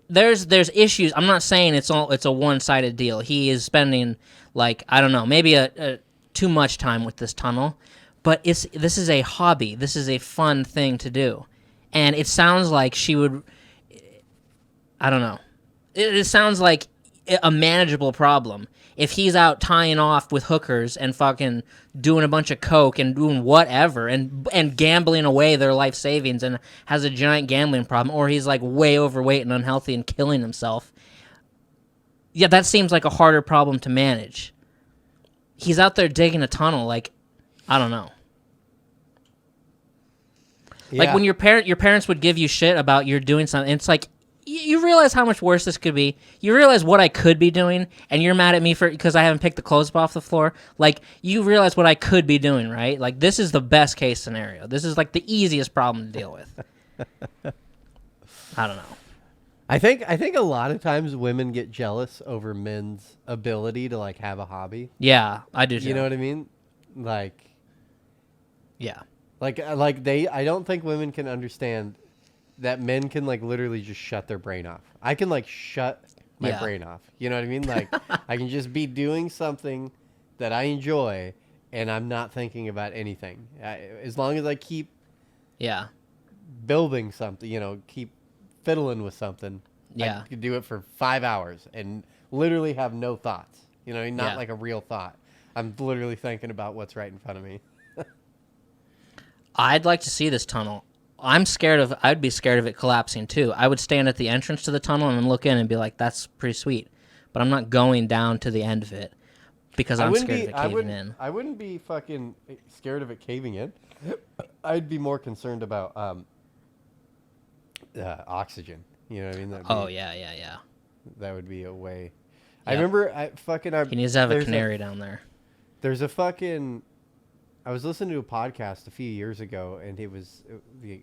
Speaker 2: there's issues. I'm not saying it's a one-sided deal. He is spending like, I don't know, maybe a too much time with this tunnel, but this is a hobby. This is a fun thing to do. And it sounds like she would, I don't know. It sounds like a manageable problem. If he's out tying off with hookers and fucking doing a bunch of coke and doing whatever and gambling away their life savings and has a giant gambling problem, or he's like way overweight and unhealthy and killing himself, yeah, that seems like a harder problem to manage. He's out there digging a tunnel, like, I don't know. Yeah. Like when your parents would give you shit about you're doing something, it's like, you realize how much worse this could be. You realize what I could be doing, and you're mad at me because I haven't picked the clothes up off the floor. Like, you realize what I could be doing, right? Like, this is the best case scenario. This is like the easiest problem to deal with. I don't know.
Speaker 3: I think a lot of times women get jealous over men's ability to like have a hobby.
Speaker 2: Yeah, I do too.
Speaker 3: You know what I mean? Like,
Speaker 2: yeah,
Speaker 3: like I don't think women can understand that men can like literally just shut their brain off. I can like shut my brain off. You know what I mean? Like I can just be doing something that I enjoy and I'm not thinking about anything. As long as I keep building something, you know, keep fiddling with something. I can do it for 5 hours and literally have no thoughts. You know, not like a real thought. I'm literally thinking about what's right in front of me.
Speaker 2: I'd like to see this tunnel. I'd be scared of it collapsing too. I would stand at the entrance to the tunnel and look in and be like, that's pretty sweet. But I'm not going down to the end of it because I'm scared of it caving in.
Speaker 3: I wouldn't be fucking scared of it caving in. I'd be more concerned about oxygen. You know what I mean?
Speaker 2: Yeah.
Speaker 3: That would be a way. Yep.
Speaker 2: I
Speaker 3: remember
Speaker 2: he needs to have a canary down there.
Speaker 3: There's a fucking... I was listening to a podcast a few years ago, and it was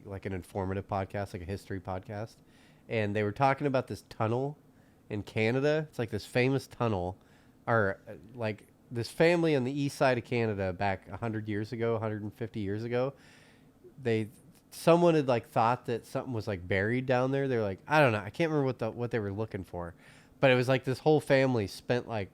Speaker 3: like an informative podcast, like a history podcast. And they were talking about this tunnel in Canada. It's like this famous tunnel, or like this family on the east side of Canada back 100 years ago, 150 years ago. Someone had like thought that something was like buried down there. They were like, I don't know. I can't remember what they were looking for. But it was like this whole family spent like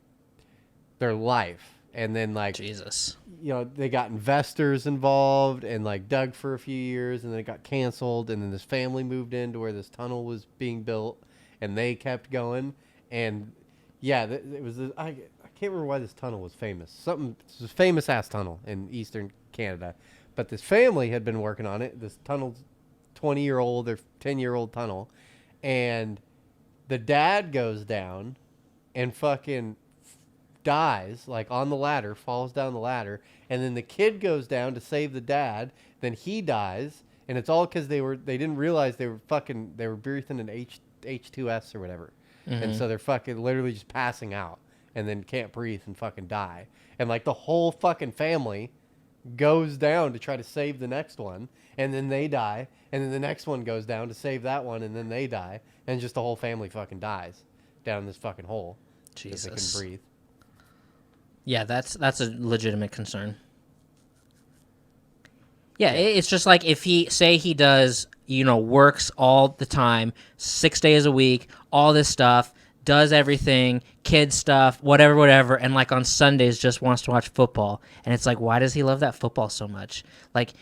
Speaker 3: their life. And then like,
Speaker 2: Jesus,
Speaker 3: you know, they got investors involved and like dug for a few years and then it got canceled. And then this family moved into where this tunnel was being built and they kept going. And yeah, it was, I can't remember why this tunnel was famous. It's a famous ass tunnel in Eastern Canada. But this family had been working on it. This tunnel's 20-year-old or 10-year-old tunnel. And the dad goes down and fucking dies, like on the ladder, falls down the ladder, and then the kid goes down to save the dad, then he dies, and it's all because they didn't realize they were breathing an H2S or whatever. Mm-hmm. And so they're fucking literally just passing out and then can't breathe and fucking die. And like the whole fucking family goes down to try to save the next one, and then they die, and then the next one goes down to save that one, and then they die, and just the whole family fucking dies down in this fucking hole.
Speaker 2: Jesus.
Speaker 3: So they can breathe.
Speaker 2: Yeah, that's a legitimate concern. Yeah, it's just like if he does, you know, works all the time, 6 days a week, all this stuff, does everything, kid stuff, whatever, and like on Sundays just wants to watch football. And it's like, why does he love that football so much? Like,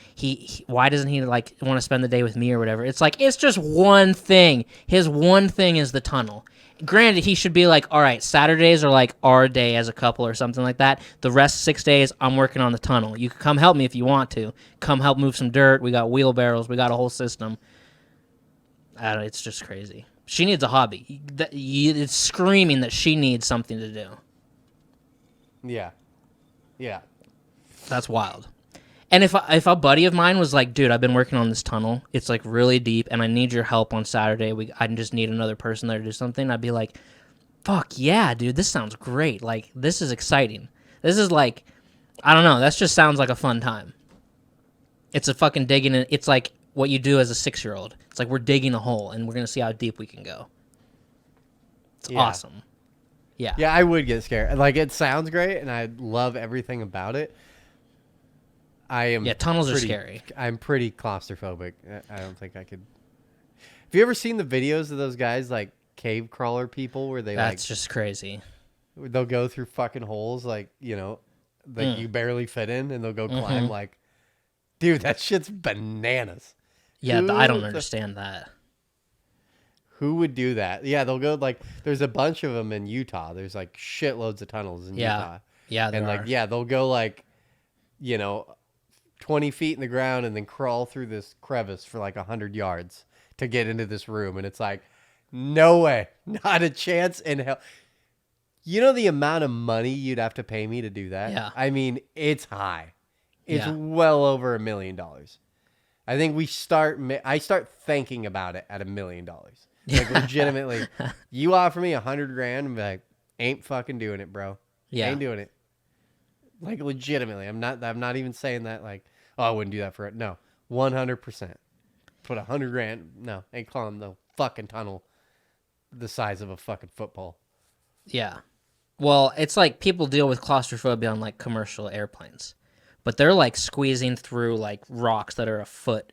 Speaker 2: why doesn't he like want to spend the day with me or whatever? It's like, it's just one thing. His one thing is the tunnel. Granted, he should be like, all right, Saturdays are like our day as a couple or something like that. The rest 6 days, I'm working on the tunnel. You can come help me if you want to. Come help move some dirt. We got wheelbarrows. We got a whole system. I don't know, it's just crazy. She needs a hobby. It's screaming that she needs something to do.
Speaker 3: Yeah.
Speaker 2: That's wild. And if a buddy of mine was like, dude, I've been working on this tunnel. It's like really deep, and I need your help on Saturday. I just need another person there to do something. I'd be like, fuck yeah, dude, this sounds great. Like, this is exciting. This is like, I don't know. That just sounds like a fun time. It's a fucking digging in. It's like what you do as a 6-year-old. It's like we're digging a hole, and we're going to see how deep we can go. It's awesome. Yeah.
Speaker 3: Yeah, I would get scared. Like, it sounds great, and I love everything about it.
Speaker 2: Tunnels are scary.
Speaker 3: I'm pretty claustrophobic. I don't think I could. Have you ever seen the videos of those guys, like, cave crawler people, where
Speaker 2: That's just crazy.
Speaker 3: They'll go through fucking holes, like, that you barely fit in, and they'll go climb, like, dude, that shit's bananas.
Speaker 2: Yeah, I don't understand that.
Speaker 3: Who would do that? Yeah, they'll go, like, there's a bunch of them in Utah. There's, like, shitloads of tunnels in Utah.
Speaker 2: Yeah, there are.
Speaker 3: They'll go, like, 20 feet in the ground and then crawl through this crevice for, like, 100 yards to get into this room. And it's like, no way. Not a chance in hell. You know the amount of money you'd have to pay me to do that?
Speaker 2: Yeah.
Speaker 3: I mean, it's high. It's well over $1 million. I think I start thinking about it at $1 million. Like, legitimately, you offer me $100,000 and be like, ain't fucking doing it, bro.
Speaker 2: Yeah.
Speaker 3: Ain't doing it. Like, legitimately. I'm not even saying that like, oh, I wouldn't do that for it. No. 100%. Put $100,000. No, ain't calling no fucking tunnel the size of a fucking football.
Speaker 2: Yeah. Well, it's like people deal with claustrophobia on like commercial airplanes, but they're like squeezing through like rocks that are a foot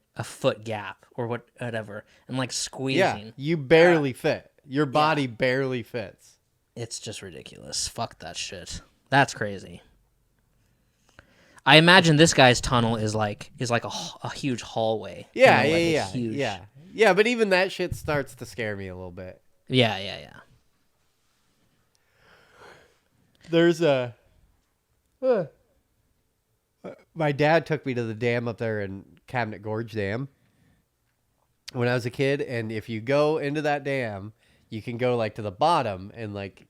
Speaker 2: gap or whatever, and like squeezing.
Speaker 3: Yeah, you barely fit. Your body barely fits.
Speaker 2: It's just ridiculous. Fuck that shit. That's crazy. I imagine this guy's tunnel is like a huge hallway.
Speaker 3: Yeah,
Speaker 2: Huge...
Speaker 3: yeah. But even that shit starts to scare me a little bit.
Speaker 2: Yeah.
Speaker 3: There's my dad took me to the dam up there in Cabinet Gorge Dam when I was a kid, and if you go into that dam, you can go like to the bottom, and like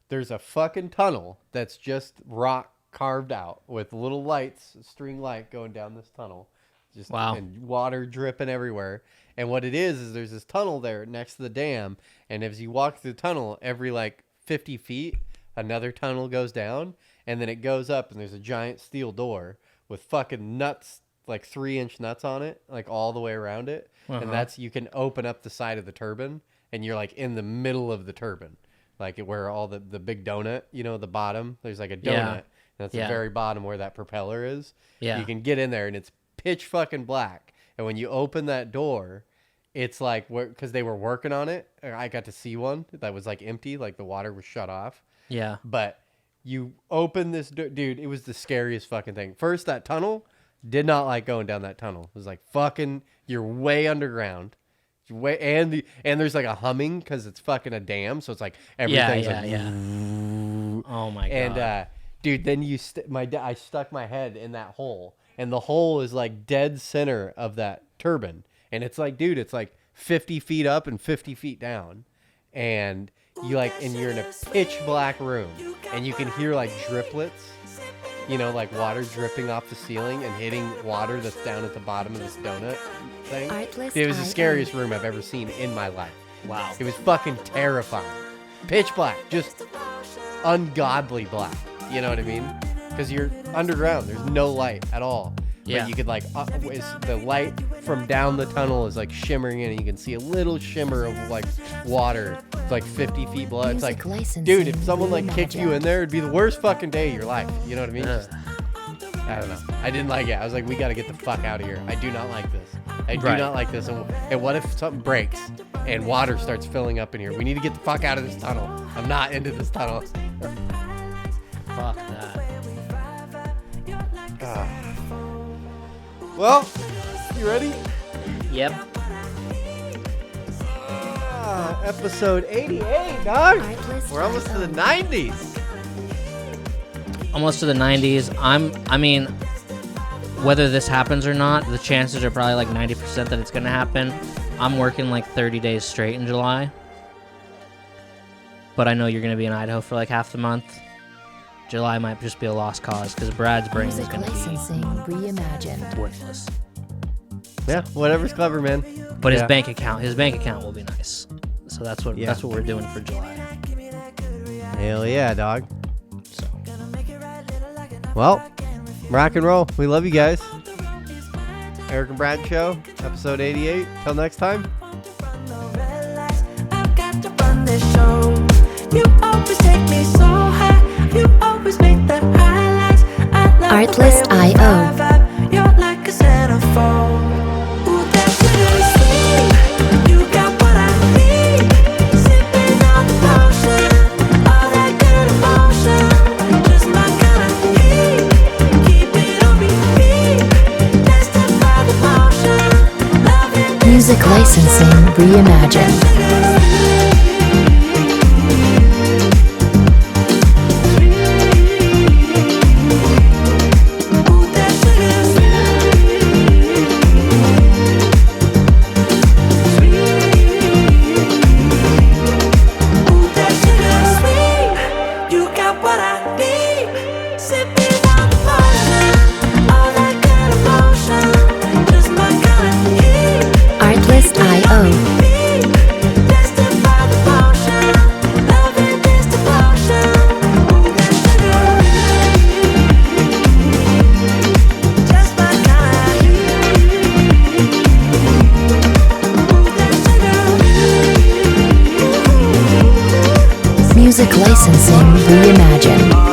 Speaker 3: there's a fucking tunnel that's just rock carved out with little lights, string light going down this tunnel. Just and water dripping everywhere. And what it is there's this tunnel there next to the dam, and as you walk through the tunnel, every like 50 feet, another tunnel goes down, and then it goes up, and there's a giant steel door with fucking nuts, like 3-inch nuts on it, like all the way around it. And that's, you can open up the side of the turbine, and you're like in the middle of the turbine, like where all the big donut, the bottom, there's like a donut.
Speaker 2: Yeah.
Speaker 3: And that's the very bottom where that propeller is.
Speaker 2: Yeah.
Speaker 3: You can get in there, and it's pitch fucking black. And when you open that door, it's like, because they were working on it, I got to see one that was like empty, like the water was shut off.
Speaker 2: Yeah.
Speaker 3: But you open this dude, it was the scariest fucking thing. First, that tunnel, did not like going down that tunnel. It was like, fucking, you're way underground. And there's like a humming because it's fucking a dam, so it's like everything's
Speaker 2: Oh my god.
Speaker 3: And dude, then I stuck my head in that hole, and the hole is like dead center of that turbine, and it's like, dude, it's like 50 feet up and 50 feet down, and you're in a pitch black room, and you can hear like driplets, like water dripping off the ceiling and hitting water that's down at the bottom of this donut thing. Dude, it was the scariest room I've ever seen in my life.
Speaker 2: Wow.
Speaker 3: It was fucking terrifying. Pitch black, just ungodly black. You know what I mean? Because you're underground. There's no light at all.
Speaker 2: Yeah.
Speaker 3: But you could the light from down the tunnel is like shimmering in, and you can see a little shimmer of like water. It's like 50 feet below. It's like, dude, if someone like kicked you in there, it'd be the worst fucking day of your life. You know what I mean? I don't know. I didn't like it. I was like, we got to get the fuck out of here. I do not like this. I do not like this. And what if something breaks and water starts filling up in here? We need to get the fuck out of this tunnel. I'm not into this tunnel.
Speaker 2: Fuck that.
Speaker 3: Well, you ready?
Speaker 2: Yep.
Speaker 3: Episode 88, dog.
Speaker 1: Artlist
Speaker 3: We're almost to the 90s.
Speaker 2: Almost to the 90s. I mean, whether this happens or not, the chances are probably like 90% that it's going to happen. I'm working like 30 days straight in July. But I know you're going to be in Idaho for like half the month. July might just be a lost cause because Brad's brain is going to
Speaker 1: licensing reimagined.
Speaker 2: be worthless.
Speaker 3: Yeah, whatever's clever, man.
Speaker 2: But his bank account will be nice. So that's what we're doing for July.
Speaker 3: Hell yeah, dog.
Speaker 2: So.
Speaker 3: Well, rock and roll. We love you guys. Eric and Brad Show, episode 88. Till next time.
Speaker 1: Artlist.io. Music licensing reimagined. Music licensing reimagined.